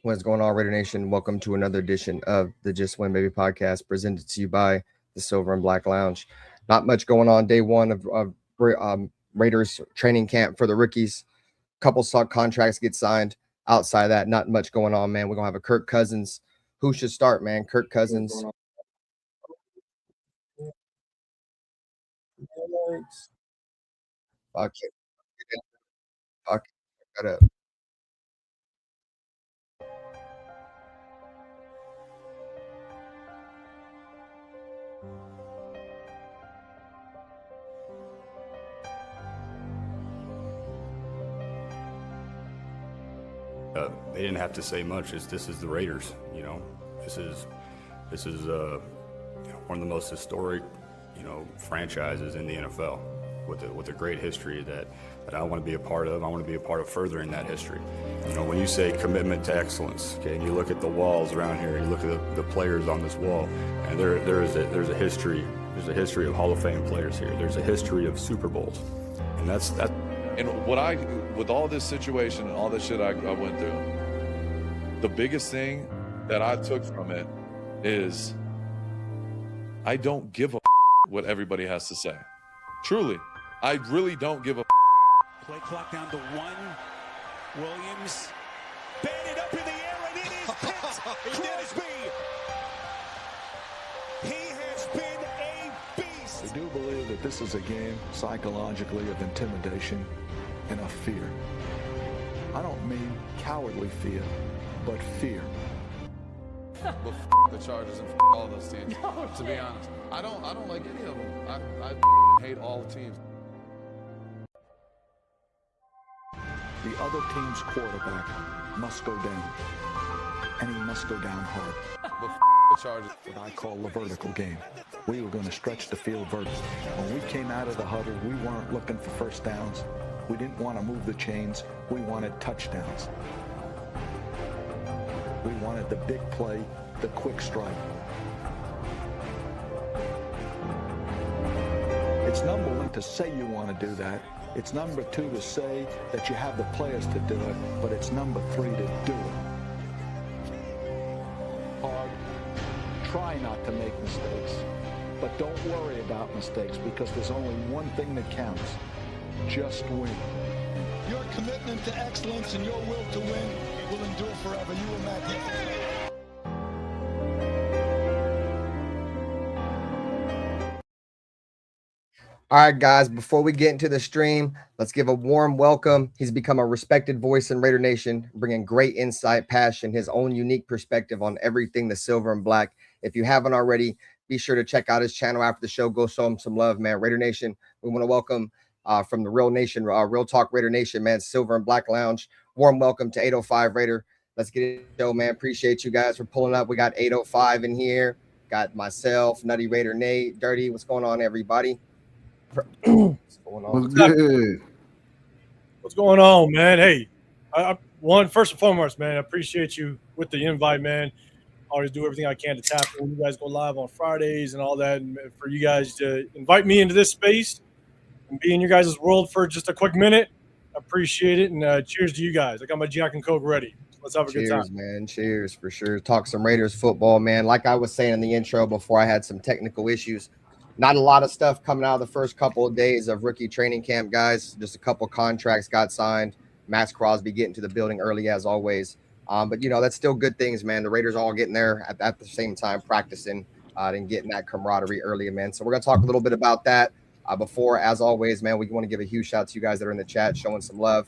What's going on, Raider Nation? Welcome to another edition of the Just Win Baby podcast, presented to you by the Silver and Black Lounge. Not much going on day one of Raiders training camp for the rookies. Couple stock contracts get signed. Outside of that, not much going on, man. We're gonna have a Kirk Cousins. Who should start, man? Kirk Cousins. Okay, okay, got up. They didn't have to say much. This is the Raiders. This is one of the most historic franchises in the NFL with a great history that I want to be a part of. I want to be a part of furthering that history. When you say commitment to excellence, okay, and you look at the walls around here, you look at the players on this wall, and there's a history. There's a history of Hall of Fame players here. There's a history of Super Bowls, and that's. And with all this situation and all this shit I went through, the biggest thing that I took from it is I don't give a what everybody has to say. Truly, I really don't give a. Play clock down to 1. Williams batted up in the air, and it is picked. Crosby. He has been a beast. We do believe that this is a game psychologically of intimidation and of fear. I don't mean cowardly fear, but fear. But the Chargers and all those teams. To be honest, I don't like any of them. I hate all teams. The other team's quarterback must go down, and he must go down hard. But the Chargers. What I call the vertical game. We were going to stretch the field vertically. When we came out of the huddle, we weren't looking for first downs. We didn't want to move the chains. We wanted touchdowns. We wanted the big play, the quick strike. It's number one to say you want to do that. It's number two to say that you have the players to do it, but it's number three to do it. Hard. Try not to make mistakes, but don't worry about mistakes because there's only one thing that counts. Just win. Your commitment to excellence and your will to win will endure forever. You will not get. All right, guys, before we get into the stream, let's give a warm welcome. He's become a respected voice in Raider Nation, bringing great insight, passion, his own unique perspective on everything the silver and black. If you haven't already, be sure to check out his channel after the show. Go show him some love, man. Raider Nation, we want to welcome from the Real Nation, Real Talk Raider Nation, man, Silver and Black Lounge. Warm welcome to 805 Raider. Let's get it, show, man. Appreciate you guys for pulling up. We got 805 in here. Got myself, Nutty Raider Nate, Dirty. What's going on, everybody? What's going on? What's good? What's going on, man? Hey, first and foremost, man, I appreciate you with the invite, man. I always do everything I can to tap in when you guys go live on Fridays and all that, and for you guys to invite me into this space and be in your guys' world for just a quick minute. I appreciate it, and cheers to you guys. I got my Jack and Coke ready. Let's have a good time. Cheers, man. Cheers, for sure. Talk some Raiders football, man. Like I was saying in the intro before I had some technical issues, not a lot of stuff coming out of the first couple of days of rookie training camp, guys. Just a couple contracts got signed. Max Crosby getting to the building early as always. But, that's still good things, man. The Raiders all getting there at the same time, practicing and getting that camaraderie early, man. So we're going to talk a little bit about that. Before, as always, man, we want to give a huge shout out to you guys that are in the chat showing some love.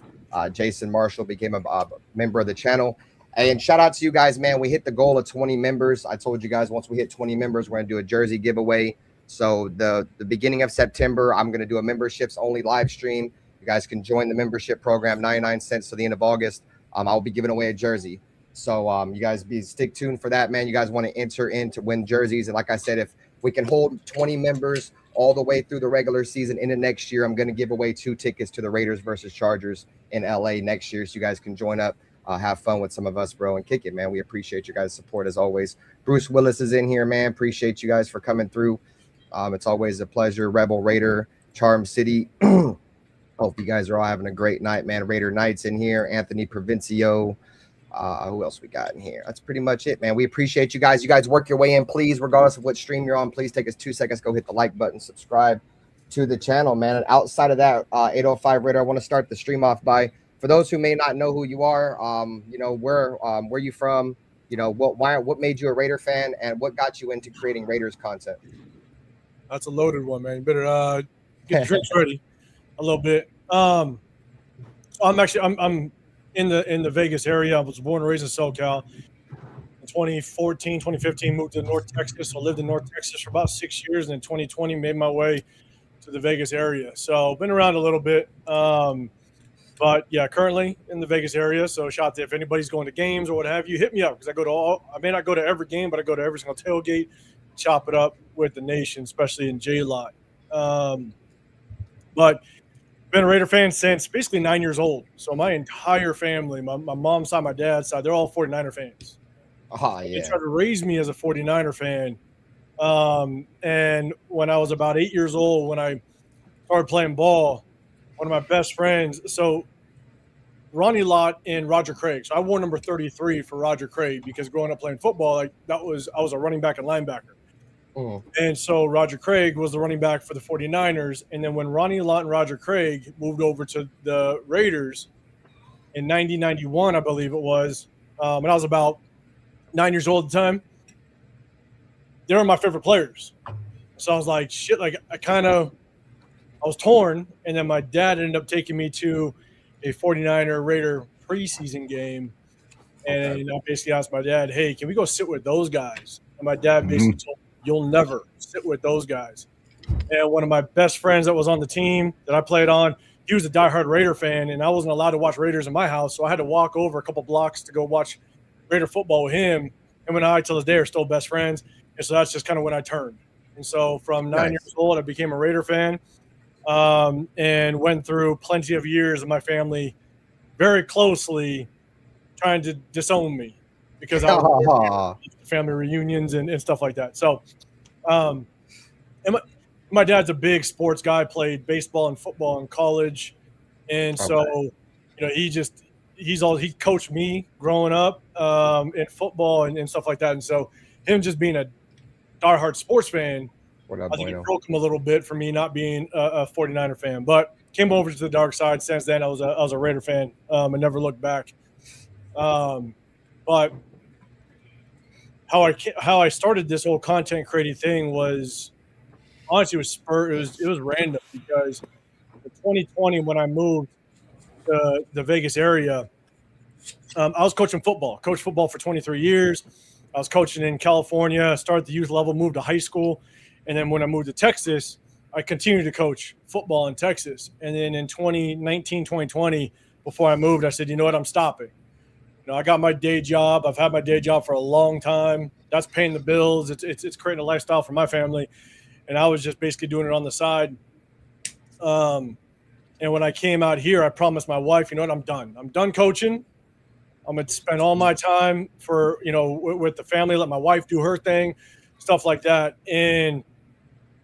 Jason Marshall became a member of the channel. And shout out to you guys, man. We hit the goal of 20 members. I told you guys once we hit 20 members, we're going to do a jersey giveaway. So the beginning of September, I'm going to do a memberships only live stream. You guys can join the membership program, 99 cents to the end of August. I'll be giving away a jersey. So you guys stick tuned for that, man. You guys want to enter in to win jerseys. And like I said, if we can hold 20 members all the way through the regular season into next year, I'm going to give away 2 tickets to the Raiders versus Chargers in LA next year. So you guys can join up, have fun with some of us, bro, and kick it, man. We appreciate you guys' support as always. Bruce Willis is in here, man. Appreciate you guys for coming through. It's always a pleasure. Rebel Raider, Charm City. Hope you guys are all having a great night, man. Raider Knights in here. Anthony Provincio, Who else we got in here? That's pretty much it, man. We appreciate you guys. You guys work your way in, please, regardless of what stream you're on. Please take us 2 seconds. Go hit the like button, subscribe to the channel, man. And outside of that, 805 Raider, I want to start the stream off by, for those who may not know who you are, where you from, what made you a Raider fan, and what got you into creating Raiders content? That's a loaded one, man. You better get the drinks ready a little bit. I'm in the Vegas area. I was born and raised in SoCal. In 2014, 2015, moved to North Texas. So I lived in North Texas for about 6 years, and in 2020 made my way to the Vegas area. So been around a little bit. But yeah, currently in the Vegas area. So shout out to if anybody's going to games or what have you, hit me up, because I may not go to every game, but I go to every single tailgate, chop it up with the nation, especially in J-Lot. But been a Raider fan since basically 9 years old. So my entire family, my mom's side, my dad's side, they're all 49er fans. Yeah. They tried to raise me as a 49er fan. And when I was about 8 years old, when I started playing ball, one of my best friends, so Ronnie Lott and Roger Craig. So I wore number 33 for Roger Craig, because growing up playing football, I was a running back and linebacker. And so Roger Craig was the running back for the 49ers. And then when Ronnie Lott and Roger Craig moved over to the Raiders in 1991, I believe it was, and I was about 9 years old at the time, they were my favorite players. So I was like, shit, like I was torn. And then my dad ended up taking me to a 49er Raider preseason game. And I basically asked my dad, hey, can we go sit with those guys? And my dad basically told me, you'll never sit with those guys. And one of my best friends that was on the team that I played on, he was a diehard Raider fan, and I wasn't allowed to watch Raiders in my house. So I had to walk over a couple blocks to go watch Raider football with him. And when I, till this day, are still best friends. And so that's just kind of when I turned. And so from 9 years old, I became a Raider fan, and went through plenty of years of my family very closely trying to disown me, because I was family reunions and stuff like that. So, and my dad's a big sports guy, played baseball and football in college. And so, he coached me growing up in football and stuff like that. And so him just being a diehard sports fan, I think it broke him a little bit for me not being a 49er fan, but came over to the dark side. Since then, I was a Raider fan, and never looked back. But how I started this whole content creating thing was honestly it was random, because in 2020 when I moved to the Vegas area, I was coaching football. Coached football for 23 years. I was coaching in California, started at the youth level, moved to high school, and then when I moved to Texas, I continued to coach football in Texas. And then in 2019, 2020, before I moved, I said, you know what, I'm stopping. I got my day job. I've had my day job for a long time. That's paying the bills. It's creating a lifestyle for my family. And I was just basically doing it on the side. And when I came out here, I promised my wife, you know what, I'm done. I'm done coaching. I'm going to spend all my time with the family, let my wife do her thing, stuff like that. And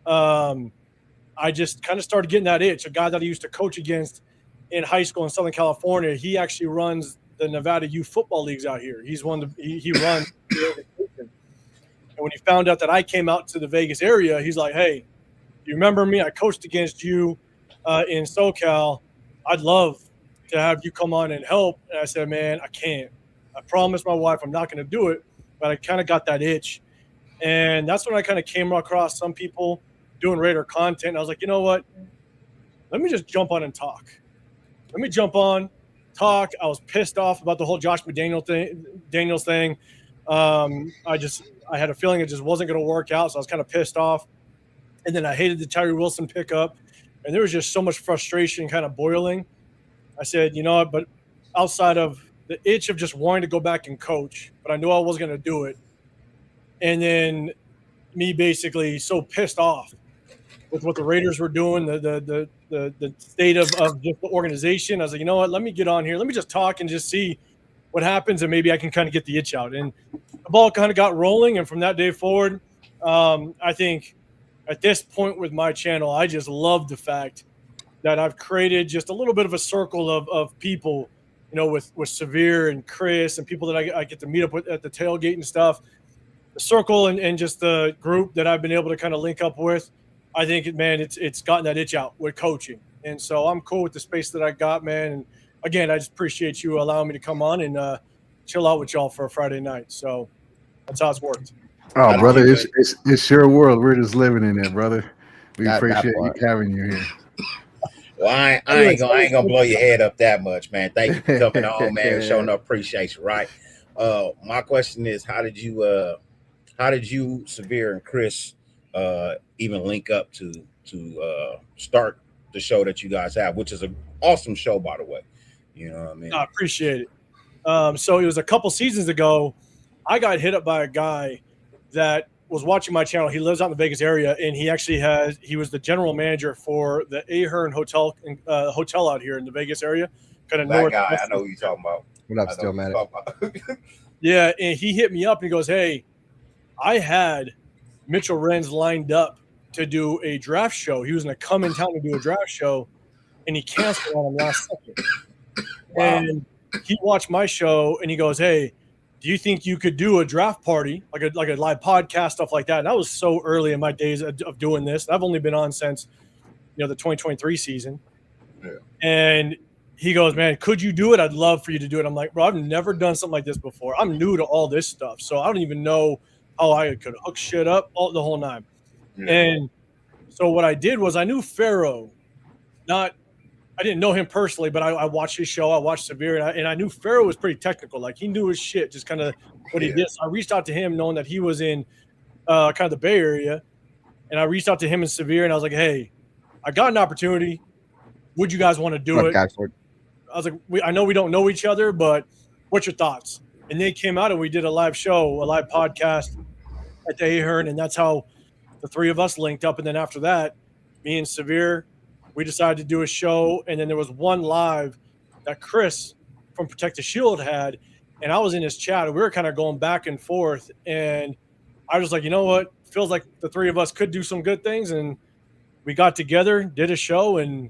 I just kind of started getting that itch. A guy that I used to coach against in high school in Southern California, he actually runs the Nevada youth football leagues out here. He runs. And when he found out that I came out to the Vegas area, he's like, hey, you remember me? I coached against you in SoCal. I'd love to have you come on and help. And I said, man, I can't. I promised my wife I'm not going to do it, but I kind of got that itch. And that's when I kind of came across some people doing Raider content. I was like, you know what? Let me just jump on and talk. Let me jump on, talk. I was pissed off about the whole Josh Daniels thing. I had a feeling it just wasn't going to work out, so I was kind of pissed off. And then I hated the Tyree Wilson pickup, and there was just so much frustration kind of boiling. I said, you know what, but outside of the itch of just wanting to go back and coach, but I knew I was going to do it. And then me basically so pissed off with what the Raiders were doing, the state of just the organization. I was like, you know what, let me get on here. Let me just talk and just see what happens, and maybe I can kind of get the itch out. And the ball kind of got rolling, and from that day forward, I think at this point with my channel, I just love the fact that I've created just a little bit of a circle of people with Severe and Chris and people that I get to meet up with at the tailgate and stuff, the circle and just the group that I've been able to kind of link up with, I think, man, it's gotten that itch out with coaching. And so I'm cool with the space that I got, man. And again, I just appreciate you allowing me to come on and chill out with y'all for a Friday night. So that's how it's worked. Oh, brother, it's your world. We're just living in it, brother. We appreciate you having you here. Well, I ain't gonna blow your head up that much, man. Thank you for coming on, man. Showing no appreciation, right? My question is, how did you, Severe and Chris, even link up to start the show that you guys have, which is an awesome show, by the way. You know what I mean? I appreciate it. So it was a couple seasons ago. I got hit up by a guy that was watching my channel. He lives out in the Vegas area, and he was the general manager for the Ahern Hotel out here in the Vegas area, kind of north. Guy, I know who you're talking about. What up, still man? Yeah, and he hit me up and he goes, "Hey, I had Mitchell Renz lined up to do a draft show. He was going to come in town to do a draft show, and he canceled on him last second." Wow. And he watched my show and he goes, "Hey, do you think you could do a draft party, like a live podcast, stuff like that?" And I was so early in my days of doing this. I've only been on since, the 2023 season. Yeah. And he goes, "Man, could you do it? I'd love for you to do it." I'm like, "Bro, I've never done something like this before. I'm new to all this stuff. So I don't even know how I could hook shit up the whole nine." Yeah. And so what I did was I knew Pharaoh, I didn't know him personally, but I watched his show. I watched Severe, and I knew Pharaoh was pretty technical. Like, he knew his shit, just kind of what he did. So I reached out to him knowing that he was in kind of the Bay Area, and I reached out to him and Severe, and I was like, "Hey, I got an opportunity. Would you guys want to do it?" I was like, "I know we don't know each other, but what's your thoughts?" And they came out, and we did a live show, a live podcast at the Ahern, and that's how the three of us linked up. And then after that, me and Severe, we decided to do a show, and then there was one live that Chris from Protect the Shield had, and I was in his chat, and we were kind of going back and forth, and I was like, you know what? Feels like the three of us could do some good things, and we got together, did a show, and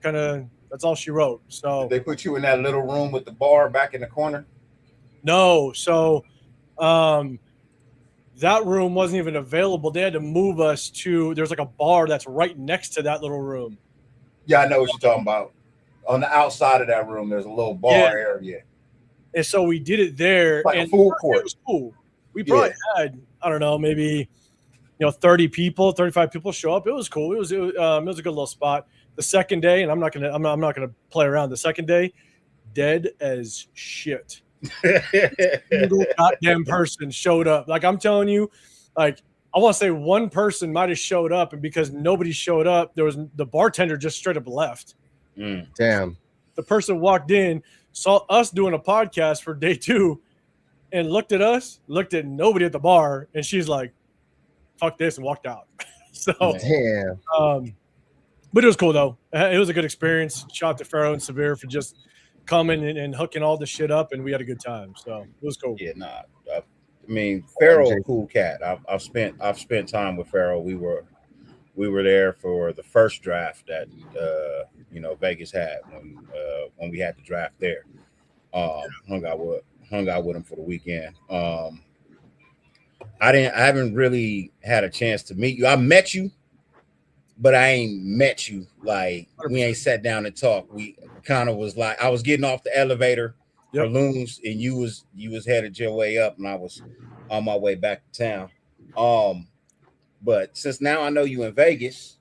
kind of that's all she wrote. So did they put you in that little room with the bar back in the corner? No. So that room wasn't even available. They had to move us to – there's like a bar that's right next to that little room. Yeah, I know what you're talking about. On the outside of that room, there's a little bar area. And so we did it there. Like and a food court. It was cool. We probably had, I don't know, maybe 30 people, 35 people show up. It was cool. It was a good little spot. The second day, and I'm not gonna play around. The second day, dead as shit. Single goddamn person showed up. Like, I'm telling you, like, I want to say one person might have showed up, and because nobody showed up, the bartender just straight up left. Damn. The person walked in, saw us doing a podcast for day 2, and looked at us, looked at nobody at the bar, and she's like, "Fuck this," and walked out. So damn. But it was cool though. It was a good experience. Shout out to Pharaoh and Severe for just coming and hooking all this shit up, and we had a good time. So it was cool. Yeah, I mean, Pharaoh, a cool cat. I've spent time with Pharaoh. We were there for the first draft that Vegas had when we had the draft there. Hung out with him for the weekend. I haven't really had a chance to meet you. I met you, but I ain't met you. Like, we ain't sat down and talked. We kind of was like, I was getting off the elevator for Loons, and you was headed your way up, and I was on my way back to town. But since now I know you in Vegas,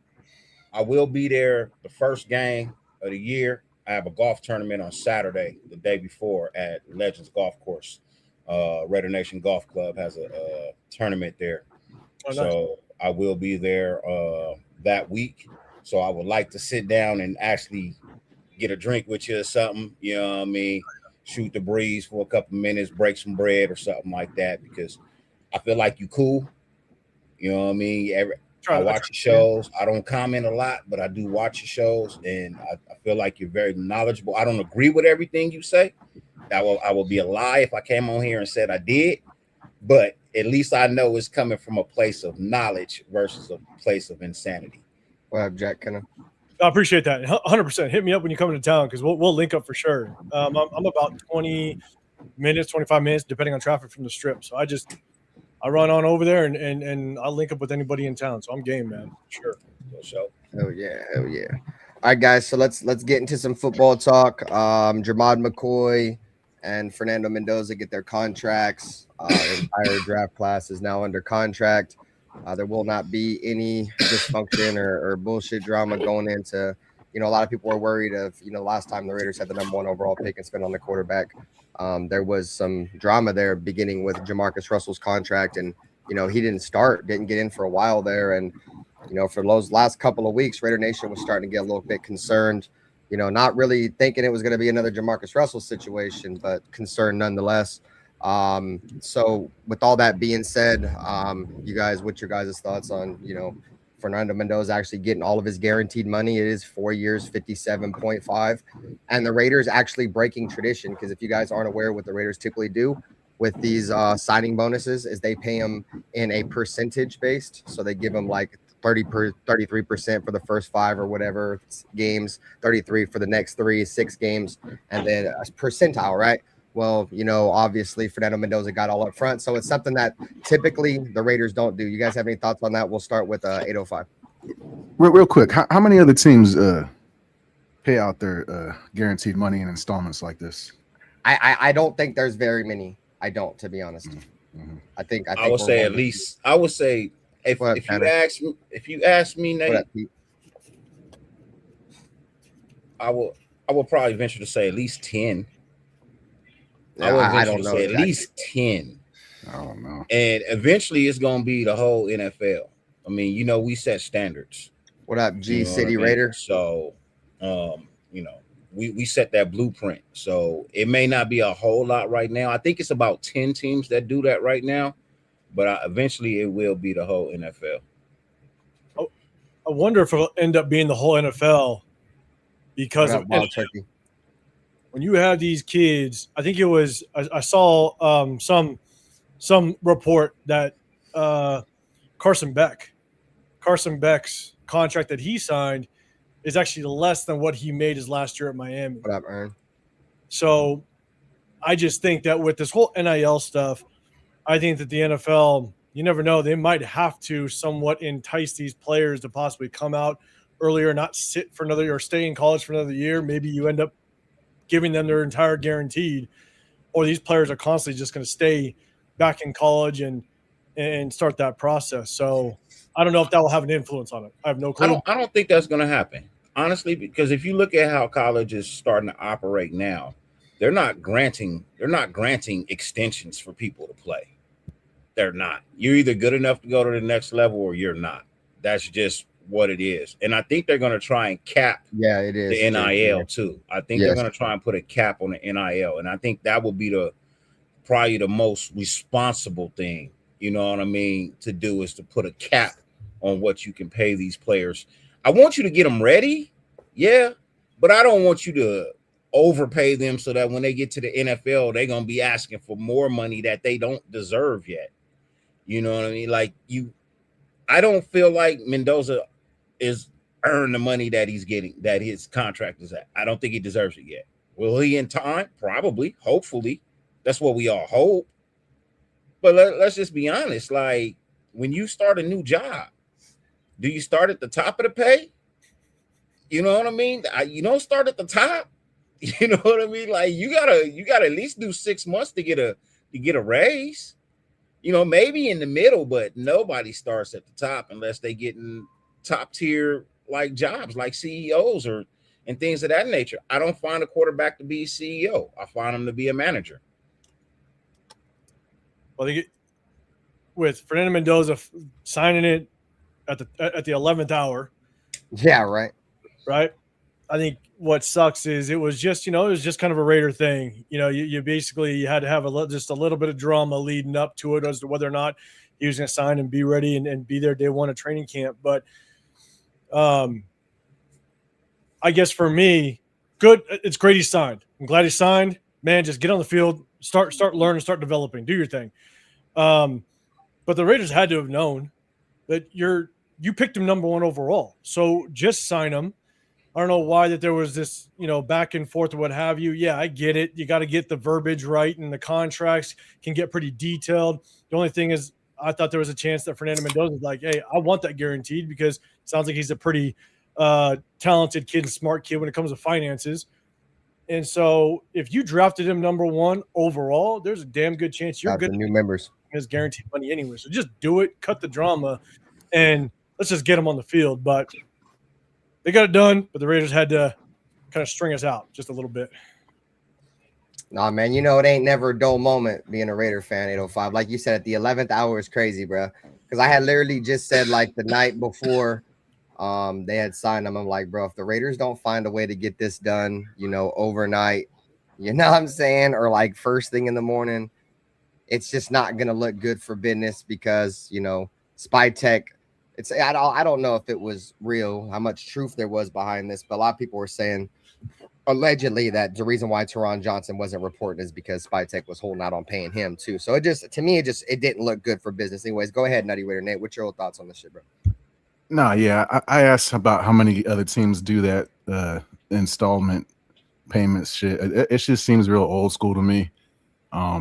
I will be there the first game of the year. I have a golf tournament on Saturday, the day before, at Legends Golf Course. Raider Nation Golf Club has a tournament there. Oh, so nice. I will be there that week. So I would like to sit down and actually get a drink with you or something. You know what I mean? Shoot the breeze for a couple minutes, break some bread or something like that, because I feel like you cool. You know what I mean? I watch your shows. I don't comment a lot, but I do watch your shows, and I feel like you're very knowledgeable. I don't agree with everything you say. I will be a lie if I came on here and said I did, but at least I know it's coming from a place of knowledge versus a place of insanity. Well, Jack, can I? I appreciate that. 100%. Hit me up when you come into town because we'll link up for sure. I'm about 20 minutes, 25 minutes, depending on traffic from the strip. So I run on over there and I'll link up with anybody in town. So I'm game, man. Sure. Hell yeah, hell yeah. All right, guys. So let's get into some football talk. Jermod McCoy and Fernando Mendoza get their contracts. The entire draft class is now under contract. There will not be any dysfunction or bullshit drama going into. A lot of people were worried of, last time the Raiders had the number 1 overall pick and spent on the quarterback. There was some drama there beginning with Jamarcus Russell's contract, and he didn't get in for a while there, and for those last couple of weeks, Raider Nation was starting to get a little bit concerned, not really thinking it was going to be another Jamarcus Russell situation, but concerned nonetheless. So with all that being said, you guys, what's your guys' thoughts on, Fernando Mendoza actually getting all of his guaranteed money? It is 4 years, 57.5, and the Raiders actually breaking tradition, because if you guys aren't aware, what the Raiders typically do with these signing bonuses is they pay them in a percentage based. So they give them like 33% for the first 5 or whatever games, 33 for the next 6 games, and then a percentile, right? Well, obviously Fernando Mendoza got all up front, so it's something that typically the Raiders don't do. You guys have any thoughts on that? We'll start with 805. Real quick, how many other teams pay out their guaranteed money in installments like this? I don't think there's very many. I don't, to be honest. Mm-hmm. I think I would say at least. I would say if you ask me, Nate, I will probably venture to say at least 10. Yeah, I don't know. At least 10. I don't know. And eventually it's going to be the whole NFL. I mean, we set standards. What up, G City Raider? So, we set that blueprint. So it may not be a whole lot right now. I think it's about 10 teams that do that right now, but eventually it will be the whole NFL. I wonder if it'll end up being the whole NFL because of Wild Turkey. When you have these kids, I think it was I saw some report that Carson Beck's contract that he signed is actually less than what he made his last year at Miami. What up, Aaron? So I just think that with this whole NIL stuff, I think that the NFL, you never know, they might have to somewhat entice these players to possibly come out earlier, not sit for another or stay in college for another year. Maybe you end up giving them their entire guaranteed, or these players are constantly just going to stay back in college and start that process. So I don't know if that will have an influence on it. I have no clue. I don't think that's going to happen, honestly, because if you look at how college is starting to operate now, they're not granting extensions for people to play. They're not. You're either good enough to go to the next level or you're not. That's just what it is. And I think they're going to try and cap it is the NIL too. I think they're going to try and put a cap on the NIL. And I think that will be probably the most responsible thing, you know what I mean, to do, is to put a cap on what you can pay these players. I want you to get them ready. Yeah. But I don't want you to overpay them so that when they get to the NFL, they're going to be asking for more money that they don't deserve yet. You know what I mean? Like I don't feel like Mendoza is earned the money that he's getting, that his contract is at. I don't think he deserves it yet. Will he in time? Probably, hopefully. That's what we all hope. But let's just be honest. Like, when you start a new job, do you start at the top of the pay? You know what I mean? You don't start at the top. You know what I mean? Like, you gotta at least do 6 months to get a raise. Maybe in the middle, but nobody starts at the top unless they get in top tier like jobs, like CEOs and things of that nature. I don't find a quarterback to be a CEO. I find him to be a manager. Well, with Fernando Mendoza signing it at the 11th hour. Yeah, right. Right. I think what sucks is it was just kind of a Raider thing. You basically had to have just a little bit of drama leading up to it as to whether or not he was going to sign and be ready and be there day one of training camp. But I guess for me, good. It's great he signed. I'm glad he signed. Man, just get on the field, start learning, start developing, do your thing. But the Raiders had to have known that you picked him number 1 overall. So just sign him. I don't know why that there was this, back and forth or what have you. Yeah, I get it. You got to get the verbiage right, and the contracts can get pretty detailed. The only thing is, I thought there was a chance that Fernando Mendoza was like, hey, I want that guaranteed because it sounds like he's a pretty talented kid and smart kid when it comes to finances. And so if you drafted him number 1 overall, there's a damn good chance you're Got good the new members. his guaranteed money anyway. So just do it, cut the drama, and let's just get him on the field. But they got it done, but the Raiders had to kind of string us out just a little bit. Nah, man, it ain't never a dull moment being a Raider fan, 805. Like you said, at the 11th hour is crazy, bro. Because I had literally just said, like, the night before they had signed him, I'm like, bro, if the Raiders don't find a way to get this done, overnight, you know what I'm saying? Or, like, first thing in the morning, it's just not going to look good for business because, Spy Tech, I don't know if it was real, how much truth there was behind this, but a lot of people were saying, allegedly, that the reason why Teron Johnson wasn't reporting is because Spy Tech was holding out on paying him too. So it didn't look good for business. Anyways, go ahead, Nutty Raider Nate. What's your thoughts on this shit, bro? No, yeah, I asked about how many other teams do that installment payments shit. It just seems real old school to me. I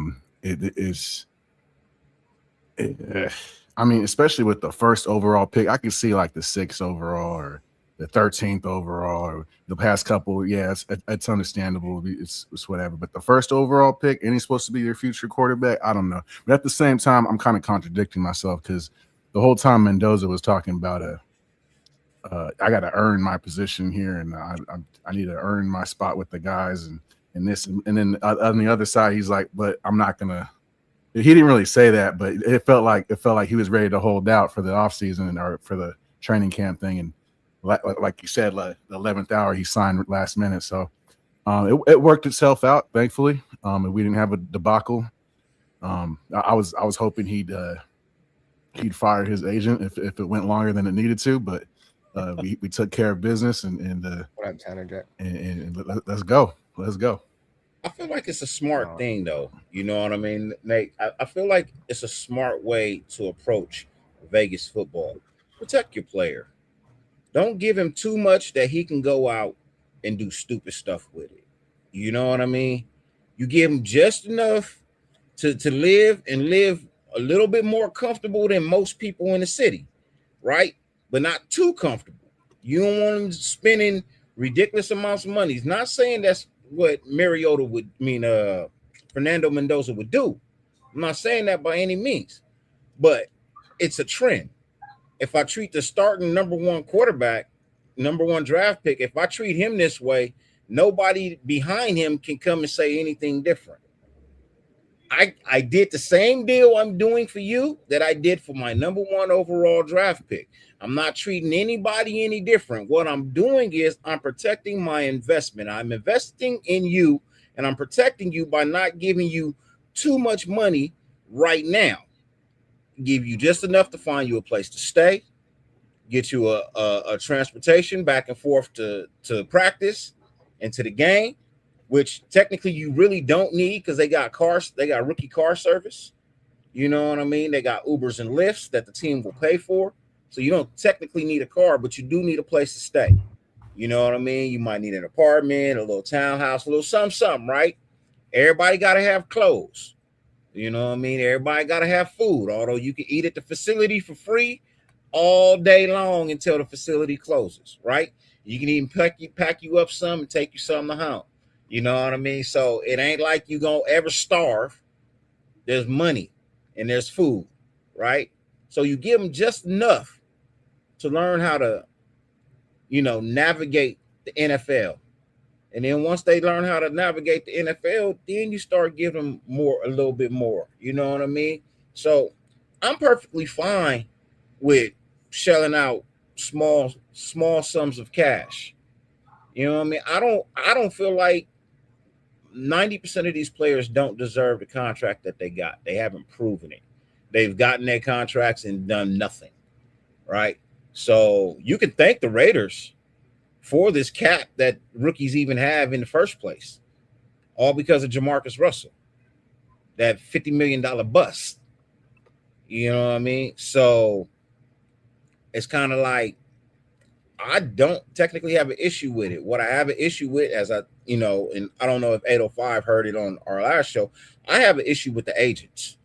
mean, especially with the first overall pick, I can see like the 6th overall or the 13th overall or the past couple. Yeah, it's understandable. It's whatever. But the first overall pick, and he's supposed to be your future quarterback. I don't know. But at the same time, I'm kind of contradicting myself because the whole time Mendoza was talking about I got to earn my position here, and I need to earn my spot with the guys, and this, and then on the other side, he's like, but I'm not gonna. He didn't really say that, but it felt like he was ready to hold out for the offseason or for the training camp thing, and like you said, like the 11th hour, he signed last minute, so it worked itself out, thankfully. And we didn't have a debacle. I was hoping he'd fire his agent if it went longer than it needed to, but we took care of business and let's go. I feel like it's a smart thing, though. You know what I mean, Nate? I feel like it's a smart way to approach Vegas football. Protect your player. Don't give him too much that he can go out and do stupid stuff with it. You know what I mean? You give him just enough to live a little bit more comfortable than most people in the city, right? But not too comfortable. You don't want him spending ridiculous amounts of money. He's not saying that's what Fernando Mendoza would do. I'm not saying that by any means, but it's a trend. If I treat the starting number 1 quarterback, number 1 draft pick, if I treat him this way, nobody behind him can come and say anything different. I did the same deal I'm doing for you that I did for my number 1 overall draft pick. I'm not treating anybody any different. What I'm doing is I'm protecting my investment. I'm investing in you, and I'm protecting you by not giving you too much money right now. Give you just enough to find you a place to stay, get you a transportation back and forth to practice and to the game, which technically you really don't need because they got cars, they got rookie car service. You know what I mean? They got Ubers and Lyfts that the team will pay for. So you don't technically need a car, but you do need a place to stay. You know what I mean? You might need an apartment, a little townhouse, a little something, right? Everybody got to have clothes. You know what I mean? Everybody got to have food, although you can eat at the facility for free all day long until the facility closes, right? You can even pack you up some and take you something home. You know what I mean? So it ain't like you going to ever starve. There's money and there's food, right? So you give them just enough to learn how to, navigate the NFL. And then once they learn how to navigate the NFL, then you start giving them a little bit more. You know what I mean? So I'm perfectly fine with shelling out small sums of cash. You know what I mean? I don't feel like 90% of these players don't deserve the contract that they got. They haven't proven it. They've gotten their contracts and done nothing, right? So you can thank the Raiders for this cap that rookies even have in the first place, all because of Jamarcus Russell, that $50 million bust. You know what I mean? So it's kind of like I don't technically have an issue with it. What I have an issue with, as I, and I don't know if 805 heard it on our last show, I have an issue with the agents.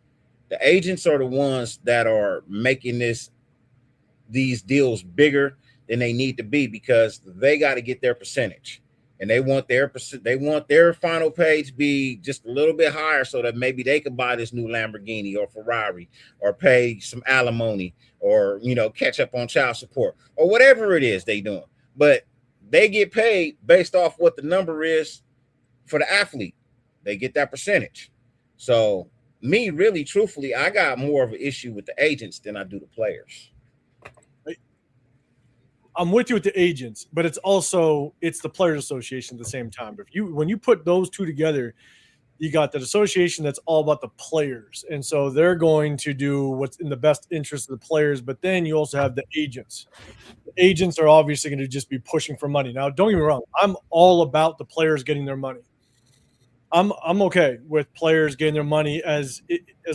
The agents are the ones that are making these deals bigger than they need to be, because they got to get their percentage, and they want their final pay to be just a little bit higher, so that maybe they can buy this new Lamborghini or Ferrari, or pay some alimony, or catch up on child support, or whatever it is they doing. But they get paid based off what the number is for the athlete. They get that percentage. So me, really, truthfully, I got more of an issue with the agents than I do the players. I'm with you with the agents, but it's the Players Association at the same time. When you put those two together, you got that association that's all about the players, and so they're going to do what's in the best interest of the players. But then you also have the agents. The agents are obviously going to just be pushing for money. Now, don't get me wrong, I'm all about the players getting their money. I'm okay with players getting their money as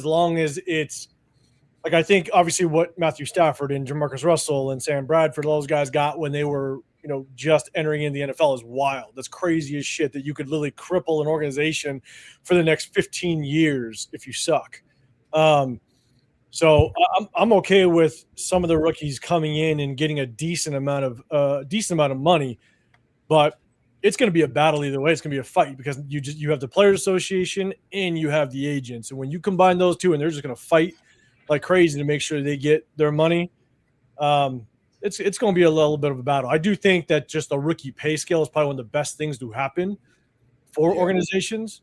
long as it's. Like, I think obviously what Matthew Stafford and Jamarcus Russell and Sam Bradford, those guys got when they were, just entering in the NFL is wild. That's crazy as shit that you could literally cripple an organization for the next 15 years if you suck. So I'm okay with some of the rookies coming in and getting a decent amount of money, but it's going to be a battle either way. It's going to be a fight, because you have the Players Association and you have the agents, and when you combine those two and they're just going to fight like crazy to make sure they get their money, it's going to be a little bit of a battle. I do think that just a rookie pay scale is probably one of the best things to happen for organizations.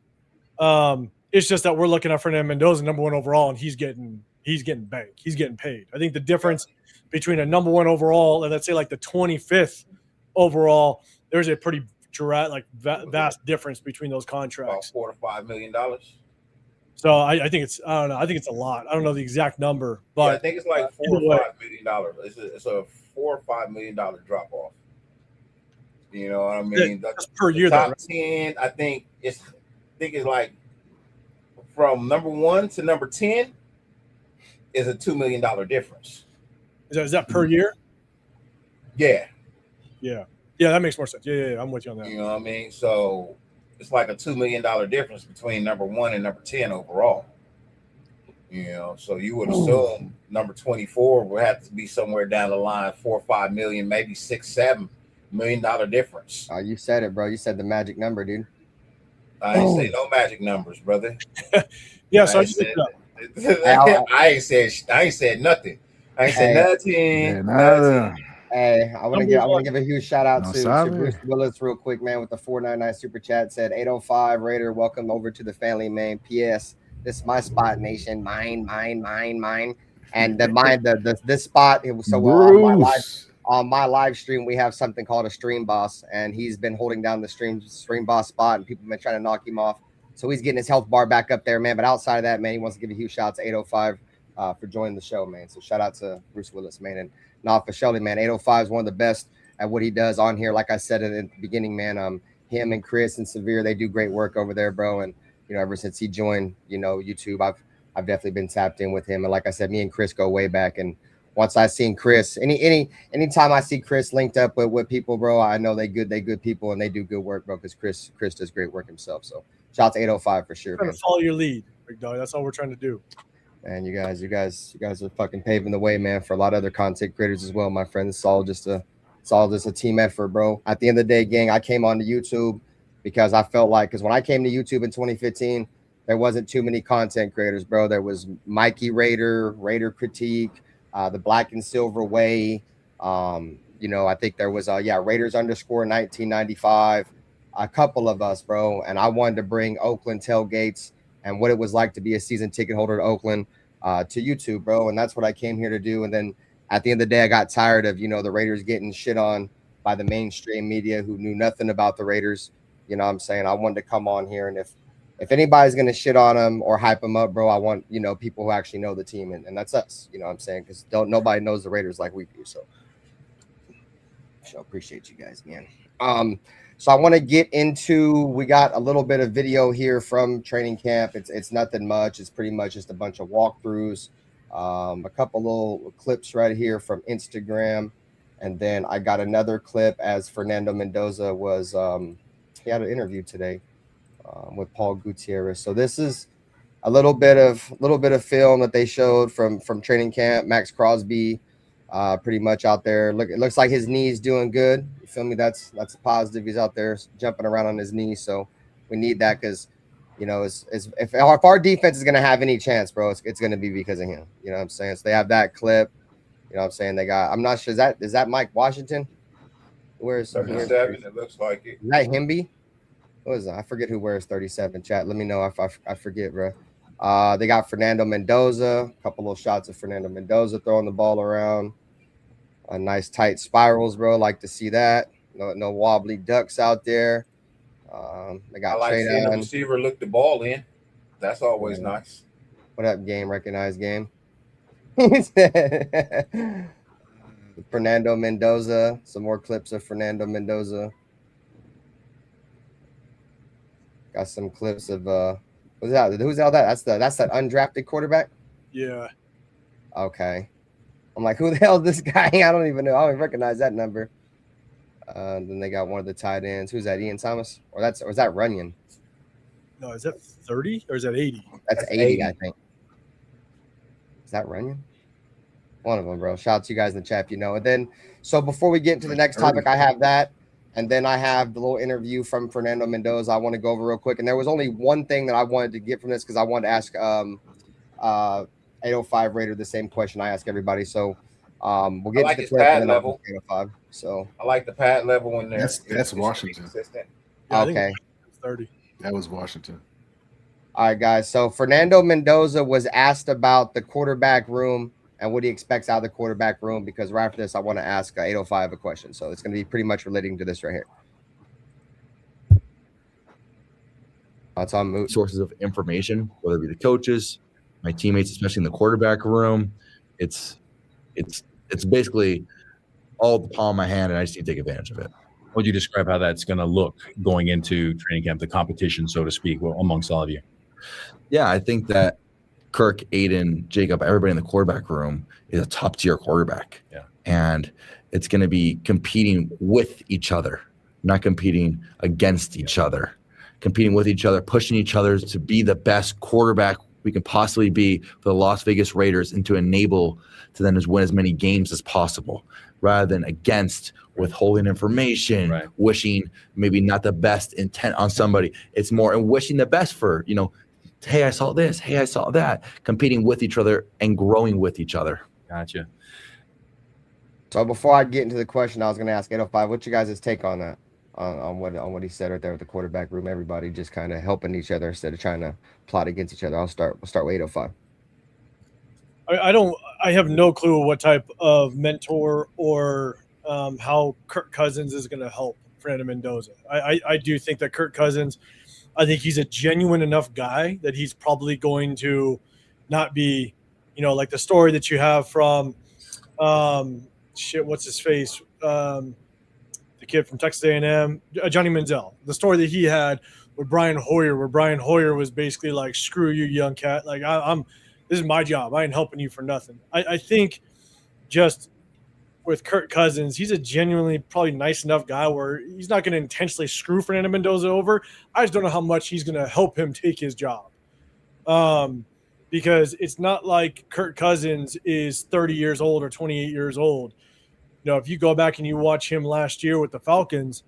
It's just that we're looking at Fernando Mendoza, number 1 overall, and he's getting banked. He's getting paid. I think the difference between a number 1 overall and, let's say, like the 25th overall, there's a pretty vast difference between those contracts. About $4 to $5 million. So I think it's, I don't know. I think it's a lot. I don't know the exact number, but I think it's like $4 or $5 million. It's a $4 or $5 million drop off. You know what I mean? That's per year. Top 10, I think it's like from number 1 to number 10 is a $2 million difference. Is that per year? Yeah. Yeah, that makes more sense. Yeah, I'm with you on that. You know what I mean? So it's like a $2 million difference between number 1 and number 10 overall. So you would assume number 24 would have to be somewhere down the line, 4 or 5 million, maybe $6-7 million difference. You said it, bro. You said the magic number, dude. I ain't say no magic numbers, brother. Yeah, so I ain't said nothing. I ain't said nothing. Hey, I want to give a huge shout out to Bruce Willis real quick, man, with the 499 super chat. Said 805 Raider, welcome over to the family, man. P.S. This is my spot, nation. Mine. And this spot. It was on my live stream. We have something called a stream boss, and he's been holding down the stream boss spot, and people have been trying to knock him off. So he's getting his health bar back up there, man. But outside of that, man, he wants to give a huge shout out to 805 for joining the show, man. So shout out to Bruce Willis, man. And for Shelly, man, 805 is one of the best at what he does on here. Like I said in the beginning, man, him and Chris and Severe, they do great work over there, bro. And ever since he joined, YouTube, I've definitely been tapped in with him. And like I said, me and Chris go way back. And once I seen Chris, anytime I see Chris linked up with people, bro, I know they good people and they do good work, bro. Because Chris does great work himself. So shout out to 805 for sure. Trying to follow your lead, big dog. That's all we're trying to do. And you guys are fucking paving the way, man, for a lot of other content creators as well, my friend. It's all just a team effort, bro. At the end of the day, gang, I came onto YouTube because I felt like, because when I came to YouTube in 2015, there wasn't too many content creators, bro. There was Mikey Raider Critique, the Black and Silver Way. I think there was Raiders _1995, a couple of us, bro. And I wanted to bring Oakland tailgates and what it was like to be a season ticket holder to Oakland to YouTube, bro. And that's what I came here to do. And then at the end of the day, I got tired of, the Raiders getting shit on by the mainstream media who knew nothing about the Raiders. You know what I'm saying? I wanted to come on here. And if anybody's going to shit on them or hype them up, bro, I want, people who actually know the team. And that's us, you know what I'm saying? Because nobody knows the Raiders like we do. So appreciate you guys, man. So I want to get into, we got a little bit of video here from training camp. It's nothing much. It's pretty much just a bunch of walkthroughs, a couple little clips right here from Instagram. And then I got another clip as Fernando Mendoza was he had an interview today with Paul Gutierrez. So this is a little bit of film that they showed from training camp. Max Crosby pretty much out there. It looks like his knee's doing good. You feel me? That's a positive. He's out there jumping around on his knee. So we need that because, you know, if our defense is going to have any chance, bro, it's going to be because of him. You know what I'm saying? So they have that clip. You know what I'm saying? They got, I'm not sure, is that Mike Washington? Where's 37? It looks like it. Is that Himby? What is that? I forget who wears 37. Chat. Let me know if I forget, bro. They got Fernando Mendoza. A couple of shots of Fernando Mendoza throwing the ball around. Nice tight spirals, bro. Like to see that. No wobbly ducks out there. They got I like seeing the receiver look the ball in. That's always nice. What up, game? Recognized game. Fernando Mendoza. Some more clips of Fernando Mendoza. Got some clips of who's that? Who's all that? That's that undrafted quarterback. Yeah. Okay. I'm like, who the hell is this guy? I don't even know. I don't even recognize that number. Then they got one of the tight ends. Who's that? Ian Thomas? Or is that Runyon? No, is that 30 or is that 80? That's 80, I think. Is that Runyon? One of them, bro. Shout out to you guys in the chat, you know. And then, so before we get into the next topic, I have that. And then I have the little interview from Fernando Mendoza I want to go over real quick. And there was only one thing that I wanted to get from this because I wanted to ask 805 Raider the same question I ask everybody. So we'll get to the pad level. 805. So I like the pad level in there. That's Washington. Yeah, okay. 30. That was Washington. All right, guys. So Fernando Mendoza was asked about the quarterback room and what he expects out of the quarterback room, because right after this, I want to ask 805 a question. So it's going to be pretty much relating to this right here. That's on mute. Sources of information, whether it be the coaches, my teammates, especially in the quarterback room. It's basically all the palm of my hand, and I just need to take advantage of it. Would you describe how that's going to look going into training camp, the competition, so to speak, amongst all of you? Yeah, I think that Kirk, Aiden, Jacob, everybody in the quarterback room is a top-tier quarterback. Yeah. And it's going to be competing with each other, not competing against each other, competing with each other, pushing each other to be the best quarterback we can possibly be for the Las Vegas Raiders and to enable to them to win as many games as possible, rather than against, withholding information, wishing maybe not the best intent on somebody. It's more and wishing the best for, you know, hey, I saw this, hey, I saw that, competing with each other and growing with each other. Gotcha. So before I get into the question, I was going to ask 805, what's your guys' take on that? On what he said right there with the quarterback room, everybody just kind of helping each other instead of trying to plot against each other. We'll start with 805. I have no clue what type of mentor or how Kirk Cousins is going to help Fernando Mendoza. I do think that Kirk Cousins, I think he's a genuine enough guy that he's probably going to not be, you know, like the story that you have from what's his face? The kid from Texas A&M, Johnny Manziel. The story that he had with Brian Hoyer, where Brian Hoyer was basically like, screw you, young cat. Like, this is my job. I ain't helping you for nothing. I think just with Kirk Cousins, he's a genuinely probably nice enough guy where he's not going to intentionally screw Fernando Mendoza over. I just don't know how much he's going to help him take his job. Because it's not like Kirk Cousins is 30 years old or 28 years old. You know, if you go back and you watch him last year with the Falcons,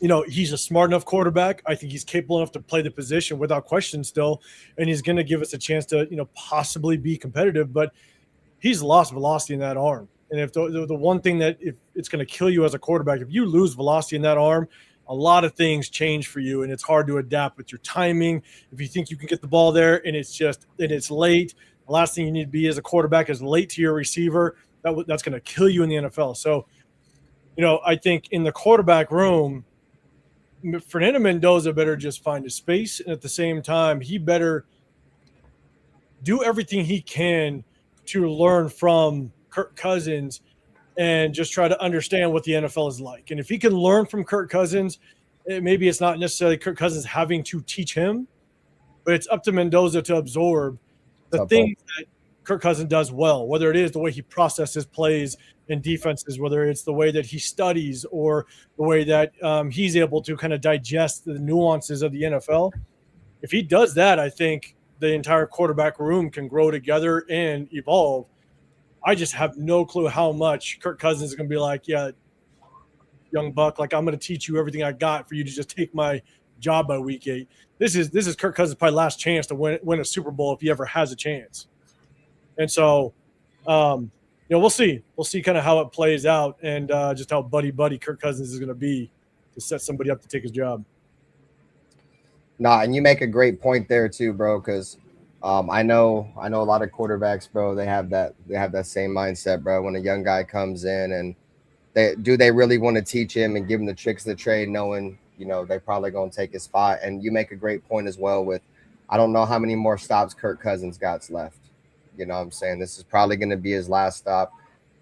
you know, he's a smart enough quarterback. I think he's capable enough to play the position without question still, and he's going to give us a chance to, you know, possibly be competitive, but he's lost velocity in that arm. And if the one thing that if it's going to kill you as a quarterback, if you lose velocity in that arm, a lot of things change for you, and it's hard to adapt with your timing. If you think you can get the ball there and it's late, the last thing you need to be as a quarterback is late to your receiver. That's going to kill you in the NFL. So, you know, I think in the quarterback room, Fernando Mendoza better just find a space, and at the same time, he better do everything he can to learn from Kirk Cousins and just try to understand what the NFL is like. And if he can learn from Kirk Cousins, maybe it's not necessarily Kirk Cousins having to teach him, but it's up to Mendoza to absorb the things that Kirk Cousins does well, whether it is the way he processes plays and defenses, whether it's the way that he studies or the way that he's able to kind of digest the nuances of the NFL. If he does that, I think the entire quarterback room can grow together and evolve. I just have no clue how much Kirk Cousins is going to be like, yeah, young buck, like I'm going to teach you everything I got for you to just take my job by week 8. This is Kirk Cousins' probably last chance to win a Super Bowl if he ever has a chance. And so, we'll see. We'll see kind of how it plays out and just how buddy Kirk Cousins is going to be to set somebody up to take his job. Nah, and you make a great point there too, bro. Because I know a lot of quarterbacks, bro. They have that same mindset, bro. When a young guy comes in, and they really want to teach him and give him the tricks of the trade, knowing they probably gonna take his spot. And you make a great point as well. With I don't know how many more stops Kirk Cousins got left. You know what I'm saying? This is probably going to be his last stop.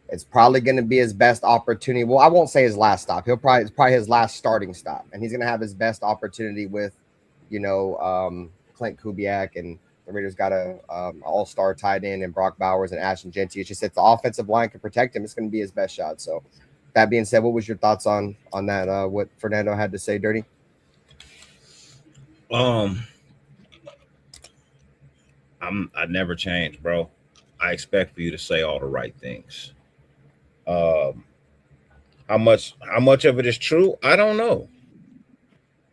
It's probably going to be his best opportunity. Well, I won't say his last stop. It's probably his last starting stop. And he's going to have his best opportunity with, Clint Kubiak, and the Raiders got a all-star tight end and Brock Bowers and Ashton Genty. It's just if the offensive line can protect him, it's going to be his best shot. So that being said, what was your thoughts on that? What Fernando had to say, Dirty? I never change, bro. I expect for you to say all the right things. How much of it is true? I don't know.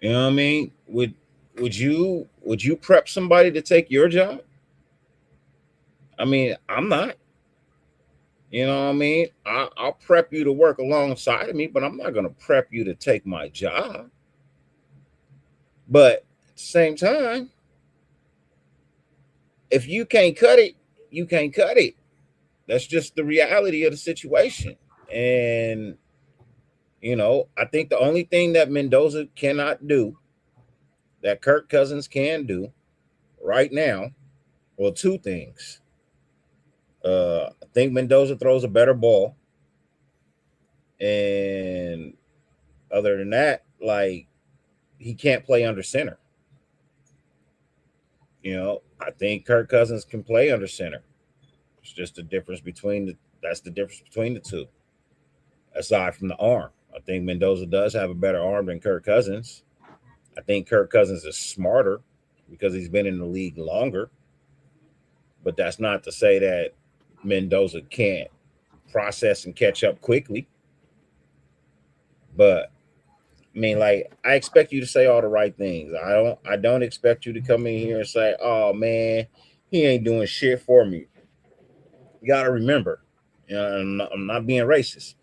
You know what I mean? Would you prep somebody to take your job? I mean, I'm not. You know what I mean? I'll prep you to work alongside of me, but I'm not going to prep you to take my job. But at the same time, if you can't cut it, you can't cut it. That's just the reality of the situation. And, I think the only thing that Mendoza cannot do, that Kirk Cousins can do right now, well, two things. I think Mendoza throws a better ball. And other than that, he can't play under center. I think Kirk Cousins can play under center. It's just the difference that's the difference between the two. Aside from the arm, I think Mendoza does have a better arm than Kirk Cousins. I think Kirk Cousins is smarter because he's been in the league longer. But that's not to say that Mendoza can't process and catch up quickly. But I expect you to say all the right things. I don't expect you to come in here and say, "Oh man, he ain't doing shit for me." You got to remember, I'm not being racist.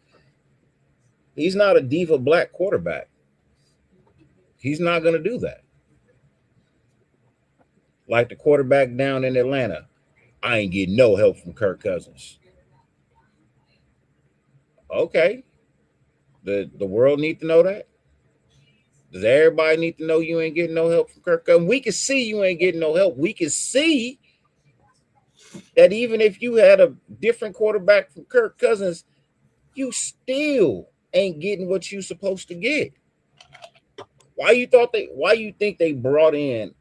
He's not a diva black quarterback. He's not going to do that. Like the quarterback down in Atlanta, I ain't getting no help from Kirk Cousins. Okay. The world need to know that. Does everybody need to know you ain't getting no help from Kirk Cousins? We can see you ain't getting no help. We can see that even if you had a different quarterback from Kirk Cousins, you still ain't getting what you supposed to get. Why you think they brought in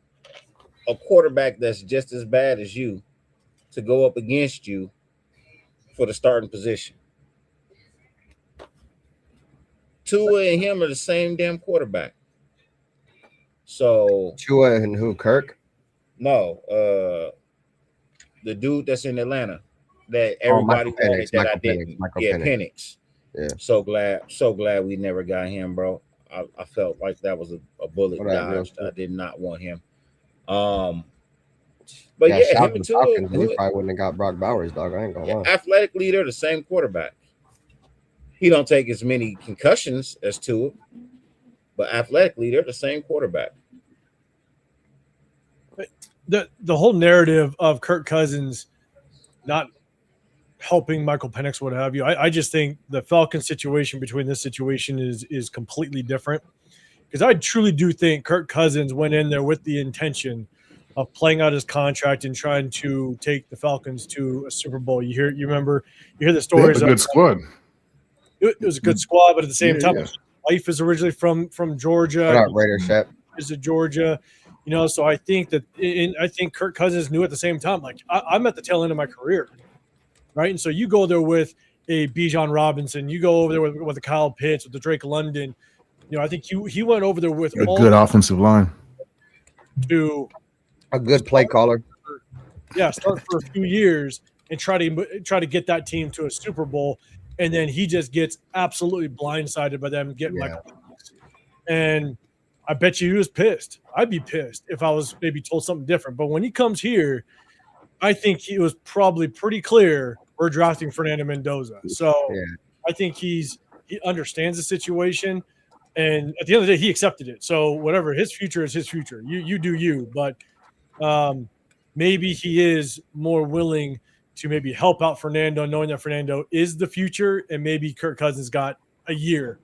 a quarterback that's just as bad as you to go up against you for the starting position? Tua and him are the same damn quarterback. So Tua and who? Kirk? No, the dude that's in Atlanta that everybody wanted that I didn't. Penix. Yeah. So glad we never got him, bro. I felt like that was a bullet dodged. I did not want him. But him and Tua, he probably wouldn't have got Brock Bowers, dog. I ain't gonna lie. Athletically, they're the same quarterback. He don't take as many concussions as Tua, but athletically, they're the same quarterback. The whole narrative of Kirk Cousins not helping Michael Penix, what have you, I just think the Falcons situation between this situation is completely different. Because I truly do think Kirk Cousins went in there with the intention of playing out his contract and trying to take the Falcons to a Super Bowl. You hear the stories. They have a good squad. It was a good squad, but at the same time, his wife is originally from Georgia. Raider Shep is a Georgia. So I think I think Kirk Cousins knew at the same time, like I'm at the tail end of my career, right? And so you go there with a Bijan Robinson, you go over there with a Kyle Pitts, with the Drake London. I think he went over there with a good offensive line to a good play caller. Start for a few years and try to get that team to a Super Bowl, and then he just gets absolutely blindsided by them getting Michael Penix. And I bet you he was pissed. I'd be pissed if I was maybe told something different. But when he comes here, I think he was probably pretty clear we're drafting Fernando Mendoza. So I think he understands the situation, and at the end of the day, he accepted it. So whatever, his future is his future. You do you, but maybe he is more willing to maybe help out Fernando, knowing that Fernando is the future, and maybe Kirk Cousins got a year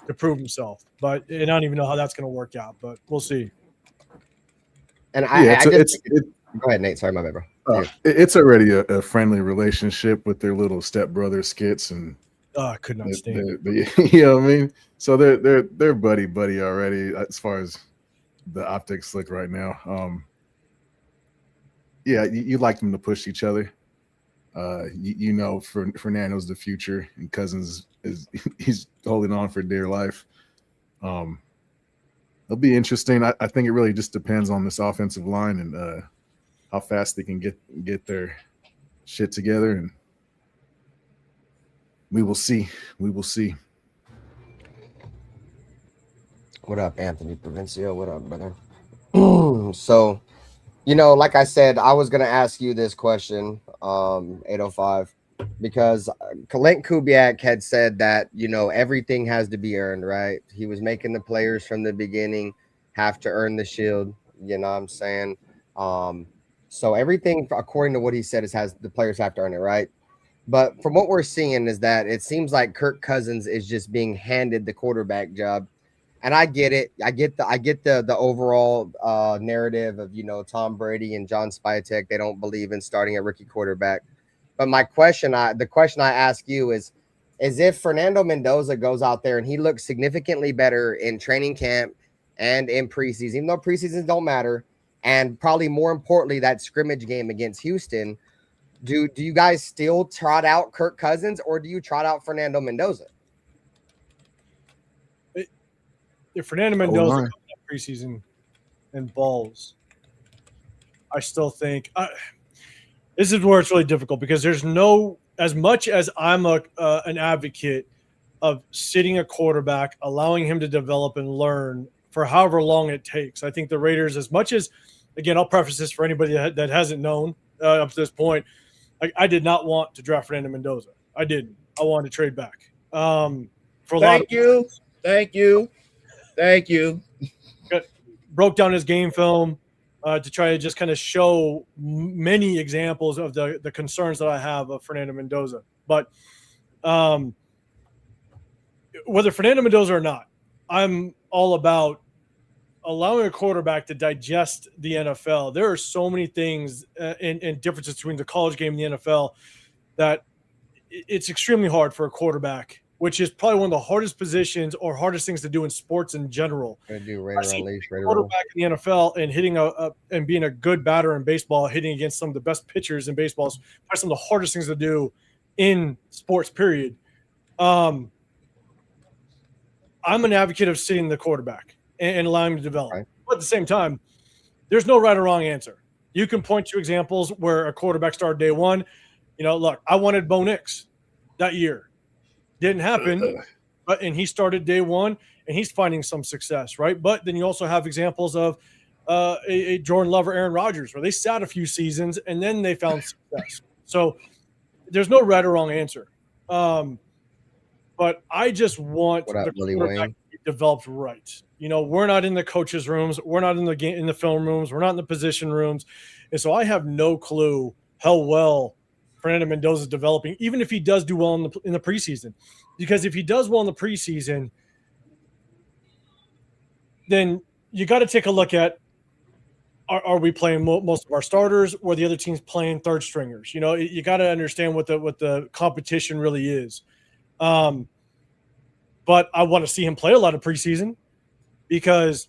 to prove himself. But I don't even know how that's going to work out, but we'll see. And go ahead, Nate. Sorry, my bad, bro. It's already a friendly relationship with their little stepbrother skits, and I could not stand it. You know what I mean? So they're buddy already as far as the optics look right now. You like them to push each other. Fernando's the future, and Cousins he's holding on for dear life. It'll be interesting. I think it really just depends on this offensive line and how fast they can get their shit together, and we will see. We will see. What up, Anthony Provencio? What up, brother? So, like I said, I was gonna ask you this question, 805, because Clint Kubiak had said that everything has to be earned, right? He was making the players from the beginning have to earn the shield. You know what I'm saying? So everything, according to what he said, the players have to earn it, right? But from what we're seeing is that it seems like Kirk Cousins is just being handed the quarterback job. And I get it. I get the overall narrative of, Tom Brady and John Spytek. They don't believe in starting a rookie quarterback. But the question I ask you is if Fernando Mendoza goes out there and he looks significantly better in training camp and in preseason, even though preseasons don't matter, and probably more importantly, that scrimmage game against Houston, do you guys still trot out Kirk Cousins, or do you trot out Fernando Mendoza? If Fernando Mendoza comes out preseason and balls, I still think this is where it's really difficult, because there's as much as I'm an advocate of sitting a quarterback, allowing him to develop and learn for however long it takes. I think the Raiders, as much as, again, I'll preface this for anybody that hasn't known up to this point, I did not want to draft Fernando Mendoza. I didn't. I wanted to trade back. Thank you. Broke down his game film to try to just kind of show many examples of the concerns that I have of Fernando Mendoza. But whether Fernando Mendoza or not, I'm all about allowing a quarterback to digest the NFL. There are so many things and differences between the college game and the NFL that it's extremely hard for a quarterback, which is probably one of the hardest positions or hardest things to do in sports in general. Quarterback in the NFL and hitting and being a good batter in baseball, hitting against some of the best pitchers in baseball is probably some of the hardest things to do in sports, period. I'm an advocate of sitting the quarterback and allowing him to develop. Right. But at the same time, there's no right or wrong answer. You can point to examples where a quarterback started day one. Look, I wanted Bo Nix that year. Didn't happen, and he started day one, and he's finding some success, right? But then you also have examples of a Jordan Love or Aaron Rodgers, where they sat a few seasons, and then they found success. So there's no right or wrong answer. But I just want the quarterback to be developed right. We're not in the coaches' rooms. We're not in the film rooms. We're not in the position rooms. And so I have no clue how well Fernando Mendoza is developing, even if he does do well in the preseason. Because if he does well in the preseason, then you got to take a look at, are we playing most of our starters, or the other team's playing third stringers? You got to understand what the competition really is. But I want to see him play a lot of preseason, because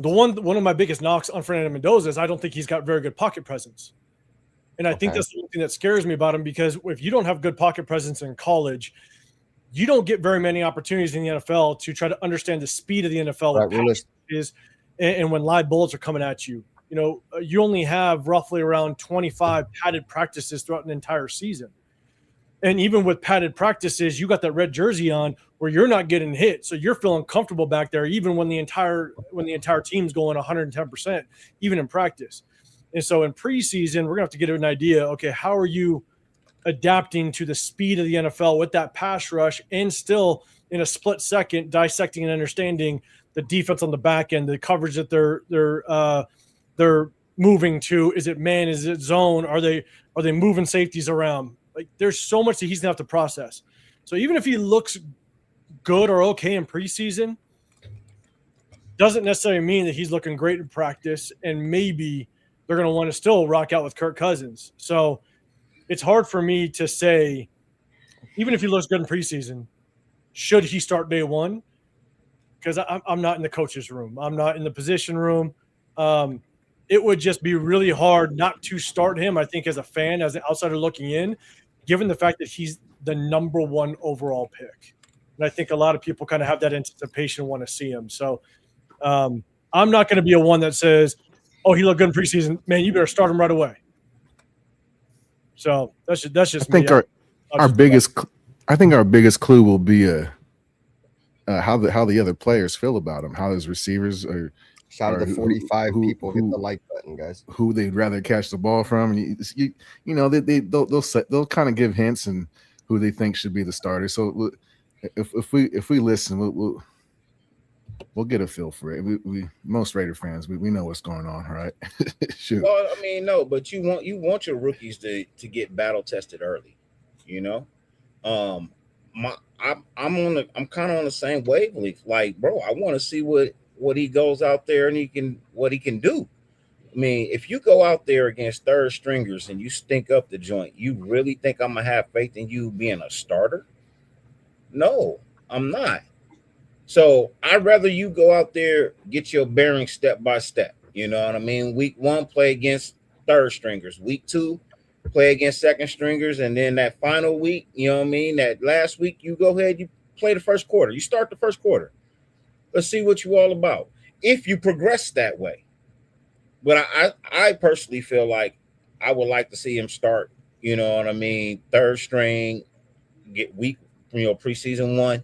one of my biggest knocks on Fernando Mendoza is I don't think he's got very good pocket presence. And I think that's the thing that scares me about him, because if you don't have good pocket presence in college, you don't get very many opportunities in the NFL to try to understand the speed of the NFL, what pass is, and when live bullets are coming at you. You know, you only have roughly around 25 padded practices throughout an entire season. And even with padded practices, you got that red jersey on where you're not getting hit. So you're feeling comfortable back there, even when the entire team's going 110%, even in practice. And so in preseason, we're going to have to get an idea, okay, how are you adapting to the speed of the NFL with that pass rush, and still in a split second dissecting and understanding the defense on the back end, the coverage that they're moving to. Is it man? Is it zone? Are they moving safeties around? Like, there's so much that he's gonna have to process. So even if he looks good or okay in preseason, doesn't necessarily mean that he's looking great in practice, and maybe they're gonna want to still rock out with Kirk Cousins. So it's hard for me to say, even if he looks good in preseason, should he start day one? Because I'm not in the coach's room. I'm not in the position room. It would just be really hard not to start him, I think, as a fan, as an outsider looking in, given the fact that he's the number 1 overall pick. And I think a lot of people kind of have that anticipation and want to see him. So I'm not going to be a one that says, oh, he looked good in preseason. Man, you better start him right away. So that's just I think our biggest clue will be how the other players feel about him, how his receivers are. Shout out to 45 people. Hit the like button, guys. Who they'd rather catch the ball from, and they'll kind of give hints and who they think should be the starter. So if we listen, we'll get a feel for it. We most Raider fans, we know what's going on, right? Shoot. Well, I mean, no, but you want your rookies to get battle tested early, you know. I'm kind of on the same wavelength. Like, bro, I want to see what he goes out there and what he can do. I mean, if you go out there against third stringers and you stink up the joint, you really think I'm gonna have faith in you being a starter? No, I'm not. So I'd rather you go out there, get your bearings step by step. You know what I mean? Week 1, play against third stringers. Week 2, play against second stringers. And then that final week, you know what I mean? That last week, you go ahead, you play the first quarter. You start the first quarter. Let's see what you all about. If you progress that way. But I personally feel like I would like to see him start, you know what I mean, third string, get week, preseason 1.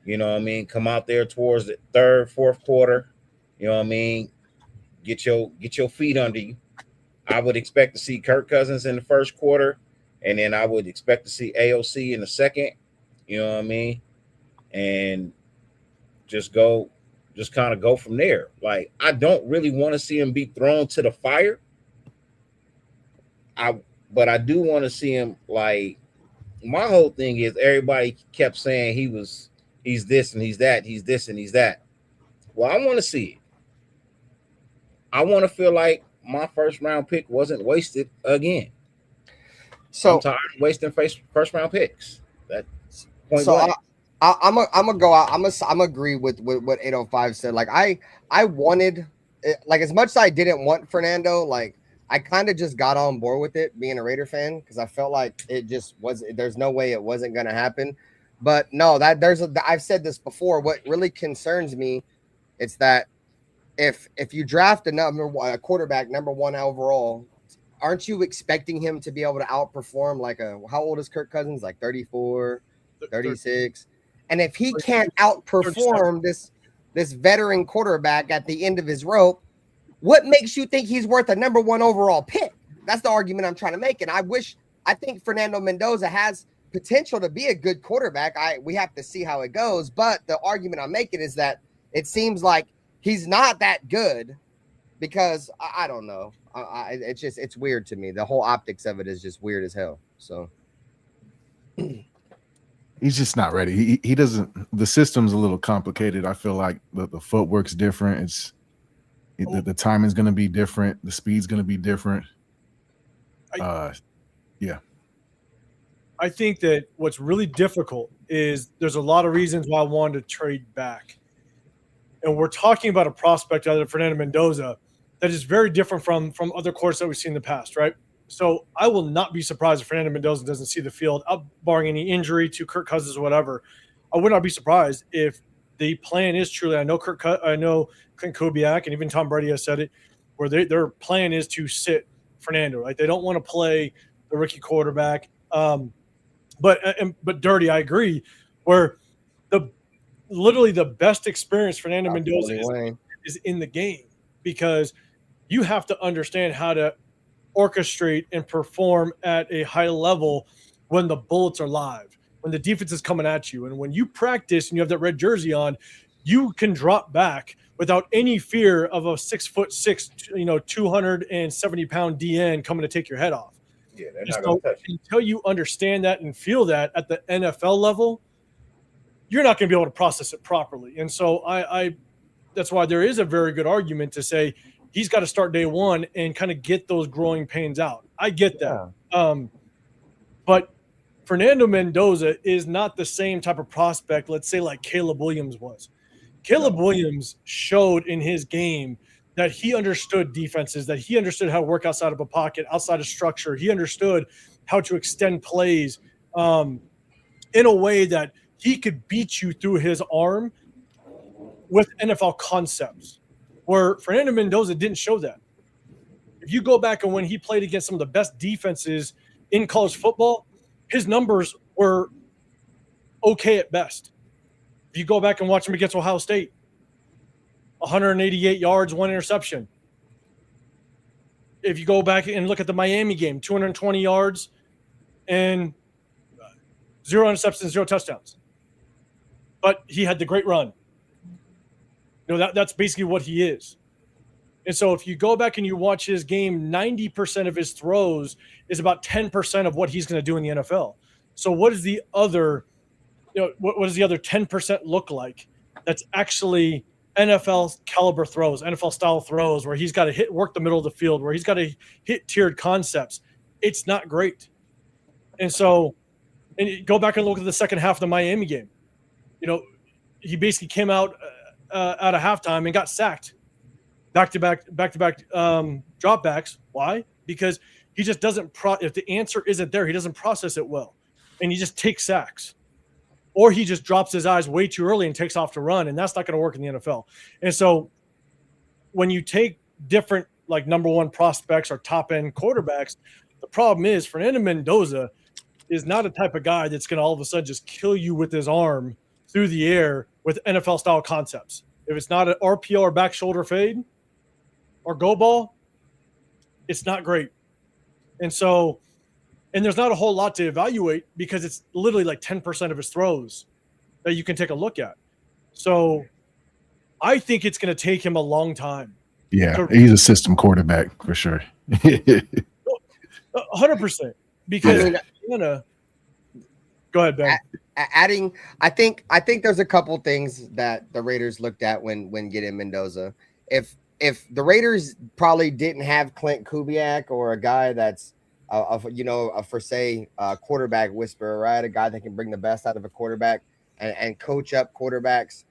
You know what I mean? Come out there towards the third, fourth quarter. You know what I mean? Get your feet under you. I would expect to see Kirk Cousins in the first quarter, and then I would expect to see AOC in the second. You know what I mean? And just kind of go from there. Like, I don't really want to see him be thrown to the fire. But I do want to see him, like, my whole thing is everybody kept saying he's this and he's that, he's this and he's that. Well, I want to see it. I want to feel like my first round pick wasn't wasted again. So I'm tired of wasting first round picks. That's point blank. I'm gonna go out. I'm agree with what 805 said. Like, I wanted, like, as much as I didn't want Fernando, like, I kind of just got on board with it being a Raider fan, because I felt like it just was. There's no way it wasn't gonna happen. But no, I've said this before. What really concerns me, it's that if you draft a quarterback number 1 overall, aren't you expecting him to be able to outperform how old is Kirk Cousins? Like 34, 36. And if he can't outperform this veteran quarterback at the end of his rope, what makes you think he's worth a number 1 overall pick? That's the argument I'm trying to make. And I think Fernando Mendoza has potential to be a good quarterback. We have to see how it goes. But the argument I'm making is that it seems like he's not that good, because I don't know. It's weird to me. The whole optics of it is just weird as hell. So he's just not ready. He doesn't. The system's a little complicated. I feel like the footwork's different. The timing's going to be different. The speed's going to be different. Yeah. I think that what's really difficult is there's a lot of reasons why I wanted to trade back. And we're talking about a prospect other than Fernando Mendoza that is very different from other quarterbacks that we've seen in the past, right? So I will not be surprised if Fernando Mendoza doesn't see the field, barring any injury to Kirk Cousins or whatever. I would not be surprised if the plan is truly, I know Clint Kubiak and even Tom Brady has said it, where their plan is to sit Fernando, right? They don't want to play the rookie quarterback. But Dirty, I agree, where literally the best experience Fernando Mendoza is in the game, because you have to understand how to orchestrate and perform at a high level when the bullets are live, when the defense is coming at you. And when you practice and you have that red jersey on, you can drop back without any fear of a 6'6", 270-pound DN coming to take your head off. Yeah, they're not going to touch you. Until you understand that and feel that at the NFL level, you're not going to be able to process it properly. And so I that's why there is a very good argument to say he's got to start day one and kind of get those growing pains out. I get that. But Fernando Mendoza is not the same type of prospect, let's say, like Caleb Williams was. Caleb Williams showed in his game that he understood defenses, that he understood how to work outside of a pocket, outside of structure. He understood how to extend plays in a way that he could beat you through his arm with NFL concepts, where Fernando Mendoza didn't show that. If you go back and when he played against some of the best defenses in college football, his numbers were okay at best. If you go back and watch him against Ohio State, 188 yards, 1 interception. If you go back and look at the Miami game, 220 yards and 0 interceptions, 0 touchdowns. But he had the great run. That's basically what he is. And so if you go back and you watch his game, 90% of his throws is about 10% of what he's going to do in the NFL. So what is the other, what does the other 10% look like that's actually NFL caliber throws, NFL style throws, where he's got to work the middle of the field, where he's got to hit tiered concepts? It's not great. And so, and you go back and look at the second half of the Miami game. He basically came out at a halftime and got sacked back-to-back dropbacks. Why? Because he just doesn't if the answer isn't there, he doesn't process it well, and he just takes sacks. Or he just drops his eyes way too early and takes off to run, and that's not going to work in the NFL. And so when you take different, like, number one prospects or top-end quarterbacks, the problem is Fernando Mendoza is not a type of guy that's going to all of a sudden just kill you with his arm through the air with NFL-style concepts. If it's not an RPO or back shoulder fade or go ball, it's not great. And so – and there's not a whole lot to evaluate because it's literally like 10% of his throws that you can take a look at. So I think it's going to take him a long time. Yeah, he's a system quarterback for sure. 100%. Because go ahead, Ben. Adding, I think there's a couple things that the Raiders looked at when getting Mendoza. If the Raiders probably didn't have Clint Kubiak or a guy that's quarterback whisperer, right? A guy that can bring the best out of a quarterback and coach up quarterbacks.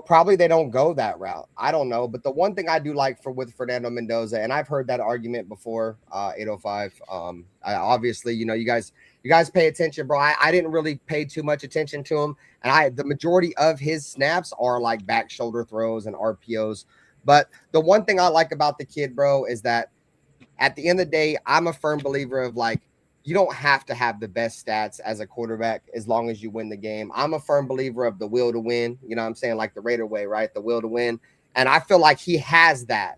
Probably they don't go that route. I don't know. But the one thing I do like with Fernando Mendoza, and I've heard that argument before, 805. Obviously, you guys pay attention, bro. I didn't really pay too much attention to him. And the majority of his snaps are like back shoulder throws and RPOs. But the one thing I like about the kid, bro, is that at the end of the day, I'm a firm believer of, like, you don't have to have the best stats as a quarterback as long as you win the game. I'm a firm believer of the will to win, you know what I'm saying? Like the Raider way, right? The will to win. And I feel like he has that,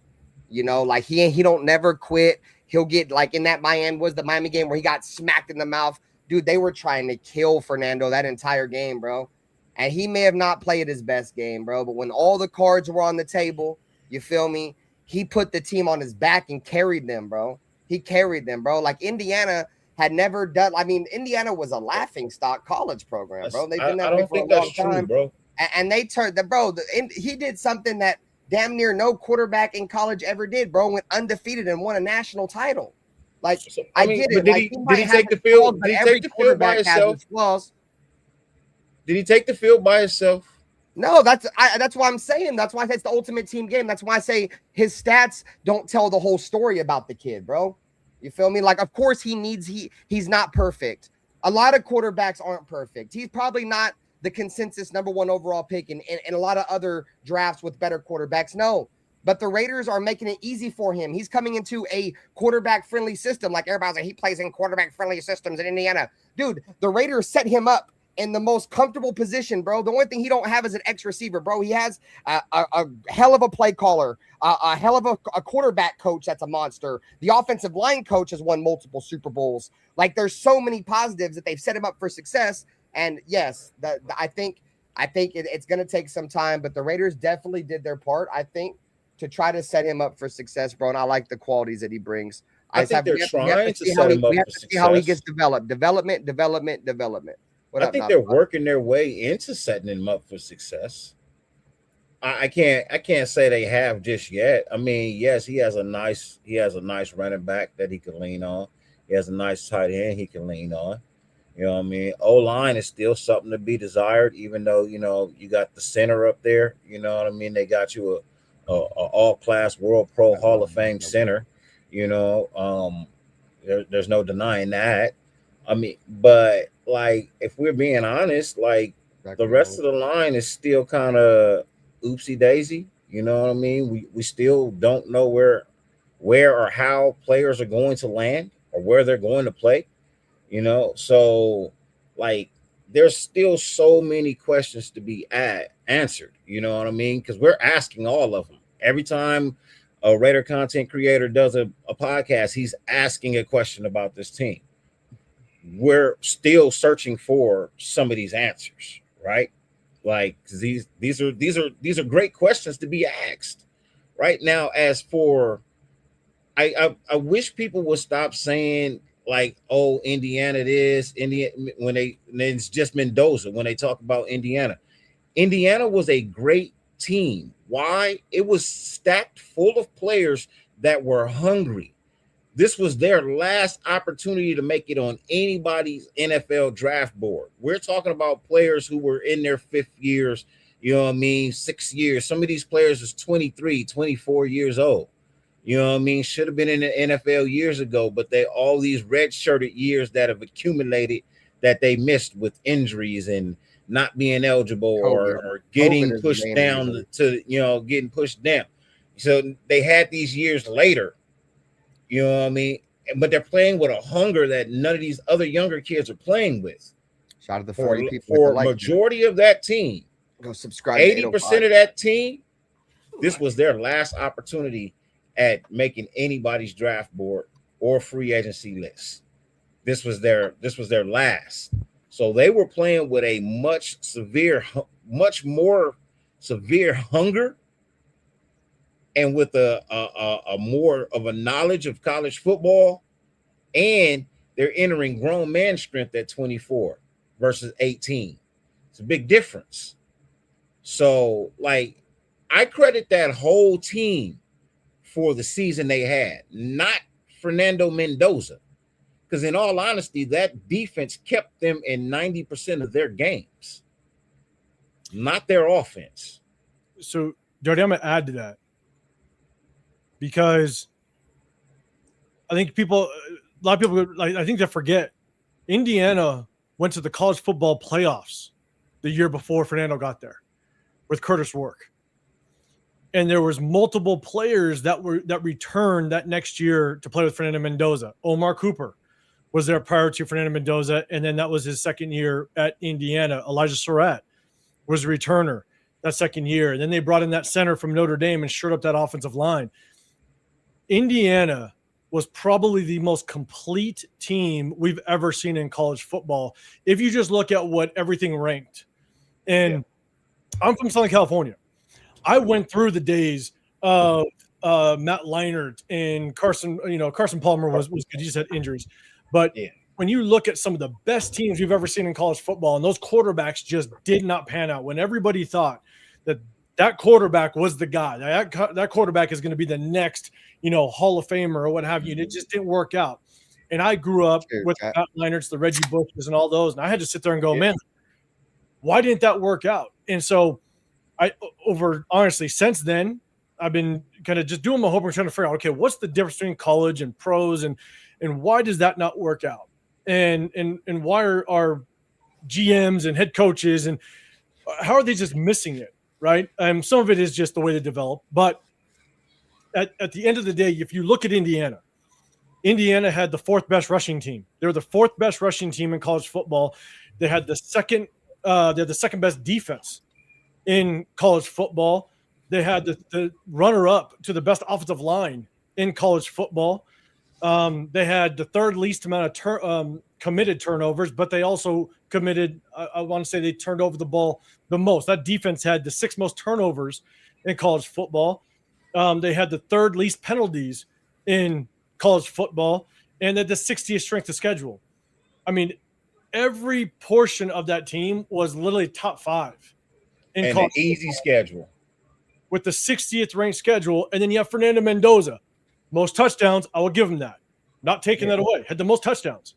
like he don't never quit. He'll get, like, in that Miami game where he got smacked in the mouth. Dude, they were trying to kill Fernando that entire game, bro. And he may have not played his best game, bro. But when all the cards were on the table, you feel me? He put the team on his back and carried them, bro. He carried them, bro. Like Indiana had never done. I mean, Indiana was a laughingstock college program, bro. They've been that way for a long time, bro. And they turned he did something that damn near no quarterback in college ever did, bro. Went undefeated and won a national title. Like, I get it. Did he take the field? Did he take the field by himself? Flaws. Did he take the field by himself? No, that's why I'm saying. That's why it's the ultimate team game. That's why I say his stats don't tell the whole story about the kid, bro. You feel me? Like, of course he's not perfect. A lot of quarterbacks aren't perfect. He's probably not the consensus #1 overall pick in a lot of other drafts with better quarterbacks. No, but the Raiders are making it easy for him. He's coming into a quarterback-friendly system. Like everybody's like, he plays in quarterback-friendly systems in Indiana. Dude, the Raiders set him up in the most comfortable position, bro. The only thing he don't have is an X receiver, bro. He has a hell of a play caller, a hell of a quarterback coach that's a monster. The offensive line coach has won multiple Super Bowls. Like, there's so many positives that they've set him up for success. And yes, I think it's going to take some time, but the Raiders definitely did their part, I think, to try to set him up for success, bro. And I like the qualities that he brings. I think they're trying to set him up for success. See how he gets developed. Development. I think they're working their way into setting him up for success. I can't say they have just yet. I mean, yes, he has a nice running back that he can lean on. He has a nice tight end he can lean on. You know what I mean? O-line is still something to be desired, even though, you know, you got the center up there. You know what I mean? They got you a all-class World Pro Hall of Fame center. You know, there's no denying that. I mean, but like, if we're being honest, like, the rest of the line is still kind of oopsie daisy. You know what I mean? We still don't know where or how players are going to land or where they're going to play. You know, so like, there's still so many questions to be answered. You know what I mean? Because we're asking all of them every time a Raider content creator does a podcast. He's asking a question about this team. We're still searching for some of these answers, right? Like, these are great questions to be asked right now. As for, I wish people would stop saying, like, oh, Indiana when it's just Mendoza when they talk about Indiana. Indiana was a great team. Why? It was stacked full of players that were hungry. This was their last opportunity to make it on anybody's NFL draft board. We're talking about players who were in their 5th years, you know what I mean, 6 years. Some of these players is 23, 24 years old. You know what I mean? Should have been in the NFL years ago, but all these red-shirted years that have accumulated that they missed with injuries and not being eligible or getting pushed down getting pushed down. So they had these years later. You know what I mean? But they're playing with a hunger that none of these other younger kids are playing with. Shout out to 40 people. For a majority of that team, go subscribe. 80% of that team, this was their last opportunity at making anybody's draft board or free agency list. This was their last. So they were playing with a much more severe hunger, and with a more of a knowledge of college football, and they're entering grown man strength at 24 versus 18. It's a big difference. So, like, I credit that whole team for the season they had, not Fernando Mendoza. Because in all honesty, that defense kept them in 90% of their games, not their offense. So, Jody, I'm going to add to that. Because I think a lot of people, like, I think they forget Indiana went to the college football playoffs the year before Fernando got there with Curtis Work. And there was multiple players that returned that next year to play with Fernando Mendoza. Omar Cooper was there prior to Fernando Mendoza, and then that was his second year at Indiana. Elijah Surratt was a returner that second year. And then they brought in that center from Notre Dame and shored up that offensive line. Indiana was probably the most complete team we've ever seen in college football, if you just look at what everything ranked. And I'm from Southern California. I went through the days of Matt Leinart and Carson. You know, Carson Palmer was good. He just had injuries. But when you look at some of the best teams we've ever seen in college football, and those quarterbacks just did not pan out, when everybody thought that quarterback was the guy, that quarterback is going to be the next, Hall of Famer or what have you. And it just didn't work out. And I grew up with the Matt Leinarts, the Reggie Bushes, and all those. And I had to sit there and go, man, why didn't that work out? And so honestly, since then, I've been kind of just doing my homework, trying to figure out, okay, what's the difference between college and pros, and why does that not work out? And why are GMs and head coaches, and how are they just missing it, right? Some of it is just the way they develop. But at the end of the day, if you look at Indiana had the fourth best rushing team. They were the fourth best rushing team in college football. They had the second best defense in college football. They had the runner-up to the best offensive line in college football. They had the third least amount of committed turnovers, but they also committed, I want to say they turned over the ball the most. That defense had the sixth most turnovers in college football. They had the third least penalties in college football, and at the 60th strength of schedule. I mean, every portion of that team was literally top 5 in and an easy schedule with the 60th ranked schedule. And then you have Fernando Mendoza, most touchdowns. I will give him that. Not taking that away. Had the most touchdowns.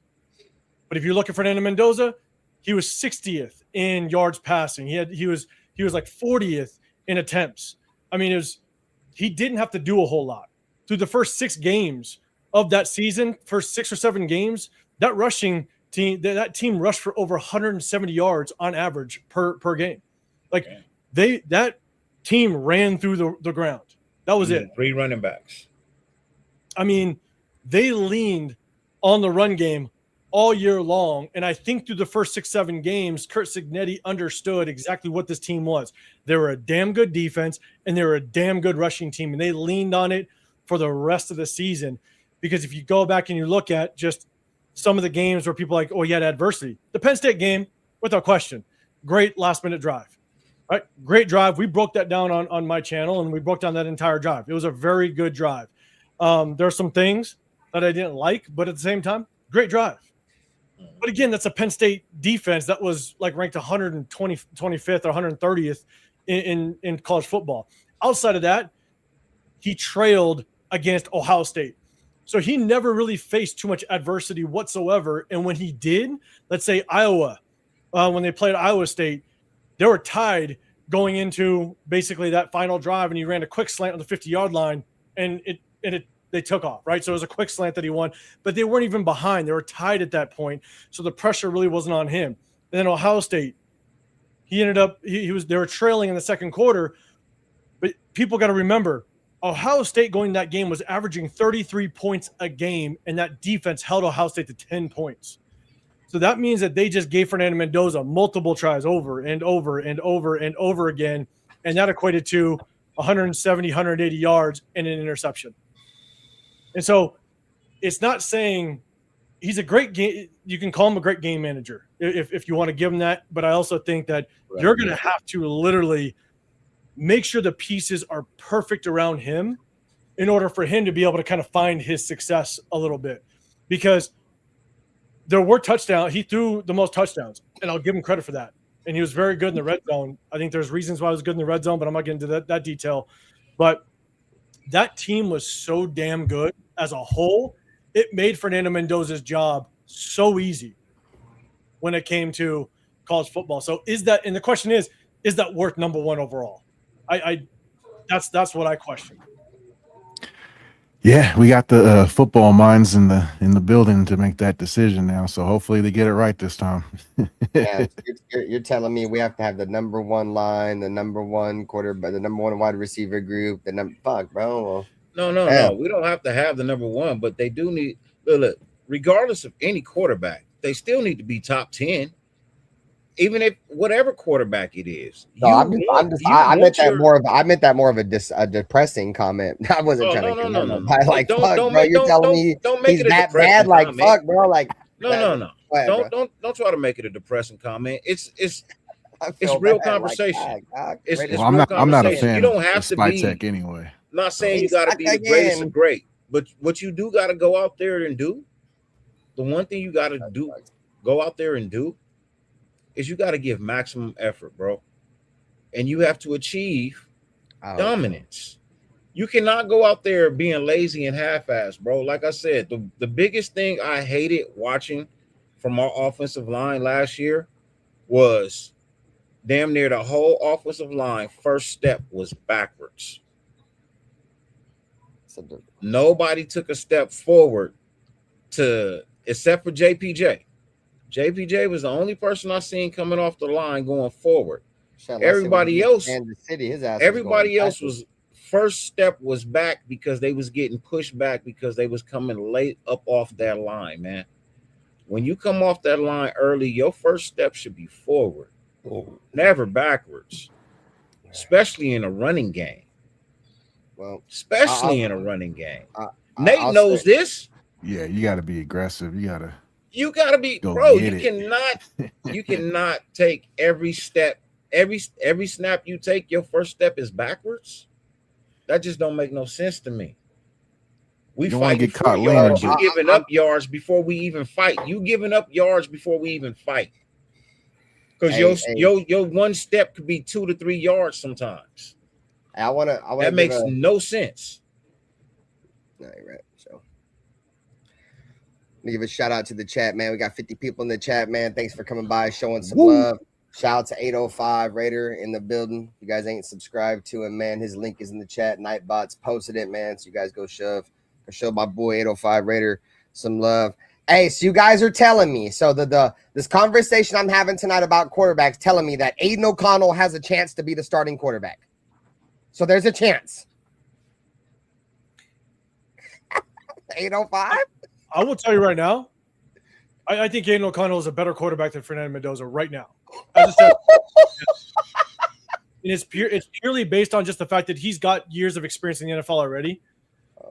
But if you look at Fernando Mendoza, he was 60th in yards passing. He was like 40th in attempts. I mean, he didn't have to do a whole lot. Through the first 6 games of that season, first 6 or 7 games, that rushing team, that team rushed for over 170 yards on average per game. Like that team ran through the ground. That was it. 3 running backs. I mean, they leaned on the run game all year long. And I think through the first 6-7 games, Curt Cignetti understood exactly what this team was. They were a damn good defense, and they were a damn good rushing team. And they leaned on it for the rest of the season. Because if you go back and you look at just some of the games where people are like, oh, you had adversity. The Penn State game, without question, great last-minute drive. Right? Great drive. We broke that down on my channel, and we broke down that entire drive. It was a very good drive. There are some things that I didn't like, but at the same time, great drive. But again, that's a Penn State defense that was like ranked 125th or 130th in college football. Outside of that, he trailed against Ohio State. So he never really faced too much adversity whatsoever. And when he did, let's say Iowa, when they played Iowa State, they were tied going into basically that final drive, and he ran a quick slant on the 50-yard line, and they took off, right? So it was a quick slant that he won, but they weren't even behind. They were tied at that point, so the pressure really wasn't on him. And then Ohio State, he ended up they were trailing in the second quarter, but people got to remember, Ohio State going that game was averaging 33 points a game, and that defense held Ohio State to 10 points. So that means that they just gave Fernando Mendoza multiple tries over and over and over and over again, and that equated to 170, 180 yards and an interception. And so it's not saying he's a great game. You can call him a great game manager if you want to give him that. But I also think that you're going to have to literally make sure the pieces are perfect around him in order for him to be able to kind of find his success a little bit. Because there were touchdowns. He threw the most touchdowns, and I'll give him credit for that. And he was very good in the red zone. I think there's reasons why he was good in the red zone, but I'm not getting into that detail. But that team was so damn good as a whole. It made Fernando Mendoza's job so easy when it came to college football. So and the question is that worth number 1 overall? That's what I question. Yeah, we got the football minds in the building to make that decision now. So hopefully they get it right this time. Yeah, you're telling me we have to have the number 1 line, the number 1 quarterback, the number 1 wide receiver group, fuck, bro. No. We don't have to have the number 1, but they do need. Look, regardless of any quarterback, they still need to be top 10. Even if whatever quarterback it is. No, I meant that more of a depressing comment. I wasn't trying to no. Like, fuck, bro, you're telling me he's that bad? Like, fuck, bro. Like, no. Don't try to make it a depressing comment. It's real conversation. I'm not a fan. You don't have to be Tech anyway. I'm not saying you got to be the greatest of great, but what you do got to go out there and do. The one thing you got to do, go out there and do, is you got to give maximum effort, bro. And you have to achieve dominance. You cannot go out there being lazy and half-assed, bro. Like I said, the biggest thing I hated watching from our offensive line last year was damn near the whole offensive line first step was backwards. Nobody took a step forward except for JPJ. JPJ was the only person I seen coming off the line going forward. Everybody else was first step was back because they was getting pushed back because they was coming late up off that line, man. When you come off that line early, your first step should be forward, never backwards, especially in a running game. Well, especially in a running game. Nate knows this. Yeah, you got to be aggressive. You got to be, bro. You cannot take every step, every snap you take. Your first step is backwards. That just don't make no sense to me. We fight get caught yards. You giving up yards before we even fight. You giving up yards before we even fight. Because your one step could be 2 to 3 yards sometimes. That makes no sense. No, you're right. So let me give a shout out to the chat, man. We got 50 people in the chat, man. Thanks for coming by, showing some love. Shout out to 805 Raider in the building. You guys ain't subscribed to him, man. His link is in the chat. Nightbots posted it, man. So you guys go show my boy 805 Raider some love. Hey, so you guys are telling me, so this conversation I'm having tonight about quarterbacks telling me that Aiden O'Connell has a chance to be the starting quarterback. So there's a chance. 805? I will tell you right now, I think Aiden O'Connell is a better quarterback than Fernando Mendoza right now. As I said, it's purely based on just the fact that he's got years of experience in the NFL already.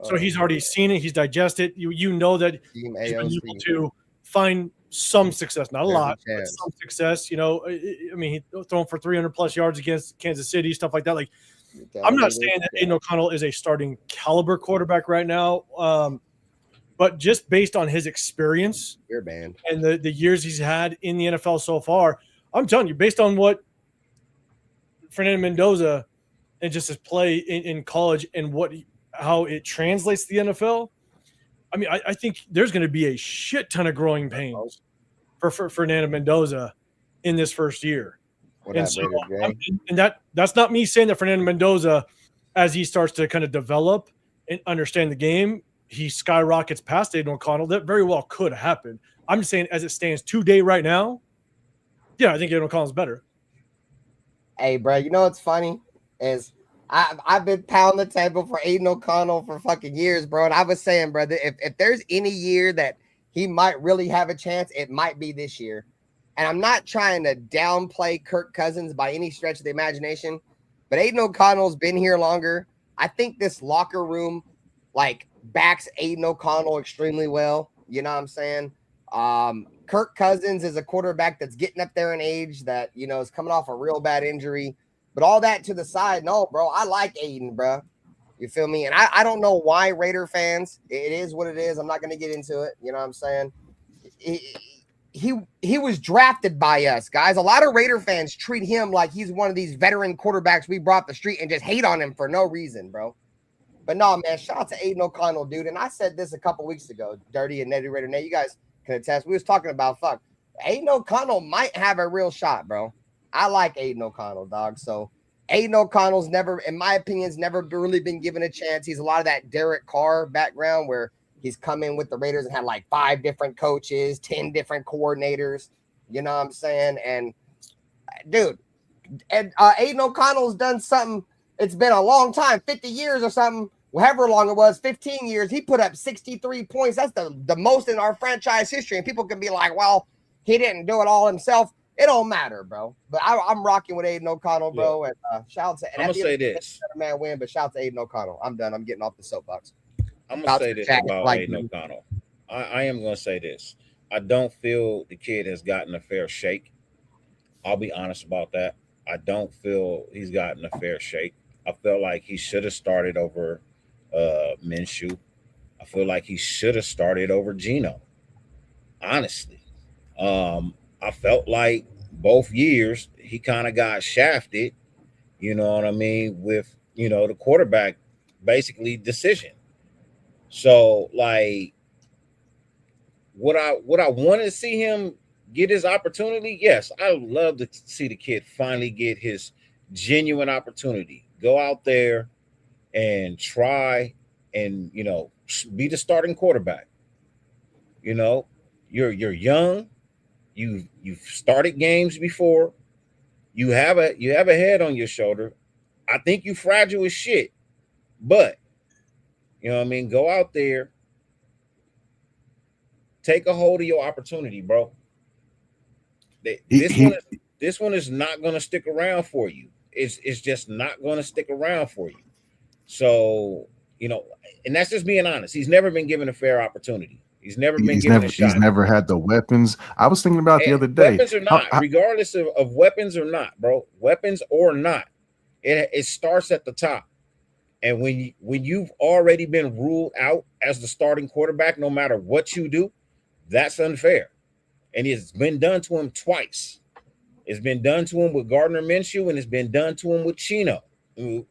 So he's already seen it. He's digested. You know that he's been able to find some success, not a lot, but some success. You know, I mean, he thrown for 300+ yards against Kansas City, stuff like that. Like, I'm not saying that Aiden O'Connell is a starting caliber quarterback right now, but just based on his experience and the years he's had in the NFL so far, I'm telling you, based on what Fernando Mendoza and just his play in college and how it translates to the NFL, I mean, I think there's going to be a shit ton of growing pains for Fernando Mendoza in this first year. That's not me saying that Fernando Mendoza, as he starts to kind of develop and understand the game, he skyrockets past Aiden O'Connell. That very well could happen. I'm just saying, as it stands today, right now, yeah, I think Aiden O'Connell's better. Hey, bro, you know what's funny is I've been pounding the table for Aiden O'Connell for fucking years, bro. And I was saying, brother, if there's any year that he might really have a chance, it might be this year. And I'm not trying to downplay Kirk Cousins by any stretch of the imagination, but Aiden O'Connell's been here longer. I think this locker room, backs Aiden O'Connell extremely well. You know what I'm saying? Kirk Cousins is a quarterback that's getting up there in age that, is coming off a real bad injury. But all that to the side, no, bro, I like Aiden, bro. You feel me? And I don't know why Raider fans, it is what it is. I'm not going to get into it. You know what I'm saying? He was drafted by us, guys. A lot of Raider fans treat him like he's one of these veteran quarterbacks we brought the street and just hate on him for no reason, bro. But no, man, shout out to Aiden O'Connell, dude. And I said this a couple weeks ago, Dirty and Netty Raider. Now, you guys can attest. We was talking about, Aiden O'Connell might have a real shot, bro. I like Aiden O'Connell, dog. So Aiden O'Connell's never, in my opinion, never really been given a chance. He's a lot of that Derek Carr background where he's come in with the Raiders and had 5 different coaches, 10 different coordinators. You know what I'm saying? And, dude, Aiden O'Connell's done something. It's been a long time, 50 years or something, however long it was, 15 years. He put up 63 points. That's the most in our franchise history. And people can be like, well, he didn't do it all himself. It don't matter, bro. But I'm rocking with Aiden O'Connell, bro. Yeah. And shout out to. And I'm gonna say this. Man, win, but shout out to Aiden O'Connell. I'm done. I'm getting off the soapbox. I'm gonna say this about Aiden O'Connell. I am gonna say this. I don't feel the kid has gotten a fair shake. I'll be honest about that. I don't feel he's gotten a fair shake. I feel like he should have started over Minshew. I feel like he should have started over Geno. Honestly. I felt like both years he kind of got shafted, you know what I mean, with, the quarterback basically decision. So, what I wanted to see him get his opportunity, yes, I would love to see the kid finally get his genuine opportunity. Go out there and try and, you know, be the starting quarterback. You know, you're young, you've started games before, you have a head on your shoulder. I think you fragile as shit, but you know what I mean, go out there, take a hold of your opportunity, bro. This one is not going to stick around for you. It's just not going to stick around for you. So, you know, and that's just being honest. He's never been given a fair opportunity. He's never been given a shot. He's never had the weapons. I was thinking about the other day. Weapons or not, regardless of weapons or not, bro. Weapons or not, it starts at the top. And when you've already been ruled out as the starting quarterback, no matter what you do, that's unfair. And it's been done to him twice. It's been done to him with Gardner Minshew, and it's been done to him with Chino.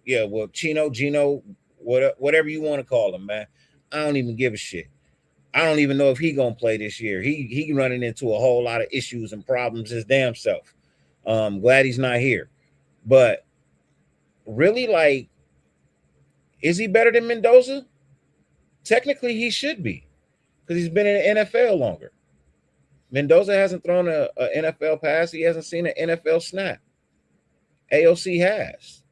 Yeah, well, Gino, whatever you want to call him, man. I don't even give a shit. I don't even know if he gonna play this year. He running into a whole lot of issues and problems his damn self. Glad he's not here. But really, like, is he better than Mendoza? Technically, he should be, because he's been in the NFL longer. Mendoza hasn't thrown a NFL pass. He hasn't seen an NFL snap. AOC has.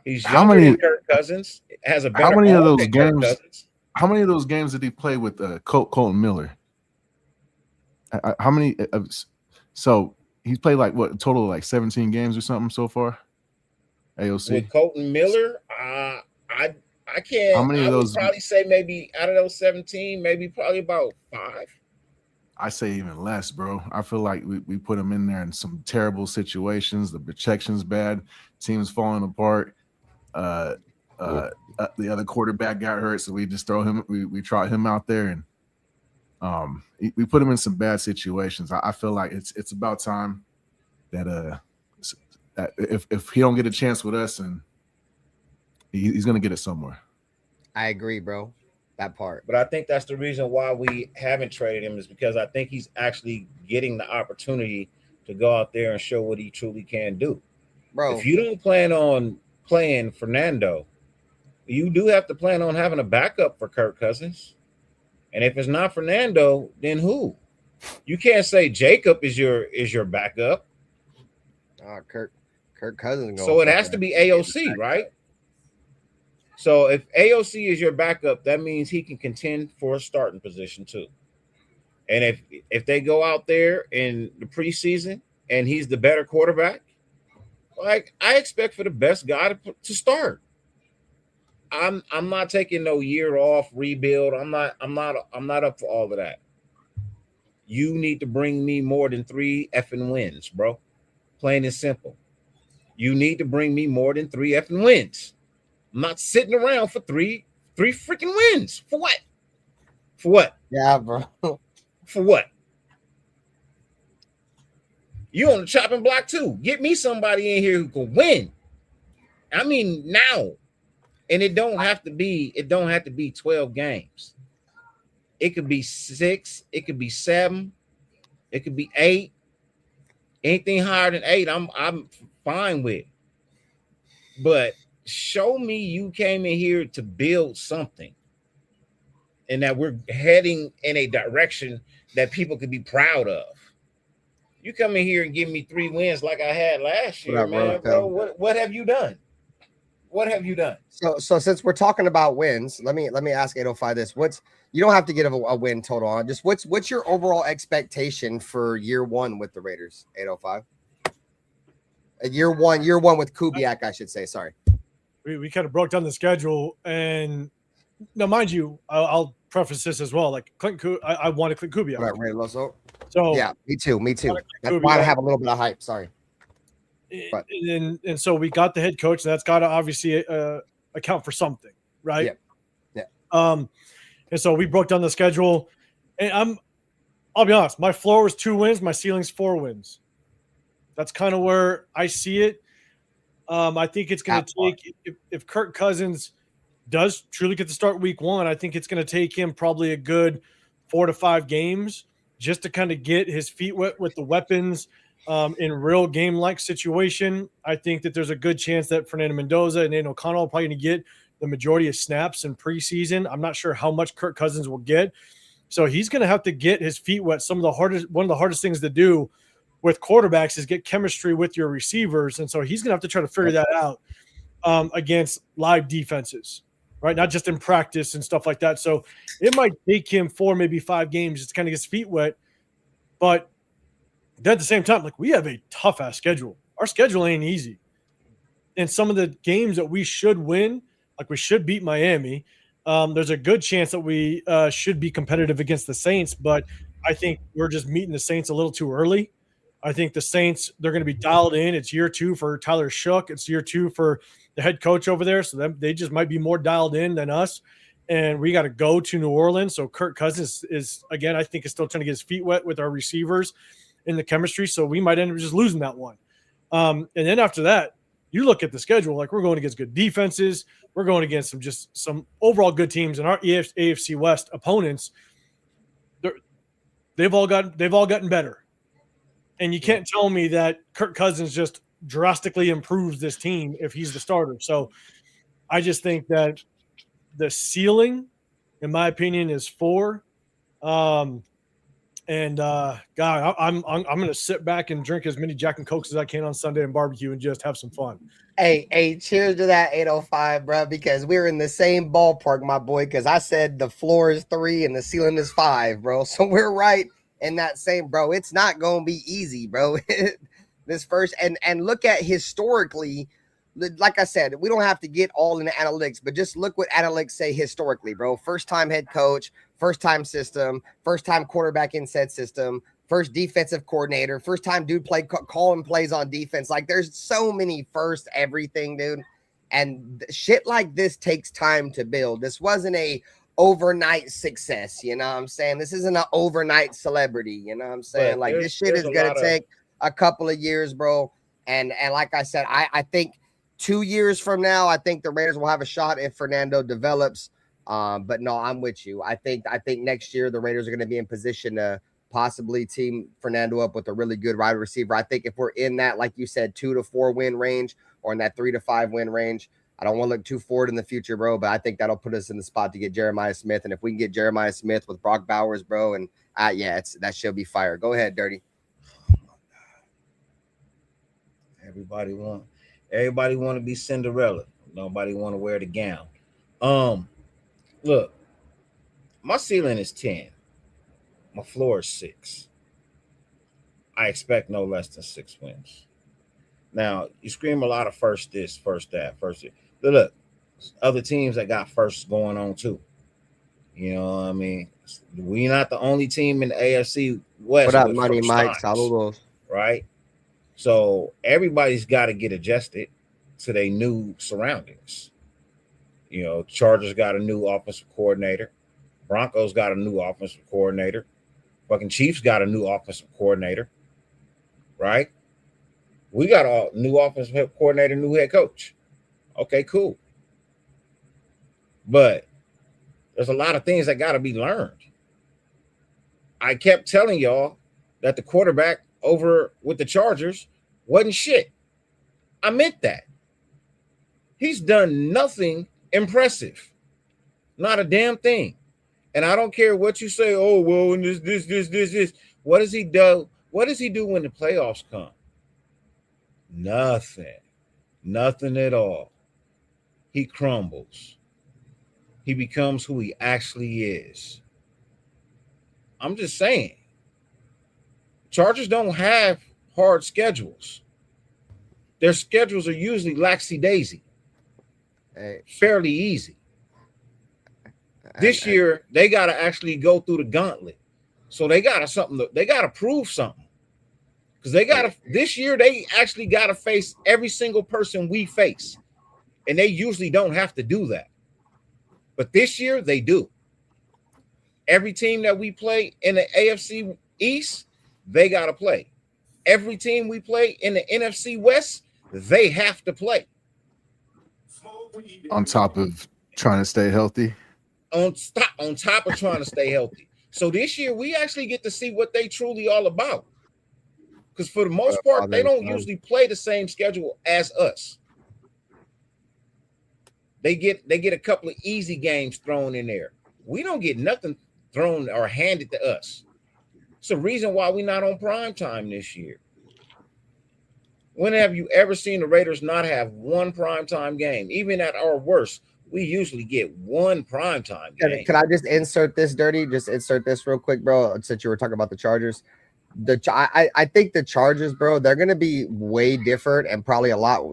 He's younger than Kirk Cousins. Has a better how many of those than games? How many of those games did he play with Colton Miller? How many? So he's played like what, a total of like 17 games or something so far. AOC with Colton Miller. I can't. How many of those? Would probably say maybe out of those 17, maybe probably about 5. I say even less, bro. I feel like we put him in there in some terrible situations. The protection's bad. Team's falling apart. The other quarterback got hurt, so we just throw him. We trot him out there, and we put him in some bad situations. I feel like it's about time that if he don't get a chance with us, and he's gonna get it somewhere. I agree, bro. That part. But I think that's the reason why we haven't traded him, is because I think he's actually getting the opportunity to go out there and show what he truly can do. Bro, if you don't plan on playing Fernando, you do have to plan on having a backup for Kirk Cousins. And if it's not Fernando, then who? You can't say Jacob is your backup. Kirk Cousins. So it has to be AOC, right? So if AOC is your backup, that means he can contend for a starting position too. And if they go out there in the preseason and he's the better quarterback, like, I expect for the best guy to start. I'm not taking no year off, rebuild. I'm not up for all of that. You need to bring me more than 3 effing wins, bro. Plain and simple. You need to bring me more than 3 effing wins. I'm not sitting around for three freaking wins. For what? For what? Yeah, bro. For what? You on the chopping block too. Get me somebody in here who can win. I mean, now. And it don't have to be 12 games. It could be 6, it could be 7, it could be 8. Anything higher than 8, I'm fine with. But show me you came in here to build something, and that we're heading in a direction that people could be proud of. You come in here and give me 3 wins like I had last year, man, bro. What have you done? What have you done? So since we're talking about wins, let me ask 805 this. You don't have to give a win total on. Just what's your overall expectation for year 1 with the Raiders? 805. Year one with Kubiak, I should say. Sorry. We kind of broke down the schedule, and now, mind you, I'll preface this as well. Like I wanted Clint Kubiak. Right, so yeah, me too. That's why I have a little bit of hype. Sorry. But and so we got the head coach, and that's got to obviously account for something, right? Yeah. And so we broke down the schedule, and I'll be honest, my floor was 2 wins, my ceiling's 4 wins. That's kind of where I see it. I think it's going to take, if Kirk Cousins does truly get to start week 1, I think it's going to take him probably a good 4 to 5 games just to kind of get his feet wet with the weapons in real game-like situation. I think that there's a good chance that Fernando Mendoza and Aiden O'Connell are probably going to get the majority of snaps in preseason. I'm not sure how much Kirk Cousins will get. So he's going to have to get his feet wet. One of the hardest things to do with quarterbacks is get chemistry with your receivers. And so he's going to have to try to figure that out against live defenses, right? Not just in practice and stuff like that. So it might take him 4, maybe 5 games just to kind of get his feet wet. But at the same time, like, we have a tough ass schedule. Our schedule ain't easy. And some of the games that we should win, like we should beat Miami, there's a good chance that we should be competitive against the Saints, but I think we're just meeting the Saints a little too early. I think the Saints, they're going to be dialed in. It's year 2 for Tyler Shook. It's year 2 for the head coach over there. So they just might be more dialed in than us. And we got to go to New Orleans. So Kirk Cousins is, again, I think is still trying to get his feet wet with our receivers in the chemistry. So we might end up just losing that one. And then after that, you look at the schedule, like, we're going against good defenses. We're going against some overall good teams, and our AFC West opponents, they've all gotten better. And you can't tell me that Kirk Cousins just drastically improves this team if he's the starter. So I just think that the ceiling, in my opinion, is 4. God, I'm going to sit back and drink as many Jack and Cokes as I can on Sunday and barbecue and just have some fun. Hey, cheers to that 805, bro, because we're in the same ballpark, my boy, because I said the floor is 3 and the ceiling is 5, bro. So we're right in that same, bro. It's not going to be easy, bro. This first, and look at historically, like I said, we don't have to get all into analytics, but just look what analytics say historically, bro. First-time head coach, first-time system, first-time quarterback in said system, first defensive coordinator, first-time dude calling plays on defense. Like, there's so many first everything, dude. And shit like this takes time to build. This wasn't a overnight success, you know what I'm saying? This isn't an overnight celebrity, you know what I'm saying? Like, this shit is going to take a couple of years, bro. And like I said, I think 2 years from now, I think the Raiders will have a shot if Fernando develops. But no, I'm with you. I think next year the Raiders are going to be in position to possibly team Fernando up with a really good wide receiver. I think if we're in that, like you said, 2 to 4 win range, or in that 3 to 5 win range, I don't want to look too forward in the future, bro, but I think that'll put us in the spot to get Jeremiah Smith. And if we can get Jeremiah Smith with Brock Bowers, bro, and that should be fire. Go ahead, Dirty. Everybody want to be Cinderella. Nobody want to wear the gown. Look, my ceiling is 10. My floor is 6. I expect no less than 6 wins. Now, you scream a lot of first this, first that, first this. But look, other teams that got first going on too. You know what I mean? We're not the only team in the AFC West. What up, Money Mike? Saludos. Right? So everybody's got to get adjusted to their new surroundings. You know, Chargers got a new offensive coordinator. Broncos got a new offensive coordinator. Fucking Chiefs got a new offensive coordinator. Right? We got a new offensive coordinator, new head coach. Okay, cool. But there's a lot of things that got to be learned. I kept telling y'all that the quarterback over with the Chargers wasn't shit. I meant that. He's done nothing impressive. Not a damn thing. And I don't care what you say, oh, well, and this. What does he do? What does he do when the playoffs come? Nothing. Nothing at all. He crumbles. He becomes who he actually is. I'm just saying. Chargers don't have hard schedules. Their schedules are usually laxy-daisy. Fairly easy. This year, they got to actually go through the gauntlet. So they got to prove something. Because this year, they actually got to face every single person we face. And they usually don't have to do that. But this year, they do. Every team that we play in the AFC East, they got to play. Every team we play in the NFC West, they have to play. On top of trying to stay healthy? On top of trying to stay healthy. So this year we actually get to see what they truly all about. Because for the most part, they don't usually play the same schedule as us. They get a couple of easy games thrown in there. We don't get nothing thrown or handed to us. It's the reason why we're not on prime time this year. When have you ever seen the Raiders not have one primetime game? Even at our worst, we usually get one primetime game. Can I just insert this, Dirty? Just insert this real quick, bro, since you were talking about the Chargers. I think the Chargers, bro, they're going to be way different and probably a lot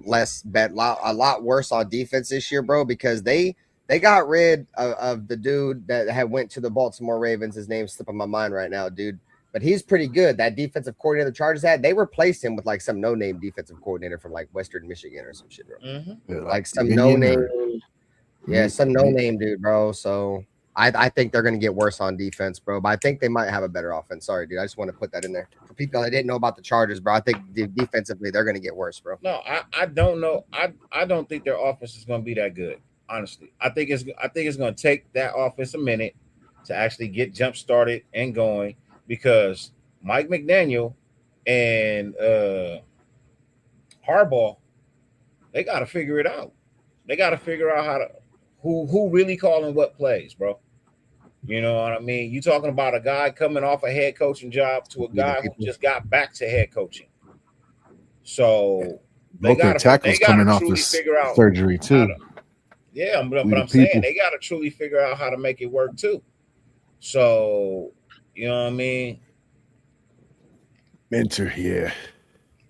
worse on defense this year, bro, because they got rid of the dude that had went to the Baltimore Ravens. His name's slipping my mind right now, dude. But he's pretty good. That defensive coordinator the Chargers had, they replaced him with like some no-name defensive coordinator from like Western Michigan or some shit, bro. Mm-hmm. Like some no-name, some no-name dude, bro. So I think they're gonna get worse on defense, bro. But I think they might have a better offense. Sorry, dude. I just want to put that in there for people that didn't know about the Chargers, bro. I think defensively they're gonna get worse, bro. No, I don't know. I don't think their offense is gonna be that good. Honestly, I think it's gonna take that offense a minute to actually get jump started and going. Because Mike McDaniel and Harbaugh, they got to figure it out. They got to figure out how to who really calling what plays, bro. You know what I mean? You talking about a guy coming off a head coaching job to a guy who just got back to head coaching. So both their tackles coming off this surgery too. But I'm saying they got to truly figure out how to make it work too. So. You know what I mean? Mentor, yeah.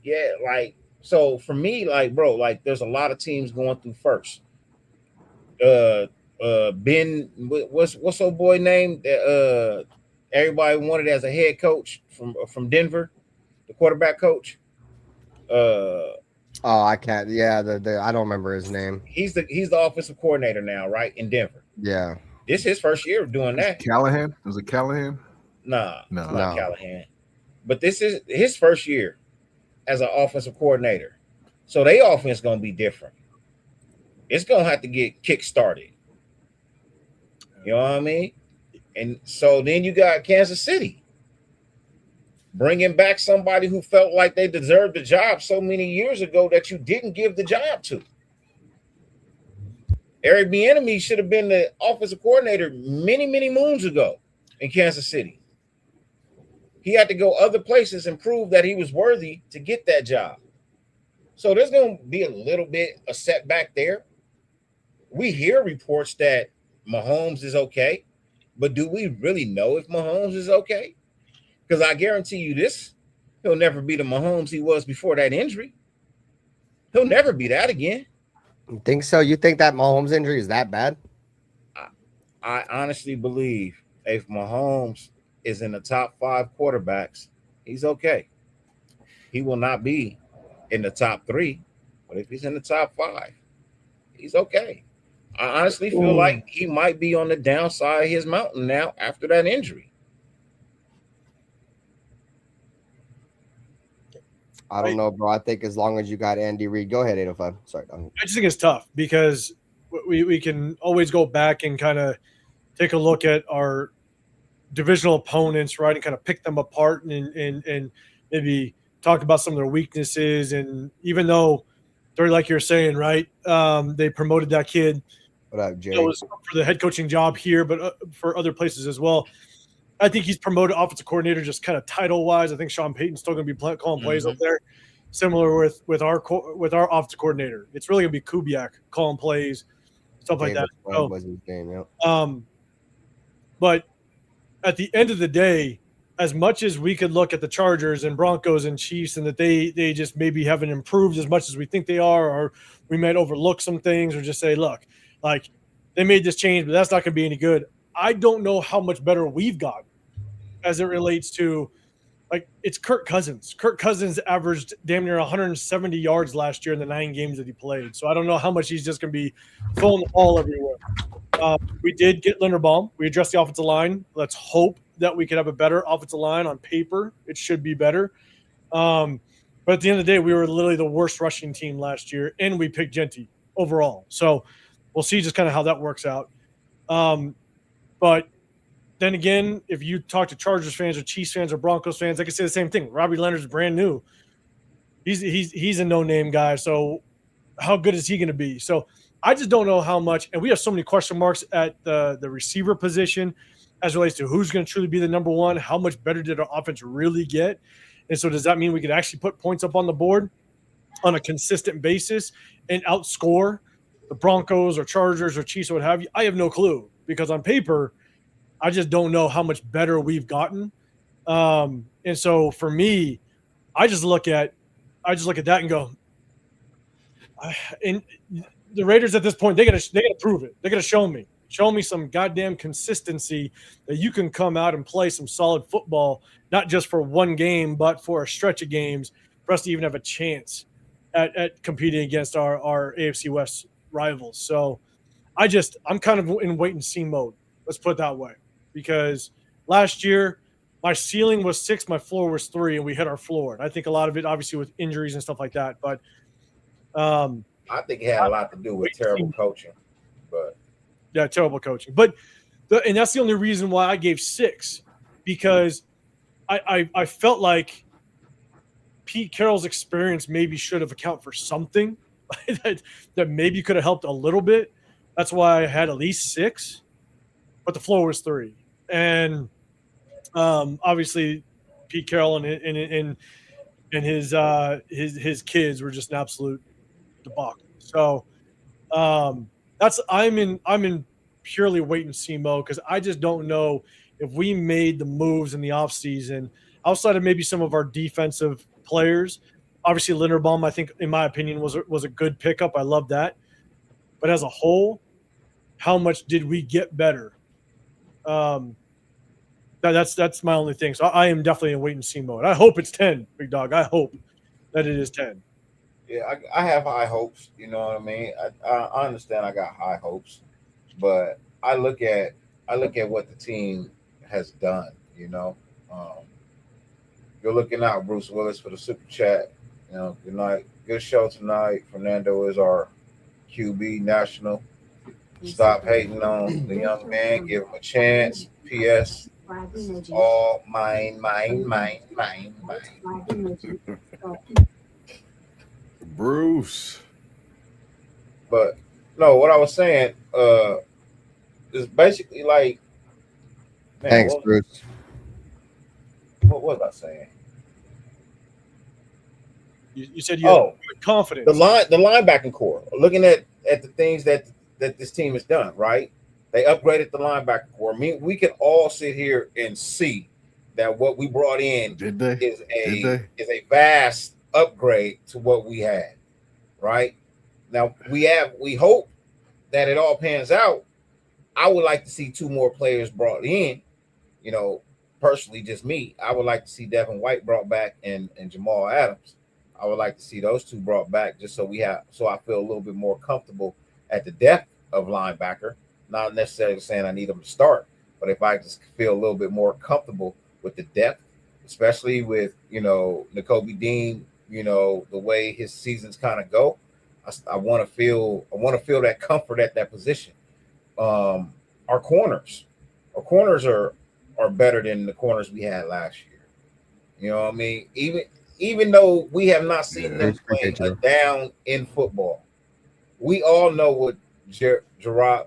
Yeah, like, so for me, like, bro, like, there's a lot of teams going through first. Ben, what's old boy name that everybody wanted as a head coach from Denver, the quarterback coach? I can't. Yeah, I don't remember his name. He's the offensive coordinator now, right, in Denver. Yeah. This is his first year of doing that. Callahan? Was it Callahan? No, not Callahan. But this is his first year as an offensive coordinator. So their offense is going to be different. It's going to have to get kick-started. You know what I mean? And so then you got Kansas City bringing back somebody who felt like they deserved the job so many years ago that you didn't give the job to. Eric Bieniemy should have been the offensive coordinator many, many moons ago in Kansas City. He had to go other places and prove that he was worthy to get that job. So there's going to be a little bit of setback there. We hear reports that Mahomes is okay, but do we really know if Mahomes is okay? Because I guarantee you this, he'll never be the Mahomes he was before that injury. He'll never be that again. You think so? You think that Mahomes injury is that bad? I honestly believe if Mahomes is in the top 5 quarterbacks, he's okay. He will not be in the top 3, but if he's in the top 5, he's okay. I honestly feel like he might be on the downside of his mountain now after that injury. I don't know, bro. I think as long as you got Andy Reid, go ahead, 805. Sorry. I just think it's tough because we can always go back and kind of take a look at our divisional opponents, right, and kind of pick them apart and maybe talk about some of their weaknesses. And even though they're like you're saying, right, they promoted that kid. What up, Jay? It was for the head coaching job here, but for other places as well. I think he's promoted offensive coordinator just kind of title-wise. I think Sean Payton's still going to be calling plays up there, similar with our offensive coordinator. It's really going to be Kubiak calling plays, stuff like that. So, was his game, yeah. But at the end of the day, as much as we could look at the Chargers and Broncos and Chiefs and that they just maybe haven't improved as much as we think they are, or we might overlook some things or just say, look, like they made this change, but that's not going to be any good. I don't know how much better we've gotten as it relates to, like, it's Kirk Cousins. Kirk Cousins averaged damn near 170 yards last year in the 9 games that he played. So I don't know how much he's just going to be throwing the ball everywhere. We did get Linderbaum. We addressed the offensive line. Let's hope that we could have a better offensive line on paper. It should be better. But at the end of the day, we were literally the worst rushing team last year, and we picked Genty overall. So we'll see just kind of how that works out. But then again, if you talk to Chargers fans or Chiefs fans or Broncos fans, they can say the same thing. Robbie Leonard's brand new. He's a no-name guy. So how good is he going to be? So I just don't know how much. And we have so many question marks at the receiver position as relates to who's going to truly be the number one. How much better did our offense really get? And so does that mean we could actually put points up on the board on a consistent basis and outscore the Broncos or Chargers or Chiefs or what have you? I have no clue, because on paper, I just don't know how much better we've gotten. And so for me, I just look at that and go, and the Raiders at this point, they gotta prove it. They gotta show me some goddamn consistency that you can come out and play some solid football, not just for one game, but for a stretch of games for us to even have a chance at competing against our AFC West rivals. So I'm kind of in wait and see mode. Let's put it that way, because last year my ceiling was 6, my floor was 3, and we hit our floor. And I think a lot of it, obviously, with injuries and stuff like that. But I think it had a lot to do with terrible coaching. But yeah, terrible coaching. But and that's the only reason why I gave 6, because I felt like Pete Carroll's experience maybe should have accounted for something that maybe could have helped a little bit. That's why I had at least 6, but the floor was 3. And obviously, Pete Carroll and his kids were just an absolute debacle. So I'm in purely wait and see mode, because I just don't know if we made the moves in the offseason outside of maybe some of our defensive players. Obviously, Linderbaum, I think, in my opinion, was a good pickup. I love that. But as a whole, how much did we get better? That's my only thing. So I am definitely in wait and see mode. I hope it's 10, big dog. I hope that it is 10. Yeah, I have high hopes. You know what I mean? I understand I got high hopes, but I look at what the team has done. You know, you're looking out, Bruce Willis, for the super chat. You know, good night, good show tonight. Fernando is our QB national. Stop hating on the young man. Give him a chance. P.S. All mine. Bruce. But no, what I was saying is basically like, man, Thanks, Bruce. What was I saying? You said you had confidence. The linebacking core. Looking at the things that this team has done, right? They upgraded the linebacker core. I mean, we can all sit here and see that what we brought in is a vast upgrade to what we had, right? Now we hope that it all pans out. I would like to see 2 more players brought in. You know, personally, just me, I would like to see Devin White brought back and Jamal Adams. I would like to see those 2 brought back, just so I feel a little bit more comfortable at the depth of linebacker. Not necessarily saying I need them to start, but if I just feel a little bit more comfortable with the depth, especially with, you know, Nakobe Dean, you know, the way his seasons kind of go, I want to feel that comfort at that position. Our corners are better than the corners we had last year. You know what I mean? Even though we have not seen them play a down in football, we all know what Jermad.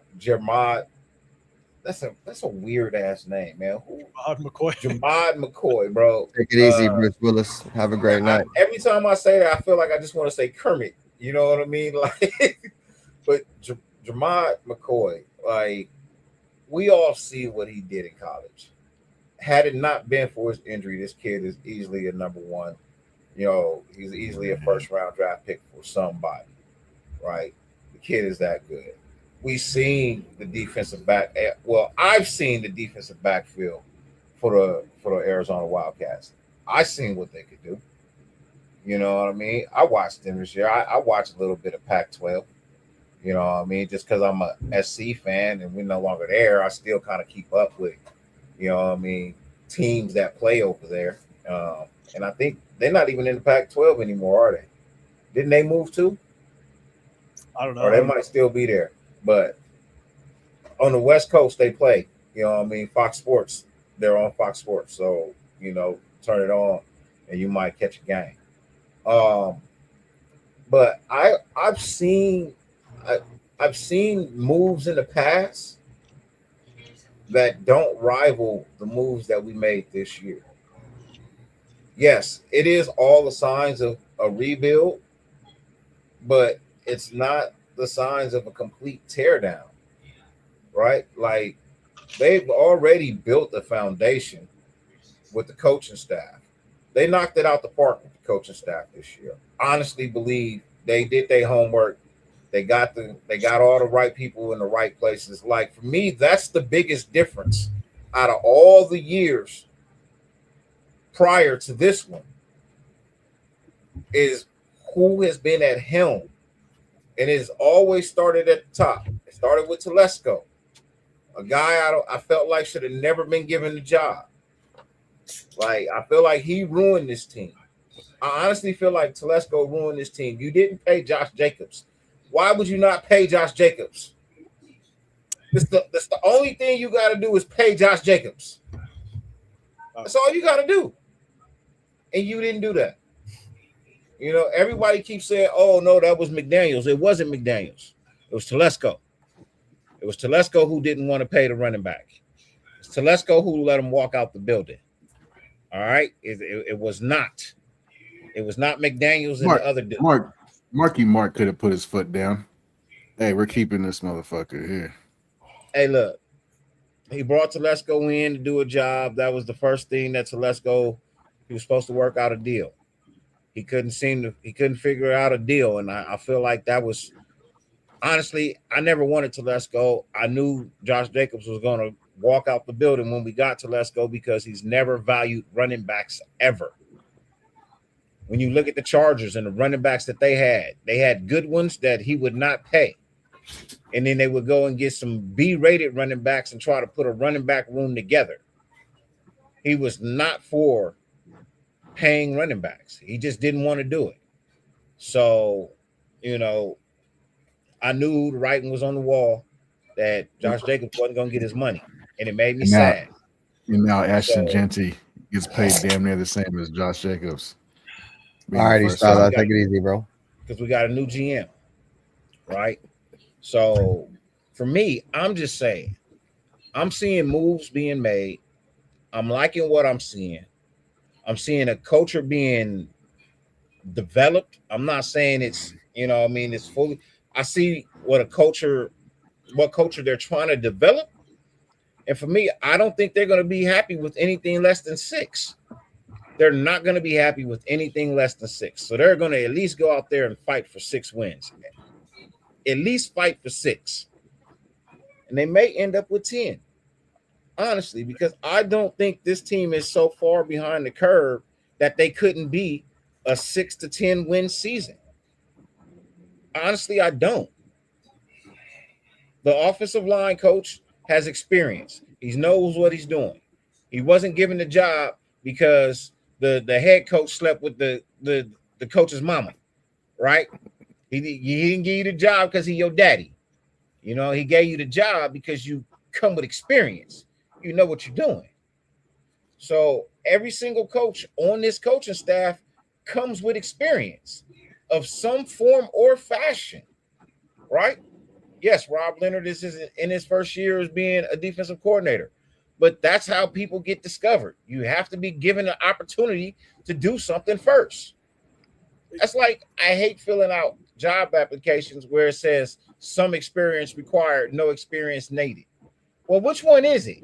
That's a weird ass name, man. Jermad McCoy, bro. Take it easy, Bruce Willis. Have a great night. Every time I say that, I feel like I just want to say Kermit. You know what I mean? Like, but Jermad McCoy, like, we all see what he did in college. Had it not been for his injury, this kid is easily a number 1. You know, he's easily a first-round draft pick for somebody, right? The kid is that good. We've seen the defensive back. Well, I've seen the defensive backfield for the Arizona Wildcats. I've seen what they could do. You know what I mean? I watched them this year. I watched a little bit of Pac-12. You know what I mean? Just because I'm a SC fan and we're no longer there, I still kind of keep up with, you know what I mean, teams that play over there. And I think they're not even in the Pac-12 anymore, are they? Didn't they move too? I don't know. Or they might still be there. But on the West Coast, they play. You know what I mean? Fox Sports, they're on Fox Sports. So, you know, turn it on and you might catch a game. But I've seen moves in the past that don't rival the moves that we made this year. Yes, it is all the signs of a rebuild, but it's not the signs of a complete teardown, right? Like they've already built a foundation with the coaching staff. They knocked it out the park with the coaching staff this year. Honestly believe they did their homework. They got all the right people in the right places. Like for me, that's the biggest difference out of all the years prior to this one is who has been at helm. And it's always started at the top. It started with Telesco, a guy I felt like should have never been given the job. Like I feel like he ruined this team. I honestly feel like Telesco ruined this team. You didn't pay Josh Jacobs. Why would you not pay Josh Jacobs? That's the only thing you got to do is pay Josh Jacobs. That's all you got to do. And you didn't do that. You know, everybody keeps saying, oh, no, that was McDaniels. It wasn't McDaniels. It was Telesco. It was Telesco who didn't want to pay the running back. It's Telesco who let him walk out the building. All right? It was not. It was not McDaniels and the other dude. Marky Mark could have put his foot down. Hey, we're keeping this motherfucker here. Hey, look. He brought Telesco in to do a job. That was the first thing that Telesco, he was supposed to work out a deal. He couldn't figure out a deal. And I feel like that was, honestly, I never wanted Telesco. I knew Josh Jacobs was going to walk out the building when we got Telesco because he's never valued running backs ever. When you look at the Chargers and the running backs that they had good ones that he would not pay. And then they would go and get some B-rated running backs and try to put a running back room together. He was not for paying running backs. He just didn't want to do it. So, you know, I knew the writing was on the wall that Josh Jacobs wasn't going to get his money. And it made me sad. And now Ashton Genty gets paid damn near the same as Josh Jacobs. All righty, Stella. Take it easy, bro. Because we got a new GM, right? So for me, I'm just saying, I'm seeing moves being made. I'm liking what I'm seeing. I'm seeing a culture being developed. I'm not saying it's, you know, I mean, it's fully. I see what culture they're trying to develop. And for me, I don't think they're going to be happy with anything less than 6. They're not going to be happy with anything less than 6. So they're going to at least go out there and fight for 6 wins. At least fight for 6. And they may end up with 10. Honestly, because I don't think this team is so far behind the curve that they couldn't be a 6 to 10 win season. Honestly, I don't. The offensive line coach has experience. He knows what he's doing. He wasn't given the job because the head coach slept with the coach's mama, right? He didn't give you the job because he's your daddy. You know, he gave you the job because you come with experience. You know what you're doing. So every single coach on this coaching staff comes with experience of some form or fashion, right? Yes, Rob Leonard is in his first year as being a defensive coordinator, but that's how people get discovered. You have to be given an opportunity to do something first. That's like, I hate filling out job applications where it says some experience required, no experience needed. Well, which one is it?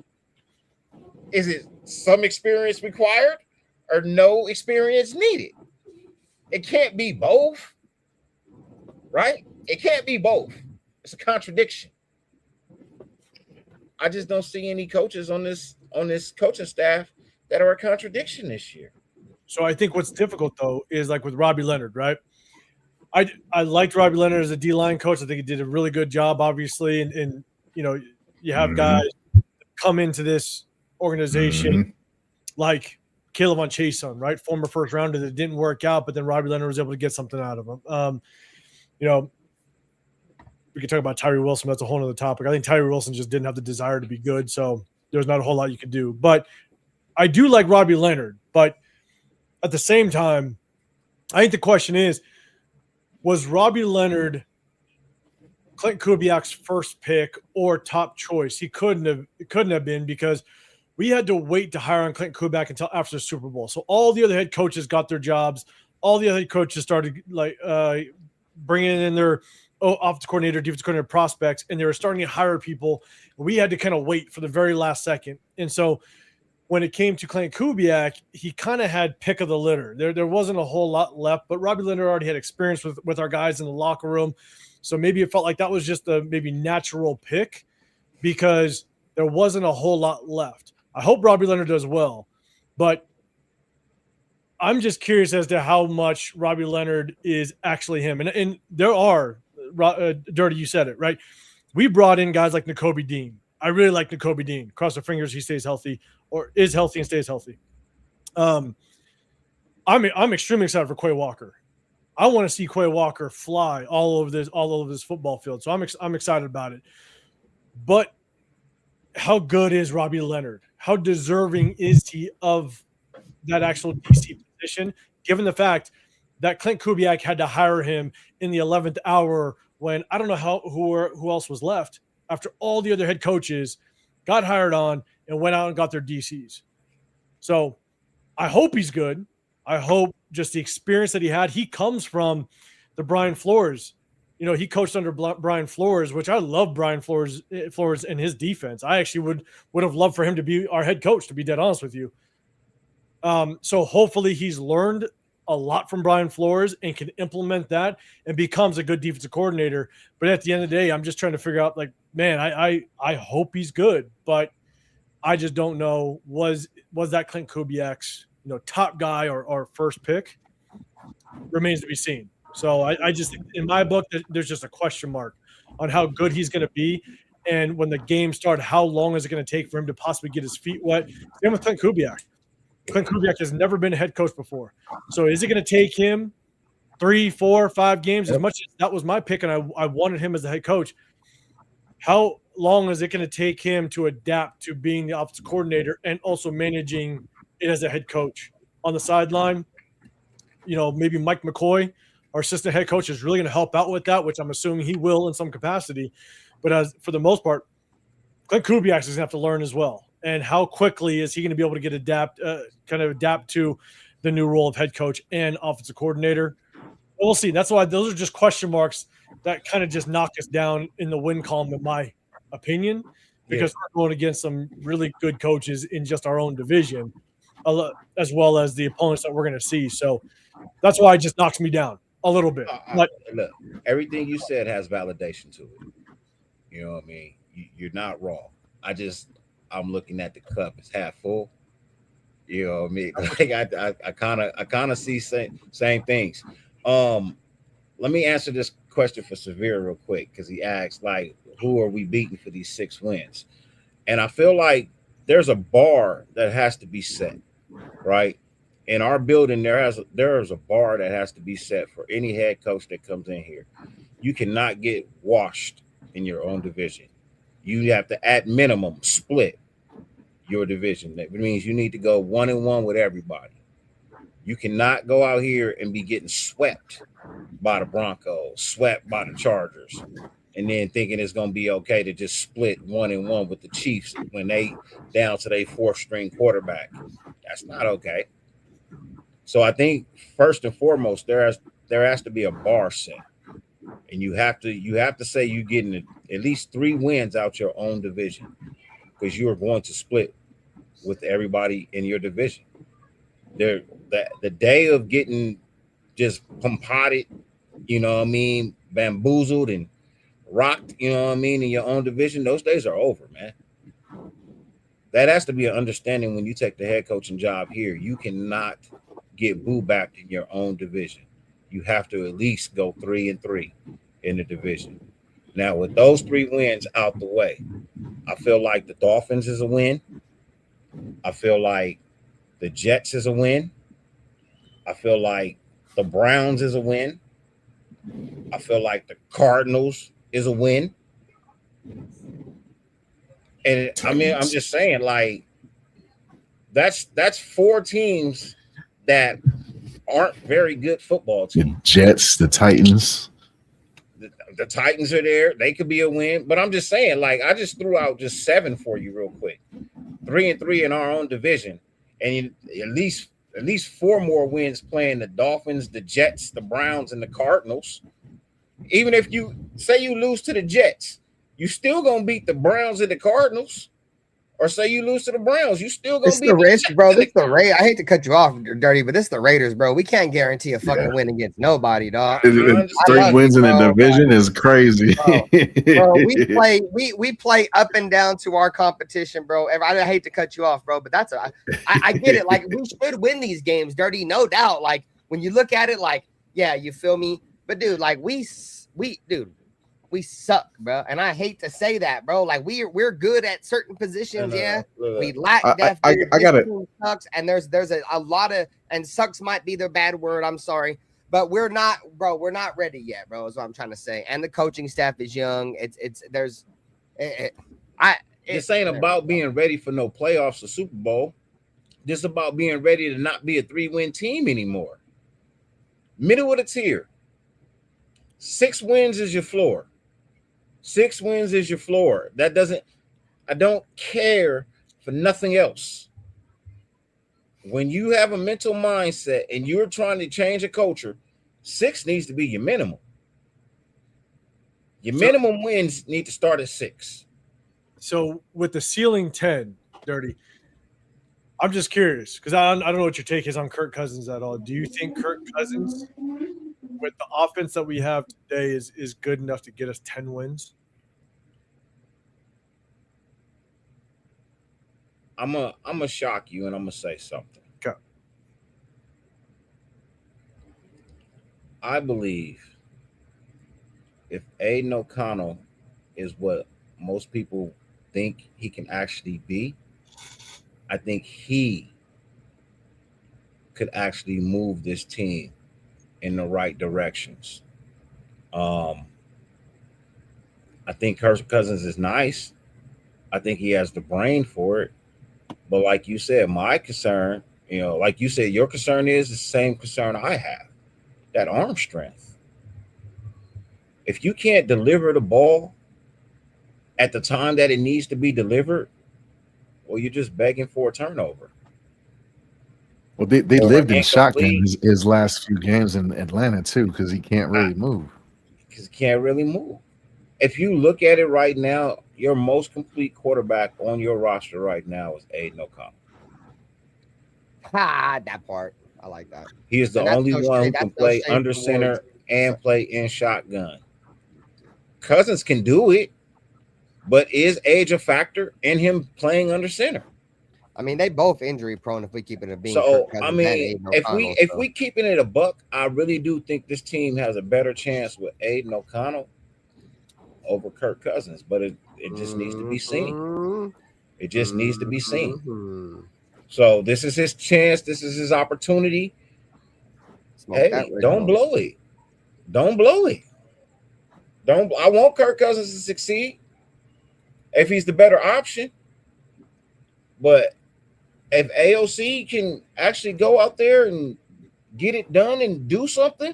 Is it some experience required or no experience needed? It can't be both, right? It can't be both. It's a contradiction. I just don't see any coaches on this coaching staff that are a contradiction this year. So I think what's difficult, though, is like with Robbie Leonard, right? I liked Robbie Leonard as a D-line coach. I think he did a really good job, obviously. And you know, you have guys come into this organization like Caleb Chason, right? Former first rounder that didn't work out, but then Robbie Leonard was able to get something out of him. You know, we could talk about Tyree Wilson. That's a whole other topic. I think Tyree Wilson just didn't have the desire to be good. So there's not a whole lot you can do. But I do like Robbie Leonard. But at the same time, I think the question is, was Robbie Leonard Clint Kubiak's first pick or top choice? It couldn't have been, because we had to wait to hire on Clint Kubiak until after the Super Bowl. So all the other head coaches got their jobs. All the other head coaches started bringing in their offensive coordinator, defensive coordinator prospects, and they were starting to hire people. We had to kind of wait for the very last second. And so when it came to Clint Kubiak, he kind of had pick of the litter. There wasn't a whole lot left, but Robbie Leonard already had experience with our guys in the locker room. So maybe it felt like that was just a maybe natural pick because there wasn't a whole lot left. I hope Robbie Leonard does well, but I'm just curious as to how much Robbie Leonard is actually him. And there are, Dirty, you said it, right? We brought in guys like Nakobe Dean. I really like Nakobe Dean. Cross our fingers he stays healthy, or is healthy and stays healthy. I'm extremely excited for Quay Walker. I want to see Quay Walker fly all over this football field. So I'm excited about it. But how good is Robbie Leonard? How deserving is he of that actual DC position, given the fact that Clint Kubiak had to hire him in the 11th hour when I don't know who else was left after all the other head coaches got hired on and went out and got their DCs. So I hope he's good. I hope just the experience that he had. He comes from the Brian Flores. You know, he coached under Brian Flores, which I love Brian Flores and his defense. I actually would have loved for him to be our head coach, to be dead honest with you. So hopefully he's learned a lot from Brian Flores and can implement that and becomes a good defensive coordinator. But at the end of the day, I'm just trying to figure out, like, man, I hope he's good, but I just don't know. Was that Clint Kubiak's, top guy or first pick? Remains to be seen. So I just, in my book, there's just a question mark on how good he's going to be. And when the game starts, how long is it going to take for him to possibly get his feet wet? Same with Clint Kubiak. Clint Kubiak has never been a head coach before. So is it going to take him 3, 4, 5 games? As much as that was my pick and I wanted him as the head coach, how long is it going to take him to adapt to being the offensive coordinator and also managing it as a head coach on the sideline? Maybe Mike McCoy, our assistant head coach, is really going to help out with that, which I'm assuming he will in some capacity. But for the most part, Clint Kubiak is going to have to learn as well. And how quickly is he going to be able to adapt to the new role of head coach and offensive coordinator? We'll see. That's why those are just question marks that kind of just knock us down in the win column, in my opinion, because we're going against some really good coaches in just our own division, as well as the opponents that we're going to see. So that's why it just knocks me down a little bit. But look, everything you said has validation to it. You know what I mean? You're not wrong. I'm looking at the cup; it's half full. You know what I mean? Like I kind of see same things. Let me answer this question for Severe real quick, because he asked, like, who are we beating for these 6 wins? And I feel like there's a bar that has to be set, right? In our building, there is a bar that has to be set for any head coach that comes in here. You cannot get washed in your own division. You have to, at minimum, split your division. That means you need to go 1-1 with everybody. You cannot go out here and be getting swept by the Broncos, swept by the Chargers, and then thinking it's going to be okay to just split 1-1 with the Chiefs when they down to their 4th-string quarterback. That's not okay. So I think first and foremost, there has to be a bar set, and you have to say you're getting at least 3 wins out your own division, because you are going to split with everybody in your division. The day of getting just compotted, bamboozled and rocked, in your own division, those days are over, man. That has to be an understanding when you take the head coaching job here. You cannot get boo-backed in your own division. You have to at least go 3-3 in the division. Now, with those 3 wins out the way, I feel like the Dolphins is a win. I feel like the Jets is a win. I feel like the Browns is a win. I feel like the Cardinals is a win. And I mean, I'm just saying, like, that's 4 teams that aren't very good football teams. The Jets, the Titans. The Titans are there. They could be a win. But I'm just saying, like, I just threw out just 7 for you real quick. 3-3 in our own division. And at least 4 more wins playing the Dolphins, the Jets, the Browns, and the Cardinals. Even if you say you lose to the Jets, you still gonna beat the Browns and the Cardinals. Or say you lose to the Browns, you still gonna beat the Jets. Bro. This the Raiders. I hate to cut you off, Dirty, but this the Raiders, bro. We can't guarantee a fucking win against nobody, dog. 3 wins in the division is crazy. Bro, we play up and down to our competition, bro. I hate to cut you off, bro, but that's I get it. Like, we should win these games, Dirty, no doubt. Like, when you look at it, like, yeah, you feel me? But dude, like, we suck, bro, and I hate to say that, bro. Like, we're good at certain positions, yeah. We lack depth. I got it. Sucks, and there's a lot of, and sucks might be the bad word. I'm sorry, but we're not ready yet, bro. Is what I'm trying to say. And the coaching staff is young. This ain't about being ready for no playoffs or Super Bowl. This is about being ready to not be a 3-win team anymore. Middle of the tier. 6 wins is your floor. 6 wins is your floor. I don't care for nothing else. When you have a mental mindset and you're trying to change a culture, 6 needs to be your minimum. Your minimum wins need to start at 6. So with the ceiling 10, Dirty, I'm just curious because I don't know what your take is on Kirk Cousins at all. Do you think Kirk Cousins, with the offense that we have today, is good enough to get us 10 wins? I'm gonna shock you and I'm gonna say something. Okay. I believe if Aiden O'Connell is what most people think he can actually be, I think he could actually move this team in the right directions. I think Kirk Cousins is nice. I think he has the brain for it. But like you said, my concern, like you said, your concern is the same concern I have, that arm strength. If you can't deliver the ball at the time that it needs to be delivered, well, you're just begging for a turnover. Well, they lived in shotgun his last few games in Atlanta too, because he can't really move. Because he can't really move. If you look at it right now, your most complete quarterback on your roster right now is Aiden O'Connell. That part. I like that. He is the only one who can play under center and play in shotgun. Cousins can do it, but is age a factor in him playing under center? I mean, they both injury prone if we keep it a being. So I mean, if we keeping it a buck, I really do think this team has a better chance with Aiden O'Connell over Kirk Cousins, but it just needs to be seen. It just needs to be seen. So this is his chance. This is his opportunity. Don't blow it. Don't blow it. I want Kirk Cousins to succeed if he's the better option. But if AOC can actually go out there and get it done and do something,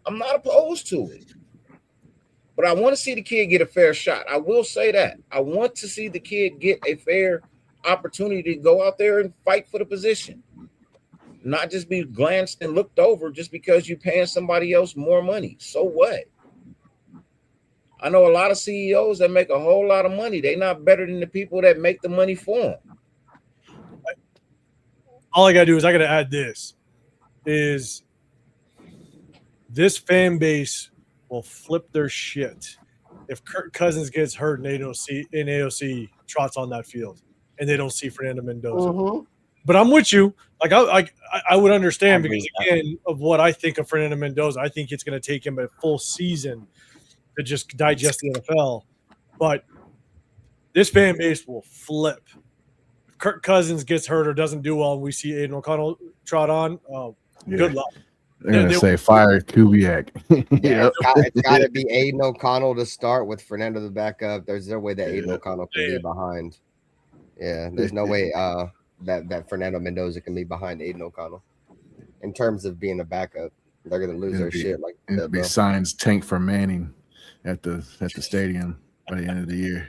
I'm not opposed to it. But I want to see the kid get a fair shot. I will say that. I want to see the kid get a fair opportunity to go out there and fight for the position. Not just be glanced and looked over just because you're paying somebody else more money. So what? I know a lot of CEOs that make a whole lot of money. They're not better than the people that make the money for them. All I got to do is I got to add this fan base will flip their shit if Kirk Cousins gets hurt and AOC trots on that field and they don't see Fernando Mendoza. Mm-hmm. But I'm with you. Like I would understand because again of what I think of Fernando Mendoza, I think it's going to take him a full season to just digest the NFL. But this fan base will flip. If Kirk Cousins gets hurt or doesn't do well and we see Aiden O'Connell trot on, good luck. They're gonna say fire Kubiak. Yeah, it's got to be Aiden O'Connell to start with Fernando the backup. There's no way that Aiden O'Connell can be behind. Yeah, there's no way that Fernando Mendoza can be behind Aiden O'Connell in terms of being a backup. They're gonna lose their shit like it'll be signs tank for Manning at the stadium by the end of the year.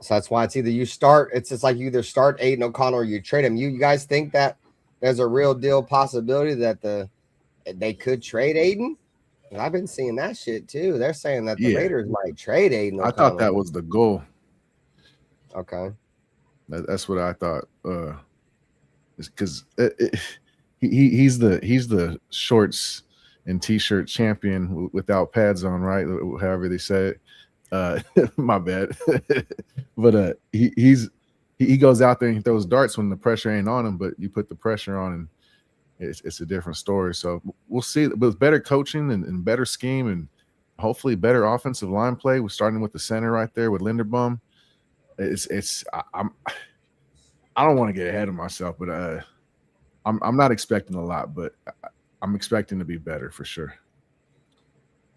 So that's why it's either you start. It's just like you either start Aiden O'Connell or you trade him. You guys think that there's a real deal possibility that they could trade Aiden? I've been seeing that shit too. They're saying that the Raiders might trade Aiden O'Connell. I thought that was the goal. Okay, that's what I thought. Because he's the shorts and t-shirt champion without pads on, right? However they say it. My bad. But he goes out there and he throws darts when the pressure ain't on him, but you put the pressure on and it's a different story. So we'll see. With better coaching and better scheme and hopefully better offensive line play, we're starting with the center right there with Linderbaum. I don't want to get ahead of myself, but I'm not expecting a lot, but I'm expecting to be better for sure.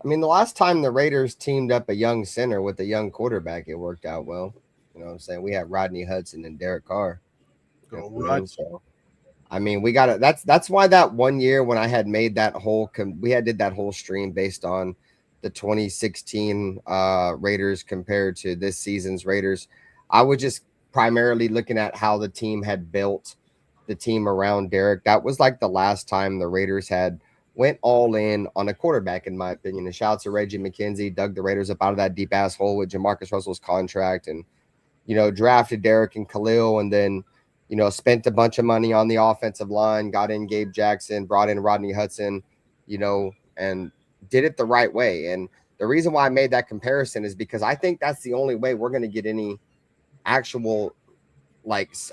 I mean, the last time the Raiders teamed up a young center with a young quarterback, it worked out well. You know what I'm saying? We had Rodney Hudson and Derek Carr. So, I mean, we got it. That's why that one year when I had made that did that whole stream based on the 2016 Raiders compared to this season's Raiders. I was just primarily looking at how the team had built the team around Derek. That was like the last time the Raiders had went all in on a quarterback, in my opinion. And shout out to Reggie McKenzie, dug the Raiders up out of that deep ass hole with Jamarcus Russell's contract and, drafted Derek and Khalil and then, spent a bunch of money on the offensive line, got in Gabe Jackson, brought in Rodney Hudson, and did it the right way. And the reason why I made that comparison is because I think that's the only way we're going to get any actual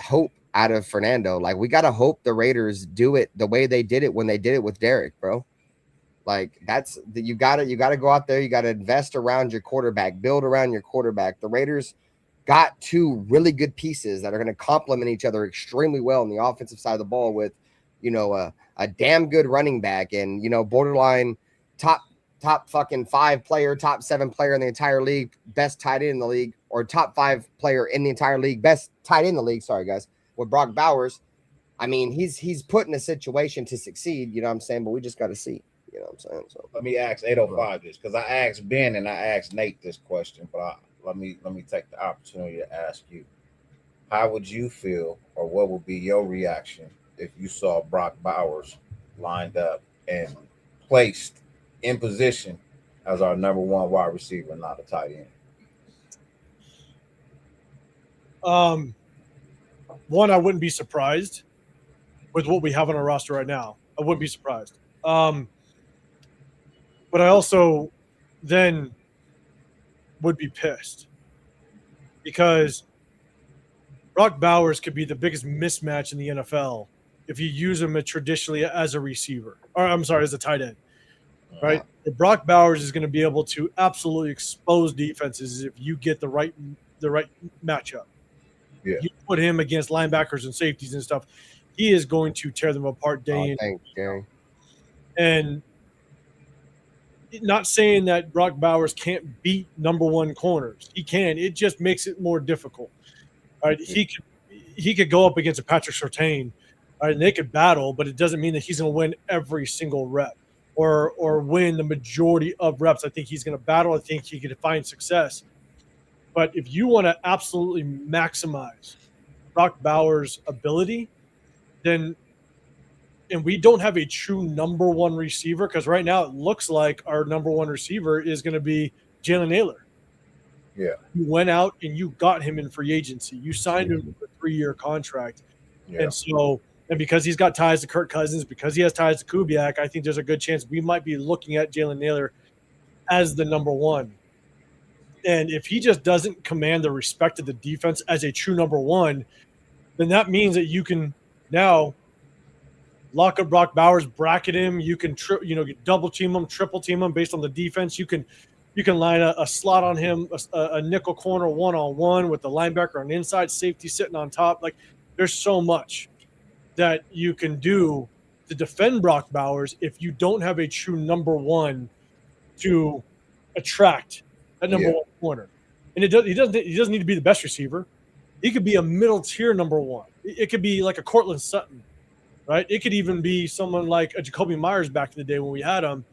hope out of Fernando. Like, we got to hope the Raiders do it the way they did it when they did it with Derek, bro. Like, you got to go out there. You got to invest around your quarterback, build around your quarterback. The Raiders got two really good pieces that are going to complement each other extremely well on the offensive side of the ball with, a damn good running back and, borderline top fucking 5 player, top 7 player in the entire league, best tight end in the league, or top 5 player in the entire league, best tight end in the league. Sorry, guys. With Brock Bowers, I mean, he's put in a situation to succeed, you know what I'm saying? But we just got to see, you know what I'm saying? So let me ask 805 this, because I asked Ben and I asked Nate this question, but let me take the opportunity to ask you. How would you feel, or what would be your reaction if you saw Brock Bowers lined up and placed in position as our number 1 wide receiver, not a tight end? One, I wouldn't be surprised with what we have on our roster right now. I wouldn't be surprised. But I also then would be pissed because Brock Bowers could be the biggest mismatch in the NFL if you use him traditionally as a receiver, or I'm sorry, as a tight end, right? Brock Bowers is going to be able to absolutely expose defenses if you get the right matchup. Yeah. You put him against linebackers and safeties and stuff, he is going to tear them apart day in. Thanks, Gary. And not saying that Brock Bowers can't beat number 1 corners. He can. It just makes it more difficult. All right, he could go up against a Patrick Surtain, all right, and they could battle, but it doesn't mean that he's going to win every single rep or win the majority of reps. I think he's going to battle. I think he could find success. But if you want to absolutely maximize Brock Bowers' ability, then and we don't have a true number 1 receiver, because right now it looks like our number 1 receiver is going to be Jalen Naylor. Yeah. You went out and you got him in free agency. You signed him for a 3-year contract. Yeah. And because he's got ties to Kirk Cousins, because he has ties to Kubiak, I think there's a good chance we might be looking at Jalen Naylor as the number 1. And if he just doesn't command the respect of the defense as a true number 1, then that means that you can now lock up Brock Bowers, bracket him. You can double team him, triple team him based on the defense. You can line a slot on him, a nickel corner 1-on-1 with the linebacker on the inside, safety sitting on top. Like, there's so much that you can do to defend Brock Bowers if you don't have a true number one to attract that number one corner. And he doesn't need to be the best receiver. He could be a middle tier number one. It could be like a Cortland Sutton, right? It could even be someone like a Jacoby Myers back in the day when we had him.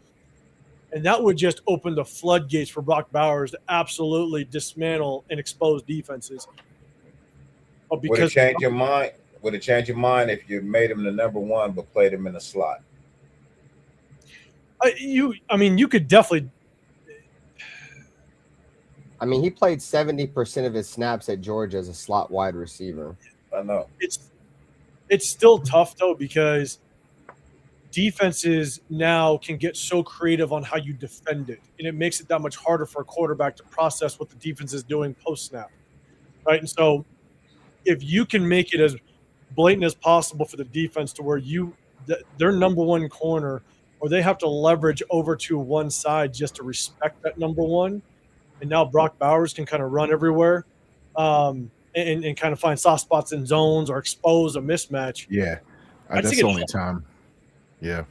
And that would just open the floodgates for Brock Bowers to absolutely dismantle and expose defenses. Would it change your mind? Would it change your mind if you made him the number one but played him in the slot? You could definitely. I mean, he played 70% of his snaps at Georgia as a slot wide receiver. I know. It's still tough though, because defenses now can get so creative on how you defend it, and it makes it that much harder for a quarterback to process what the defense is doing post snap, right? And so, if you can make it as blatant as possible for the defense to where their number one corner, or they have to leverage over to one side just to respect that number one, and now Brock Bowers can kind of run everywhere, and kind of find soft spots in zones or expose a mismatch. Yeah, that's the only time. Yeah,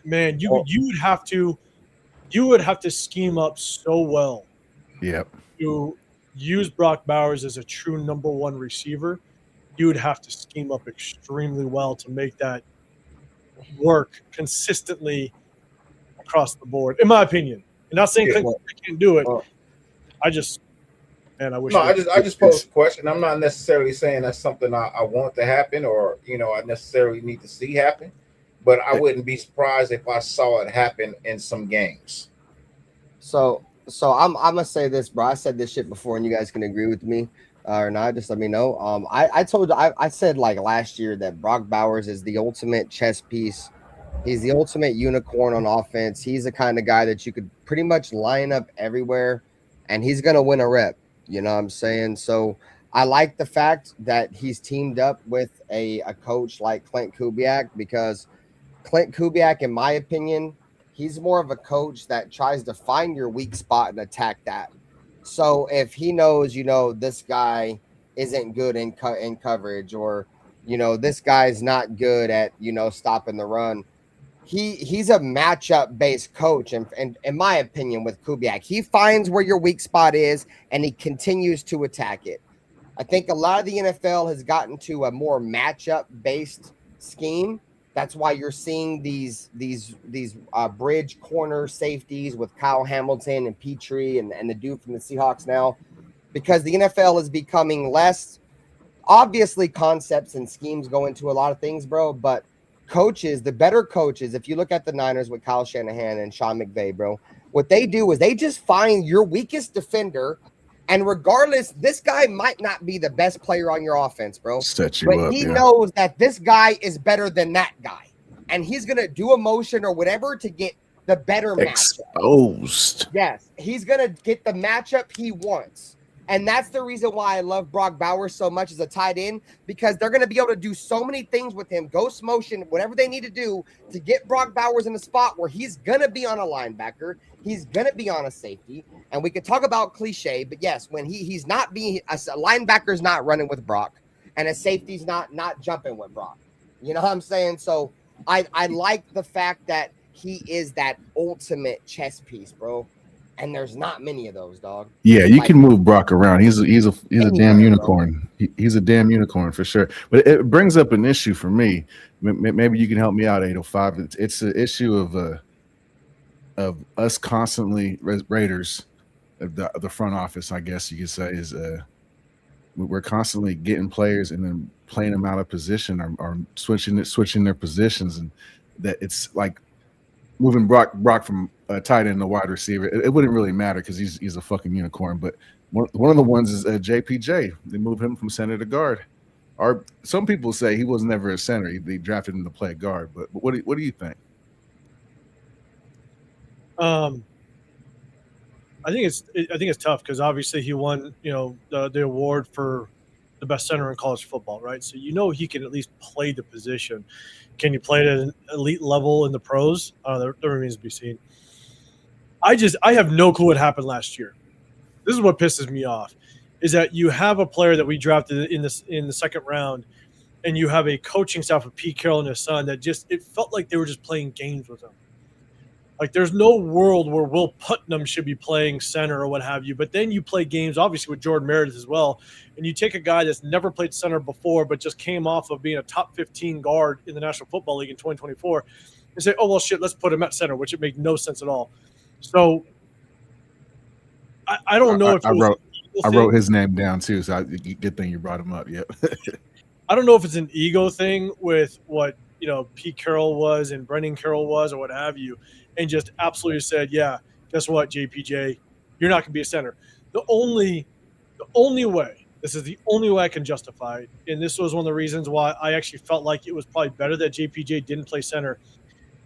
man, you would have to scheme up so well. Yep. To use Brock Bowers as a true number one receiver, you would have to scheme up extremely well to make that work consistently across the board, in my opinion. I'm not saying I can't do it. I wish. No, I just posed a question. I'm not necessarily saying that's something I want to happen, or I necessarily need to see happen, but I wouldn't be surprised if I saw it happen in some games. So I'm gonna say this, bro. I said this shit before, and you guys can agree with me or not. Just let me know. I said like last year that Brock Bowers is the ultimate chess piece. He's the ultimate unicorn on offense. He's the kind of guy that you could pretty much line up everywhere, and he's gonna win a rep. You know what I'm saying? So I like the fact that he's teamed up with a coach like Clint Kubiak, because Clint Kubiak, in my opinion, he's more of a coach that tries to find your weak spot and attack that. So if he knows, this guy isn't good in coverage, or, this guy's not good at, stopping the run, he's a matchup based coach. And in my opinion, with Kubiak, he finds where your weak spot is and he continues to attack it. I think a lot of the NFL has gotten to a more matchup based scheme. That's why you're seeing these bridge corner safeties with Kyle Hamilton and Petrie and the dude from the Seahawks now, because the NFL is becoming less, obviously concepts and schemes go into a lot of things, bro, but coaches, the better coaches, if you look at the Niners with Kyle Shanahan and Sean McVay, bro, what they do is they just find your weakest defender, and regardless, this guy might not be the best player on your offense, bro, but he knows that this guy is better than that guy, and he's going to do a motion or whatever to get the better exposed. Yes, he's going to get the matchup he wants. And that's the reason why I love Brock Bowers so much as a tight end, because they're going to be able to do so many things with him, ghost motion, whatever they need to do to get Brock Bowers in a spot where he's going to be on a linebacker, he's going to be on a safety. And we could talk about cliche, but yes, when he's not being a linebacker's not running with Brock, and a safety's not jumping with Brock. You know what I'm saying? So I like the fact that he is that ultimate chess piece, bro. And there's not many of those, dog. Yeah, you can move Brock around. He's a damn unicorn. He's a damn unicorn for sure. But it brings up an issue for me. Maybe you can help me out, 805. It's an issue of us constantly, Raiders, the front office, I guess you could say, is we're constantly getting players and then playing them out of position or switching their positions, and that it's like moving Brock from a tight end to wide receiver. It wouldn't really matter because he's a fucking unicorn. But one of the ones is JPJ. They moved him from center to guard. Or some people say he was never a center. They drafted him to play guard. But what do you think? I think it's tough because obviously he won the award for the best center in college football, right? So he can at least play the position. Can you play it at an elite level in the pros? That remains to be seen. I have no clue what happened last year. This is what pisses me off, is that you have a player that we drafted in the second round and you have a coaching staff of Pete Carroll and his son that it felt like they were just playing games with him. Like, there's no world where Will Putnam should be playing center or what have you. But then you play games, obviously, with Jordan Meredith as well. And you take a guy that's never played center before, but just came off of being a top 15 guard in the National Football League in 2024, and say, oh, well, shit, let's put him at center, which it made no sense at all. So I don't know if I wrote his name down too, so good thing you brought him up. Yep. I don't know if it's an ego thing with what Pete Carroll was and Brendan Carroll was or what have you, and just absolutely said, yeah, guess what, JPJ, you're not going to be a center. The only way, this is the only way I can justify it, and this was one of the reasons why I actually felt like it was probably better that JPJ didn't play center,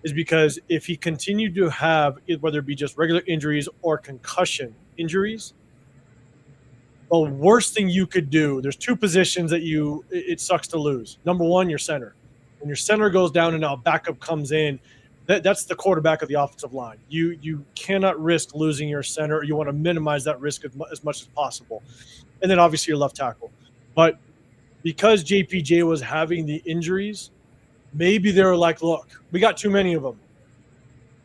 is because if he continued to have, whether it be just regular injuries or concussion injuries, the worst thing you could do, there's two positions that it sucks to lose. Number one, your center. When your center goes down and now backup comes in, that's the quarterback of the offensive line. You cannot risk losing your center. You want to minimize that risk as much as possible. And then obviously your left tackle. But because JPJ was having the injuries, maybe they were like, look, we got too many of them.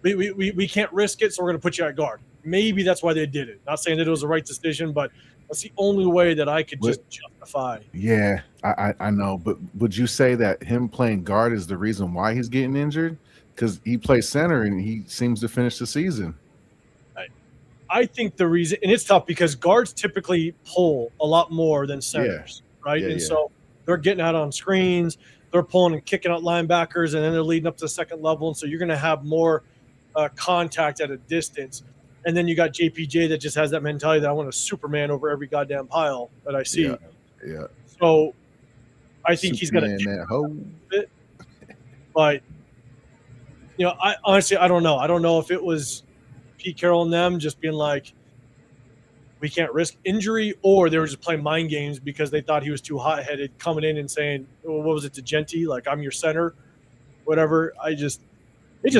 We can't risk it, so we're going to put you at guard. Maybe that's why they did it. Not saying that it was the right decision, but that's the only way that I could just justify. Yeah, I know. But would you say that him playing guard is the reason why he's getting injured? Because he plays center and he seems to finish the season. I think the reason, and it's tough because guards typically pull a lot more than centers, right? And so they're getting out on screens, they're pulling and kicking out linebackers, and then they're leading up to the second level. And so you're going to have more contact at a distance. And then you got JPJ that just has that mentality that I want a Superman over every goddamn pile that I see. Yeah. So I think he's going to that hole. But I honestly, I don't know. I don't know if it was Pete Carroll and them just being like, we can't risk injury, or they were just playing mind games because they thought he was too hot-headed, coming in and saying, well, what was it to Genty? Like, I'm your center, whatever. It just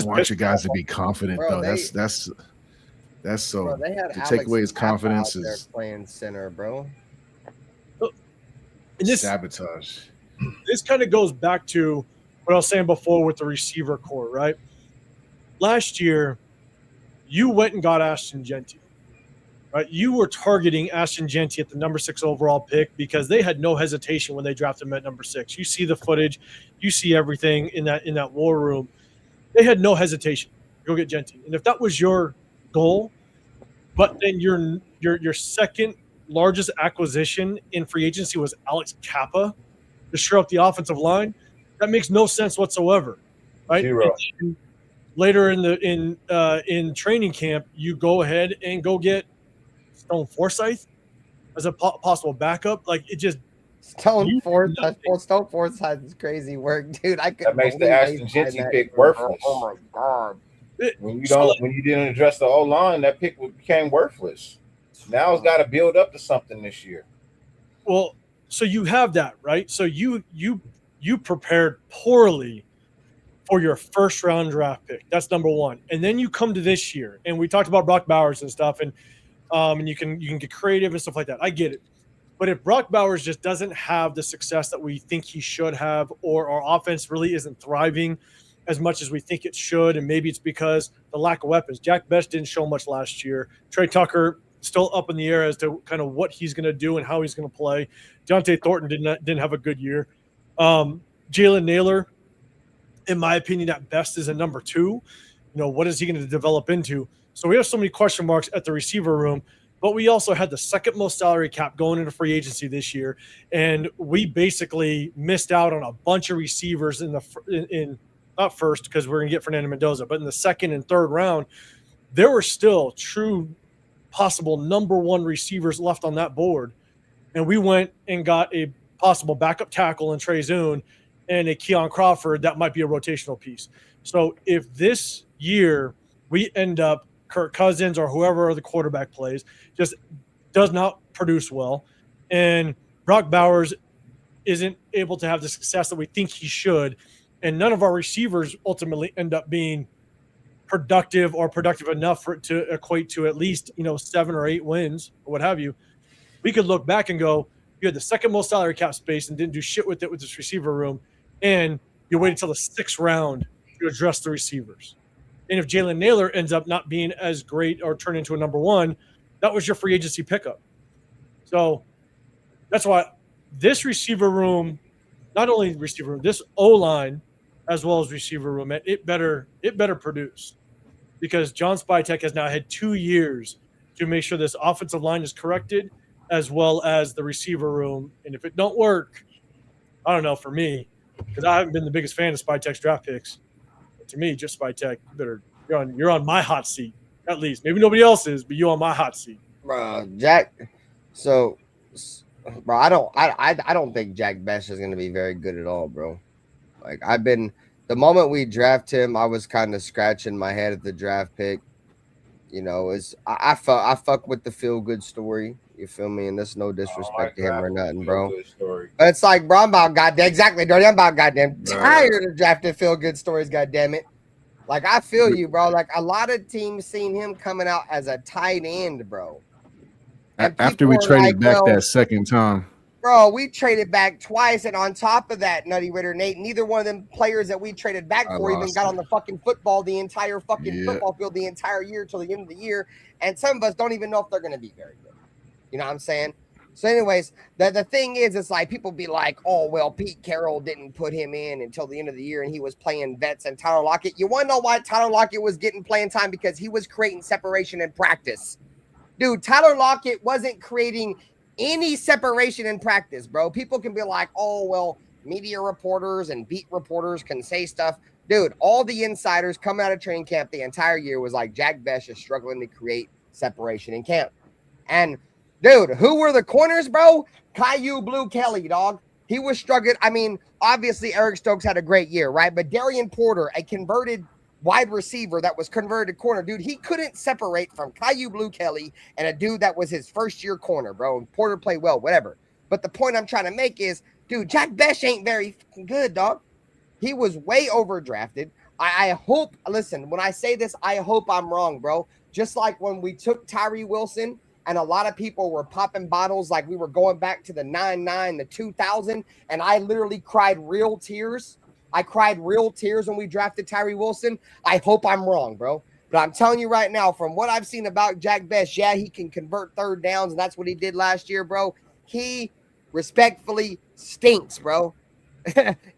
want you guys to be confident, though. That's so. Bro, they had to take away his confidence is playing center, bro. And sabotage. This kind of goes back to what I was saying before with the receiver core, right? Last year, you went and got Ashton Genty, right? You were targeting Ashton Genty at the number 6 overall pick because they had no hesitation when they drafted him at number 6. You see the footage, you see everything in that war room. They had no hesitation. Go get Genty, and if that was your goal, but then your second largest acquisition in free agency was Alex Kappa to shore up the offensive line. That makes no sense whatsoever, right? Zero. Later in training camp, you go ahead and go get Stone Forsythe as a possible backup. Like, it just Stone Forsythe is crazy work, dude. That makes the Ashton Genty pick worthless. Oh my god. When you didn't address the O line, that pick became worthless. Now it's got to build up to something this year. Well, so you have that, right? So you prepared poorly for your first round draft pick. That's number one. And then you come to this year, and we talked about Brock Bowers and stuff, and you can get creative and stuff like that. I get it. But if Brock Bowers just doesn't have the success that we think he should have, or our offense really isn't thriving as much as we think it should, and maybe it's because the lack of weapons. Jack Best didn't show much last year. Trey Tucker still up in the air as to kind of what he's going to do and how he's going to play. Deontay Thornton didn't have a good year. Jalen Naylor, in my opinion, at best is a number 2. What is he going to develop into? So we have so many question marks at the receiver room, but we also had the second most salary cap going into free agency this year, and we basically missed out on a bunch of receivers in not first because we're going to get Fernando Mendoza, but in the second and third round, there were still true possible number 1 receivers left on that board. And we went and got a possible backup tackle in Trey Zune and a Keon Crawford that might be a rotational piece. So if this year we end up Kirk Cousins or whoever the quarterback plays just does not produce well, and Brock Bowers isn't able to have the success that we think he should, and none of our receivers ultimately end up being productive or productive enough for it to equate to at least 7 or 8 wins or what have you, we could look back and go, You had the second most salary cap space and didn't do shit with it with this receiver room. And you waited until the 6th round to address the receivers. And if Jalen Naylor ends up not being as great or turn into a number one, that was your free agency pickup. So that's why this receiver room, not only receiver room, this O-line as well as receiver room, it better produce, because John Spytek has now had 2 years to make sure this offensive line is corrected as well as the receiver room. And if it don't work, I don't know, for me, because I haven't been the biggest fan of Spytek's draft picks. But to me, just Spytek, you're on my hot seat, at least. Maybe nobody else is, but you're on my hot seat. Bro, Jack. So, bro, I don't think Jack Best is going to be very good at all, bro. Like, the moment we draft him, I was kind of scratching my head at the draft pick. You know, I fuck with the feel good story. You feel me? And there's no disrespect to him or nothing, bro. But it's like, bro, I'm about goddamn exactly, Dirty. I'm about goddamn tired of drafting feel good stories. Goddamn it! Like, I feel you, bro. Like, a lot of teams seen him coming out as a tight end, bro. After we traded back that second time. Bro, we traded back twice, and on top of that, Nutty Ritter Nate, neither one of them players that we traded back for even got on the fucking football the entire fucking football field the entire year till the end of the year. And some of us don't even know if they're going to be very good. You know what I'm saying? So anyways, the thing is, it's like people be like, oh, well, Pete Carroll didn't put him in until the end of the year, and he was playing vets and Tyler Lockett. You want to know why Tyler Lockett was getting playing time? Because he was creating separation in practice. Dude, Tyler Lockett wasn't creating any separation in practice, bro. People can be like, oh, well, media reporters and beat reporters can say stuff. Dude, all the insiders coming out of training camp the entire year was like, Jack Best is struggling to create separation in camp. And, dude, who were the corners, bro? Caillou Blue Kelly, dog. He was struggling. I mean, obviously, Eric Stokes had a great year, right? But Darian Porter, a converted wide receiver that was converted to corner, dude, he couldn't separate from Caillou Blue Kelly and a dude that was his first-year corner, bro. Porter played well, whatever. But the point I'm trying to make is, dude, Jack Best ain't very good, dog. He was way overdrafted. I hope, listen, when I say this, I hope I'm wrong, bro. Just like when we took Tyree Wilson and a lot of people were popping bottles like we were going back to the 99, the 2000, and I literally cried real tears. I cried real tears when we drafted Tyree Wilson. I hope I'm wrong, bro. But I'm telling you right now, from what I've seen about Jack Best, yeah, he can convert third downs, and that's what he did last year, bro. He respectfully stinks, bro.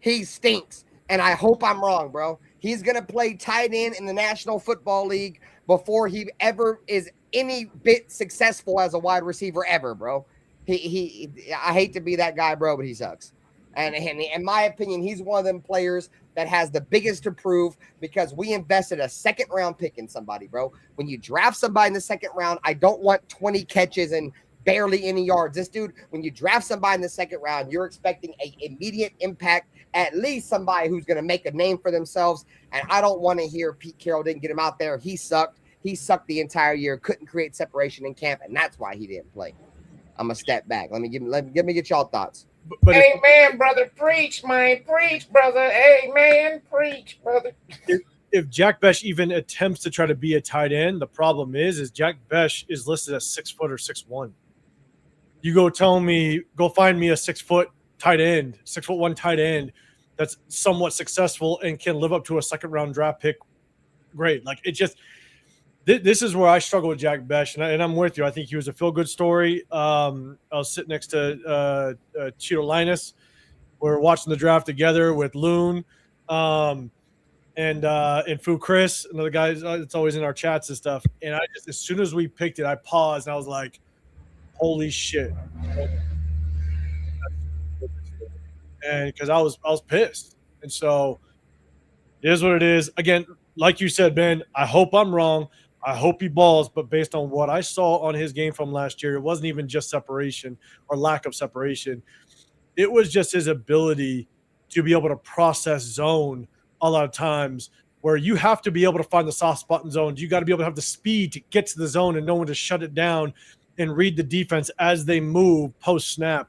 He stinks. And I hope I'm wrong, bro. He's going to play tight end in the National Football League before he ever is any bit successful as a wide receiver ever, bro. I hate to be that guy, bro, but he sucks. And in my opinion, he's one of them players that has the biggest to prove because we invested a second-round pick in somebody, bro. When you draft somebody in the second round, I don't want 20 catches and barely any yards. This dude, when you draft somebody in the second round, you're expecting an immediate impact, at least somebody who's going to make a name for themselves. And I don't want to hear Pete Carroll didn't get him out there. He sucked. He sucked the entire year, couldn't create separation in camp, and that's why he didn't play. I'm going to step back. Let me get y'all thoughts. But amen, brother. Preach, man. Preach, brother. Amen. Preach, brother. If Jack Best even attempts to try to be a tight end, the problem is Jack Best is listed as 6 foot or 6'1". You go find me a 6 foot tight end, 6'1" tight end that's somewhat successful and can live up to a second round draft pick. Great. Like, it just, this is where I struggle with Jack Best, and I'm with you. I think he was a feel-good story. I was sitting next to Cheeto Linus. We're watching the draft together with Loon and Fu Chris, another guy that's always in our chats and stuff. And I just, as soon as we picked it, I paused, and I was like, holy shit. And because I was pissed. And so it is what it is. Again, like you said, Ben, I hope I'm wrong. I hope he balls, but based on what I saw on his game from last year, it wasn't even just separation or lack of separation. It was just his ability to be able to process zone a lot of times where you have to be able to find the soft spot in zone. You got to be able to have the speed to get to the zone and know when to shut it down and read the defense as they move post-snap.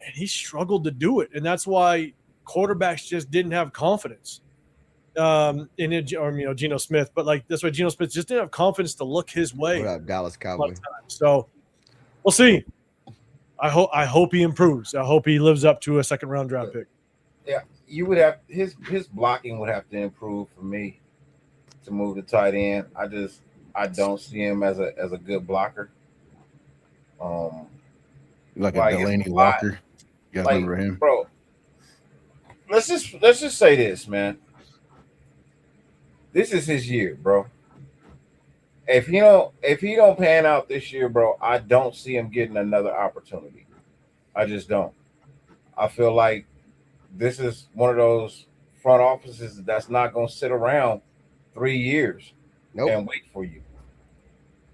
And he struggled to do it, and that's why quarterbacks just didn't have confidence. Geno Smith, but like that's why Geno Smith just didn't have confidence to look his way. What up, Dallas Cowboys? So we'll see. I hope he improves. I hope he lives up to a second round draft pick. Yeah, you would have his blocking would have to improve for me to move to tight end. I don't see him as a good blocker. Like a Delaney Walker. You guys remember him? Bro, let's just say this, man. This is his year, bro. If he don't pan out this year, bro, I don't see him getting another opportunity. I just don't. I feel like this is one of those front offices that's not going to sit around 3 years and wait for you.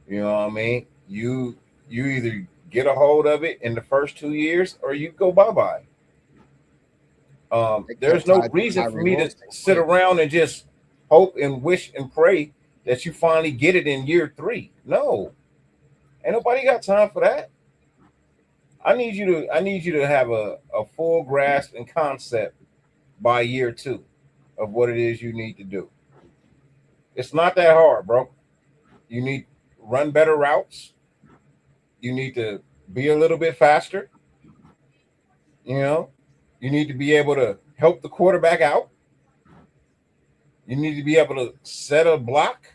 You know what I mean? You either get a hold of it in the first 2 years or you go bye-bye. There's no reason for me to sit around and just hope and wish and pray that you finally get it in year 3. No. Ain't nobody got time for that. I need you to have a full grasp and concept by year 2 of what it is you need to do. It's not that hard, bro. You need to run better routes. You need to be a little bit faster. You know, you need to be able to help the quarterback out. You need to be able to set a block.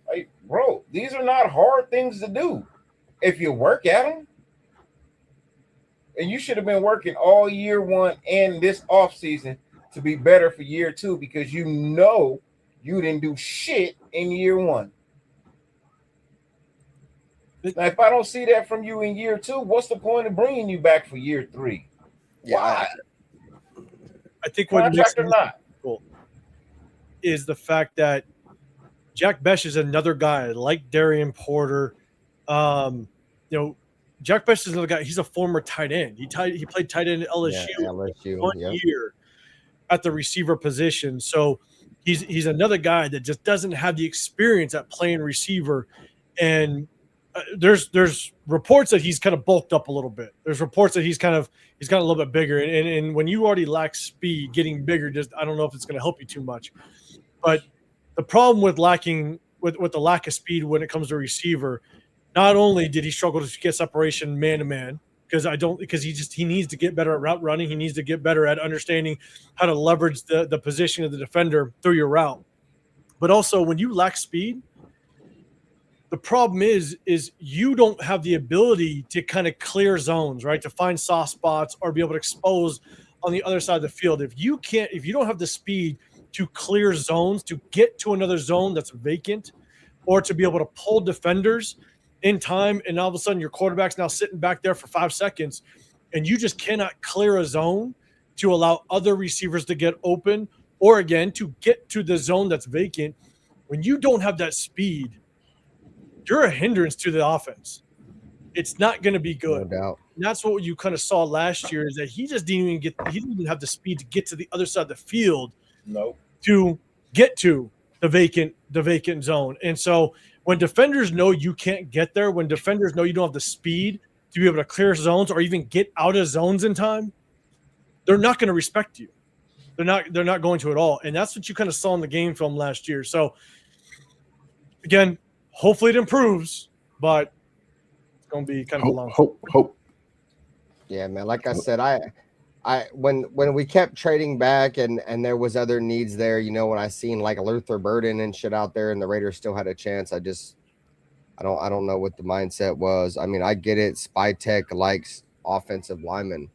Like, bro, these are not hard things to do if you work at them. And you should have been working all year 1 and this offseason to be better for year 2 because you know you didn't do shit in year 1. Now, if I don't see that from you in year 2, what's the point of bringing you back for year 3? Why? I think what makes it cool is the fact that Jack Bech is another guy like Darian Porter. Jack Bech is another guy. He's a former tight end. He played tight end at LSU, 1 year at the receiver position. So he's another guy that just doesn't have the experience at playing receiver. And there's reports that he's kind of bulked up a little bit. There's reports that he's got a little bit bigger. And when you already lack speed, getting bigger I don't know if it's going to help you too much. But the problem with the lack of speed when it comes to receiver, not only did he struggle to get separation man to man, because he needs to get better at route running. He needs to get better at understanding how to leverage the position of the defender through your route. But also when you lack speed, the problem is you don't have the ability to kind of clear zones, right? To find soft spots or be able to expose on the other side of the field. If you don't have the speed to clear zones, to get to another zone that's vacant, or to be able to pull defenders in time, and all of a sudden your quarterback's now sitting back there for 5 seconds, and you just cannot clear a zone to allow other receivers to get open, or again, to get to the zone that's vacant. When you don't have that speed, you're a hindrance to the offense. It's not going to be good. No doubt. And that's what you kind of saw last year, is that he just didn't even have the speed to get to the other side of the field. No. To get to the vacant zone. And so when defenders know you can't get there, when defenders know you don't have the speed to be able to clear zones or even get out of zones in time, they're not going to respect you. They're not going to at all. And that's what you kind of saw in the game film last year. So again, hopefully it improves, but it's going to be kind of a long hope. Yeah, man. Like I said, when we kept trading back and there was other needs there, when I seen like Luther Burden and shit out there and the Raiders still had a chance, I don't know what the mindset was. I mean, I get it. Spytech likes offensive linemen.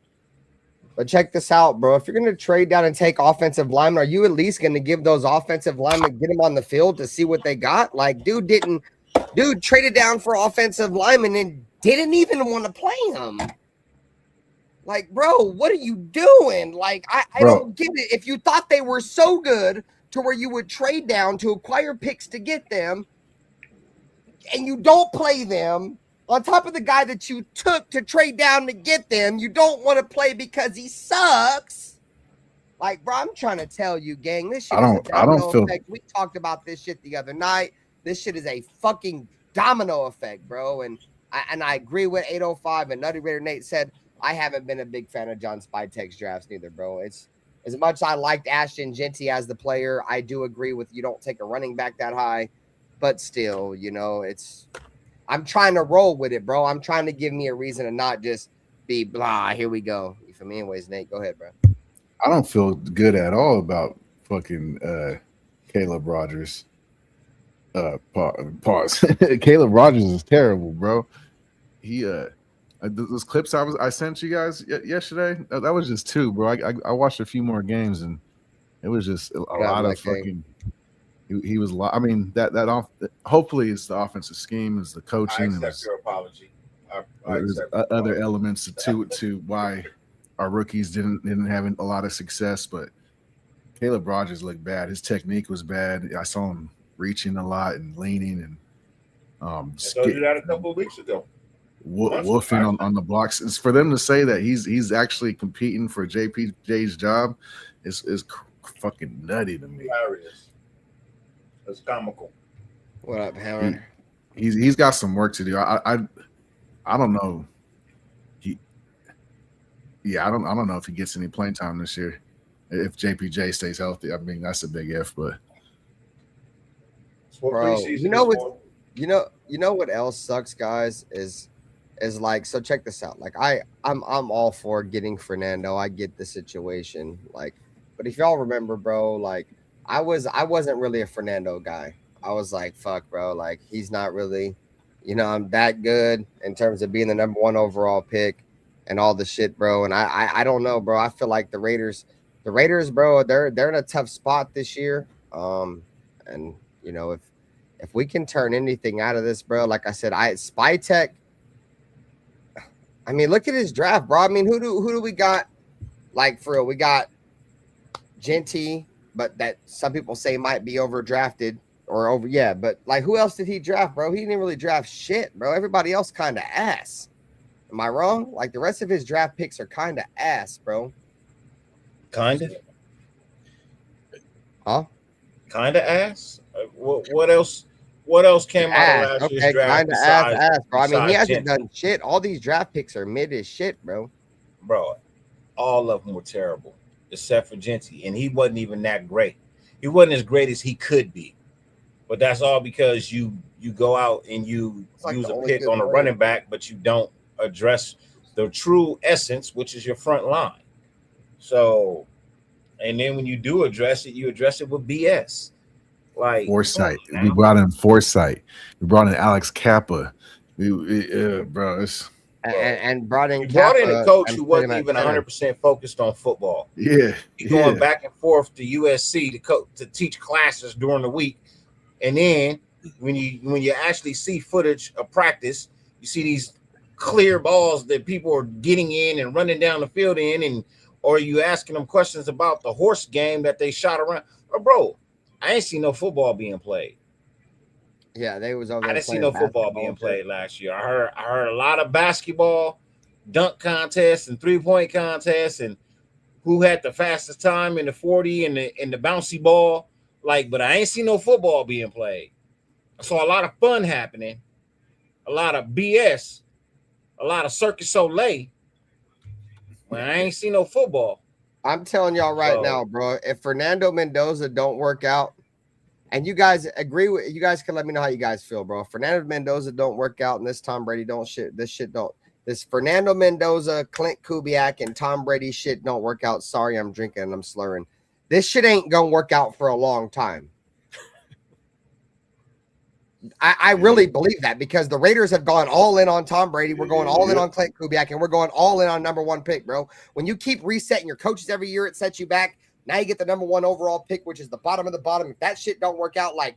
But check this out, bro. If you're going to trade down and take offensive linemen, are you at least going to give those offensive linemen, get them on the field to see what they got? Like, dude traded down for offensive linemen and didn't even want to play them. Like, bro, what are you doing? Like, I don't get it. If you thought they were so good to where you would trade down to acquire picks to get them, and you don't play them, on top of the guy that you took to trade down to get them, you don't want to play because he sucks. Like, bro, I'm trying to tell you, gang, this shit is a domino effect. We talked about this shit the other night. This shit is a fucking domino effect, bro. And I agree with 805 and Nutty Raider Nate said. I haven't been a big fan of John Spytek's drafts neither, bro. It's as much as I liked Ashton Genty as the player, I do agree with you don't take a running back that high, but still, I'm trying to roll with it, bro. I'm trying to give me a reason to not just be blah. Here we go. You feel me? Anyways, Nate, go ahead, bro. I don't feel good at all about fucking Caleb Rogers. Pause. Caleb Rogers is terrible, bro. He those clips I sent you guys yesterday. That was just 2, bro. I watched a few more games and it was just a lot of fucking. He was. I mean that off. Hopefully, it's the offensive scheme, it's the coaching. I accept your apology. There's other elements to why our rookies didn't have a lot of success, but Caleb Rogers looked bad. His technique was bad. I saw him reaching a lot and leaning and I told you that a couple of weeks ago. Wolfing on the blocks. It's for them to say that he's actually competing for JPJ's job is fucking nutty to me. Hilarious. It's comical. What up, Howard? He's got some work to do. I don't know. I don't know if he gets any playing time this year. If JPJ stays healthy, I mean that's a big if. But bro, you know what else sucks, guys, is like, so check this out. Like I'm all for getting Fernando. I get the situation. Like, but if y'all remember, bro, like I wasn't really a Fernando guy. I was like, fuck, bro, like he's not really, I'm that good in terms of being the number 1 overall pick and all the shit, bro. And I don't know, bro. I feel like the Raiders, bro, they're in a tough spot this year. And if we can turn anything out of this, bro, like I said, Spytech. I mean, look at his draft, bro. I mean, who do we got? Like, for real, we got Genty, but that some people say might be overdrafted or over. Yeah, but like, who else did he draft, bro? He didn't really draft shit, bro. Everybody else kind of ass. Am I wrong? Like, the rest of his draft picks are kind of ass, bro. Kind of. Huh? Kind of ass. What else? What else came out of last year's draft? Kind of ass, bro. I mean, he hasn't done shit. All these draft picks are mid as shit, bro. Bro, all of them were terrible except for Genty, and he wasn't even that great. He wasn't as great as he could be, but that's all because you go out and you use a pick on a running back, but you don't address the true essence, which is your front line. So, and then when you do address it, you address it with BS. Like Foresight. We brought in Foresight. We brought in Alex Kappa. Bro, and brought in a coach who wasn't even 100% focused on football. Yeah, going back and forth to USC to teach classes during the week, and then when you actually see footage of practice, you see these clear balls that people are getting in and running down the field in, or you asking them questions about the horse game that they shot around. Bro, I ain't seen no football being played. Yeah, they was over there. I didn't see no football being played last year. I heard a lot of basketball, dunk contests, and 3-point contests, and who had the fastest time in the 40 and the bouncy ball. Like, but I ain't seen no football being played. I saw a lot of fun happening, a lot of BS, a lot of Circus Soleil. When I ain't seen no football. I'm telling y'all right now, bro, if Fernando Mendoza don't work out, and you guys agree with, you guys can let me know how you guys feel, bro. If Fernando Mendoza don't work out and this Tom Brady this Fernando Mendoza, Clint Kubiak, and Tom Brady shit don't work out. Sorry, I'm drinking and I'm slurring. This shit ain't gonna work out for a long time. I really believe that because the Raiders have gone all in on Tom Brady. We're going all in on Clint Kubiak, and we're going all in on number 1 pick, bro. When you keep resetting your coaches every year, it sets you back. Now you get the number 1 overall pick, which is the bottom of the bottom. If that shit don't work out, like,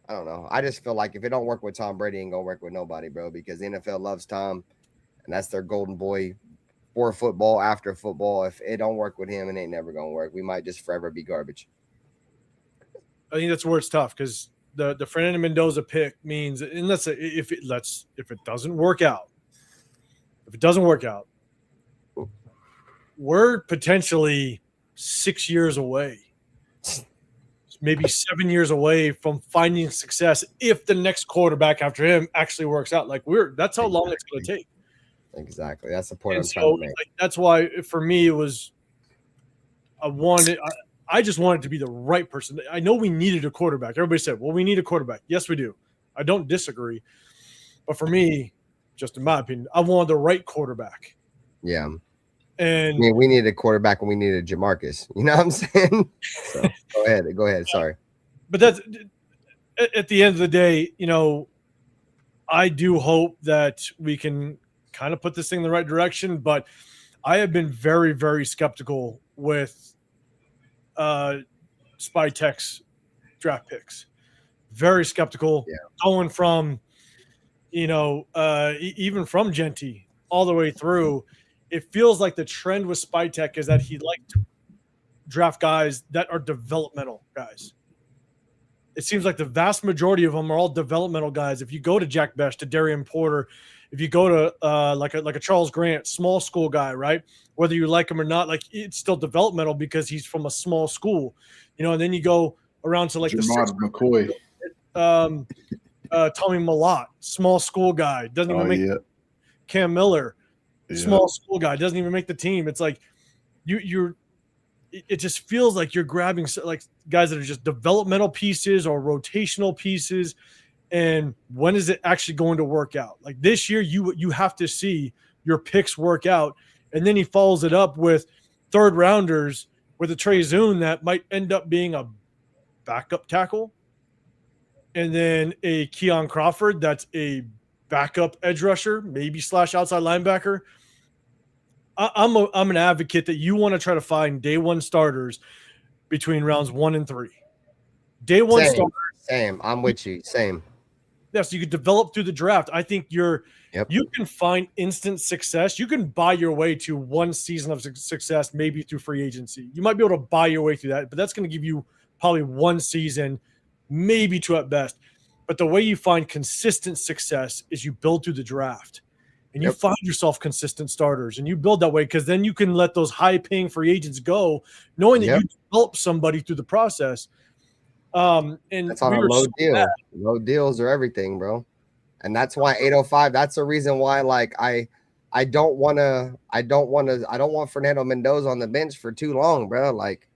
I don't know. I just feel like if it don't work with Tom Brady, it ain't gonna work with nobody, bro, because the NFL loves Tom, and that's their golden boy for football, after football. If it don't work with him, it ain't never gonna work. We might just forever be garbage. I think that's where it's tough because the Fernando Mendoza pick means, and if it doesn't work out, we're potentially 6 years away, maybe 7 years away from finding success if the next quarterback after him actually works out. Like that's how long it's going to take. Exactly. That's the point I'm so, trying to make. Like, that's why for me it was I just want it to be the right person. I know we needed a quarterback. Everybody said, well, we need a quarterback. Yes, we do. I don't disagree. But for me, just in my opinion, I wanted the right quarterback. Yeah. And I mean, we needed a quarterback and we needed Jamarcus. You know what I'm saying? So go ahead. Sorry. But that's at the end of the day, you know, I do hope that we can kind of put this thing in the right direction. But I have been very, very skeptical with Spy Tech's draft picks. Very skeptical. Yeah. Going from, you know, even from Genty all the way through, it feels like the trend with Spy Tech is that he liked to draft guys that are developmental guys. It seems like the vast majority of them are all developmental guys. If you go to Jack Besh, to Darian Porter, if you go to like a Charles Grant, small school guy, right? Whether you like him or not, like it's still developmental because he's from a small school, you know. And then you go around to like Jamar McCoy, Tommy Malott, small school guy, doesn't even make Cam Miller, small school guy, doesn't even make the team. It's like it just feels like you're grabbing like guys that are just developmental pieces or rotational pieces. And when is it actually going to work out? Like this year, you have to see your picks work out. And then he follows it up with third rounders with a Trey Zune that might end up being a backup tackle. And then a Keon Crawford that's a backup edge rusher, maybe / outside linebacker. I'm an advocate that you want to try to find day one starters between rounds 1 and 3. Day one starters. Same. I'm with you. Same. Yes, you could develop through the draft. I think you can find instant success. You can buy your way to one season of success, maybe through free agency. You might be able to buy your way through that, but that's going to give you probably one season, maybe 2 at best. But the way you find consistent success is you build through the draft. And you find yourself consistent starters, and you build that way because then you can let those high-paying free agents go, knowing that you develop somebody through the process. And that's on a low deal. Low deals are everything, bro. And that's why 805. That's the reason why, like, I don't want Fernando Mendoza on the bench for too long, bro. Like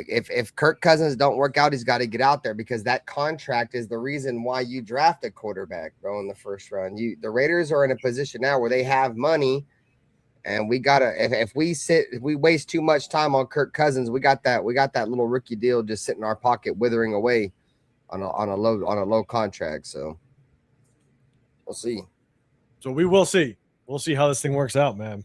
if Kirk Cousins don't work out, he's got to get out there because that contract is the reason why you draft a quarterback, bro, in the first round. The Raiders are in a position now where they have money, and we gotta if we waste too much time on Kirk Cousins, we got that little rookie deal just sitting in our pocket, withering away on a low contract. So we'll see. So we will see. We'll see how this thing works out, man.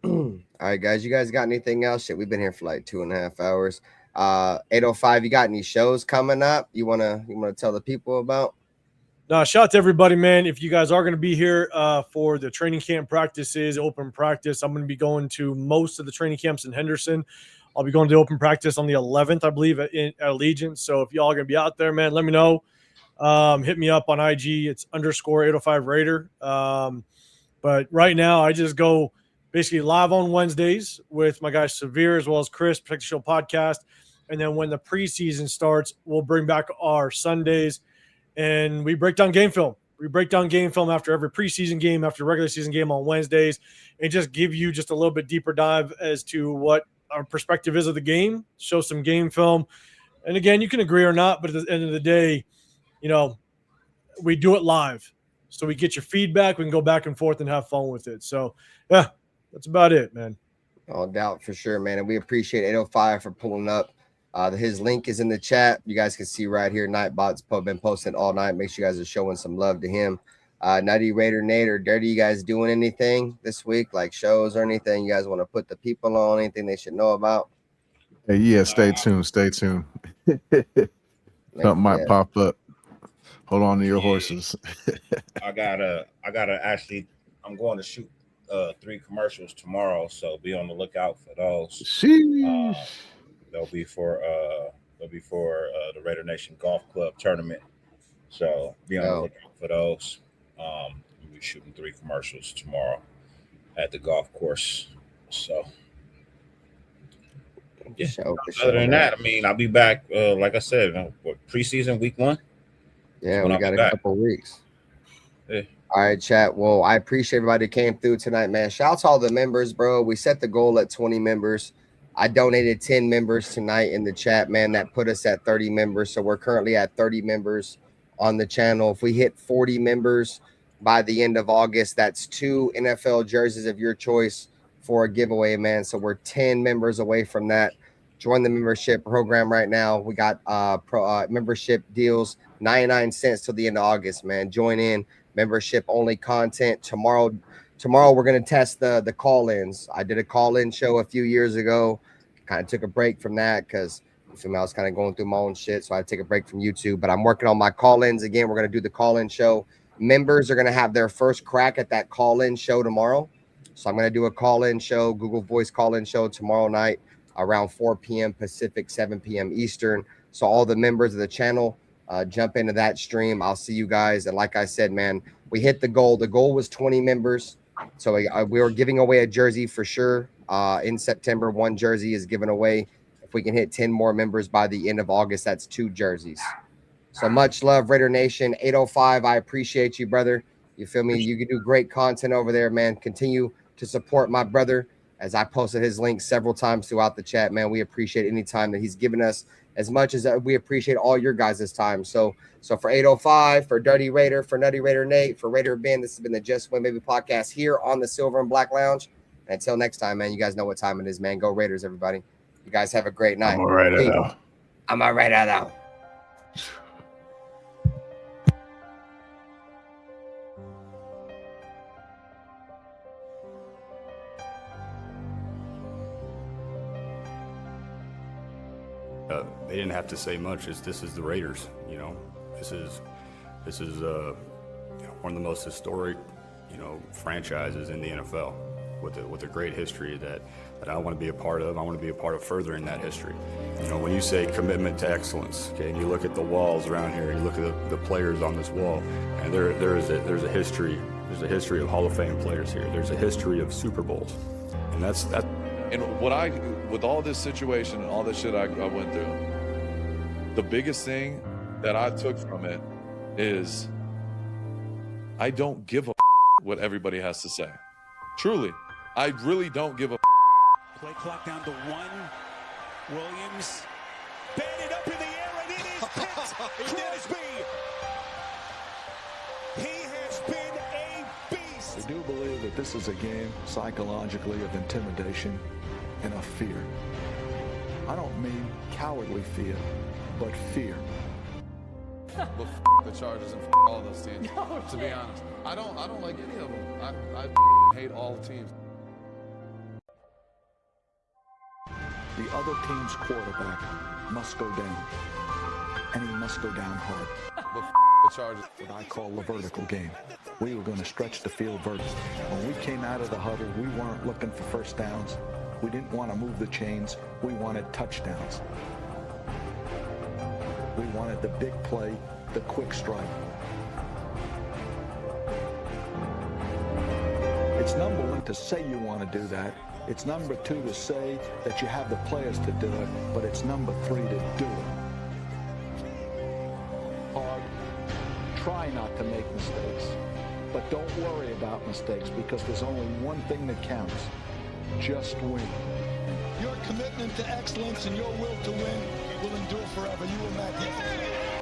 All right, guys. You guys got anything else? Shit, we've been here for like 2.5 hours. 805. You got any shows coming up? You wanna tell the people about? No, shout out to everybody, man. If you guys are going to be here for the training camp practices, open practice, I'm going to be going to most of the training camps in Henderson. I'll be going to open practice on the 11th, I believe, at Allegiant. So if y'all are going to be out there, man, let me know. Hit me up on IG. It's _805 Raider. But right now, I just go basically live on Wednesdays with my guy Severe as well as Chris, Protect the Show podcast. And then when the preseason starts, we'll bring back our Sundays. And we break down game film. We break down game film after every preseason game, after regular season game on Wednesdays, and just give you just a little bit deeper dive as to what our perspective is of the game, show some game film. And again, you can agree or not, but at the end of the day, you know, we do it live. So we get your feedback. We can go back and forth and have fun with it. So, yeah, that's about it, man. No doubt for sure, man. And we appreciate 805 for pulling up. His link is in the chat. You guys can see right here. Nightbot's been posting all night. Make sure you guys are showing some love to him. Nutty Raider Nate or Dirty, you guys doing anything this week, like shows or anything you guys want to put the people on? Anything they should know about? Hey, yeah, stay tuned. Something might pop up. Hold on to your horses. I gotta actually. I'm going to shoot 3 commercials tomorrow, so be on the lookout for those. They'll be for the Raider Nation Golf Club tournament. So be on the lookout for those. We'll be shooting 3 commercials tomorrow at the golf course. So yeah. Other than that, I mean, I'll be back. Like I said, preseason week 1. Yeah, we got a couple weeks. Yeah. All right, chat. Well, I appreciate everybody that came through tonight, man. Shout out to all the members, bro. We set the goal at 20 members. I donated 10 members tonight in the chat, man. That put us at 30 members. So we're currently at 30 members on the channel. If we hit 40 members by the end of August, that's 2 NFL jerseys of your choice for a giveaway, man. So we're 10 members away from that. Join the membership program right now. We got membership deals, 99 cents till the end of August, man. Join in. Membership only content. Tomorrow we're going to test the call-ins. I did a call-in show a few years ago. Kind of took a break from that because I was kind of going through my own shit, so I had to take a break from YouTube. But I'm working on my call-ins again. We're going to do the call-in show. Members are going to have their first crack at that call-in show tomorrow. So I'm going to do a call-in show, Google Voice call-in show tomorrow night around 4 p.m. Pacific, 7 p.m. Eastern. So all the members of the channel, jump into that stream. I'll see you guys. And like I said, man, we hit the goal. The goal was 20 members. So we were giving away a jersey for sure. In September, 1 jersey is given away. If we can hit 10 more members by the end of August, that's 2 jerseys. So much love, Raider Nation. 805, I appreciate you, brother. You feel me? You can do great content over there, man. Continue to support my brother, as I posted his link several times throughout the chat, man. We appreciate any time that he's given us, as much as we appreciate all your guys' time. So for 805, for Dirty Raider, for Nutty Raider Nate, for Raider Ben, this has been the Just Win Baby podcast here on the Silver and Black Lounge. And until next time, man, you guys know what time it is, man. Go Raiders, everybody. You guys have a great night. I'm all right now. I'm all right now. They didn't have to say much. This is the Raiders. You know, this is one of the most historic, franchises in the NFL, with a great history that I want to be a part of. I want to be a part of furthering that history. You know, when you say commitment to excellence, okay, and you look at the walls around here, you look at the players on this wall, and there's a history. There's a history of Hall of Fame players here. There's a history of Super Bowls, and that's. And with all this situation and all this shit I went through, the biggest thing that I took from it is I don't give a what everybody has to say. Truly, I really don't give a. Play clock down to 1. Williams batted up in the air, and it is picked. Crosby. He has been a beast. We do believe that this is a game psychologically of intimidation and of fear. I don't mean cowardly fear, but fear. But the Chargers and all those teams. No, to be honest, I don't like any of them. I hate all teams. The other team's quarterback must go down, and he must go down hard. But the Chargers. What I call the vertical game. We were going to stretch the field vertically. When we came out of the huddle, we weren't looking for first downs. We didn't want to move the chains. We wanted touchdowns. We wanted the big play, the quick strike. It's number 1 to say you want to do that. It's number 2 to say that you have the players to do it, but it's number 3 to do it. Hard. Try not to make mistakes, but don't worry about mistakes, because there's only one thing that counts. Just win. Your commitment to excellence and your will to win will endure forever. You will not get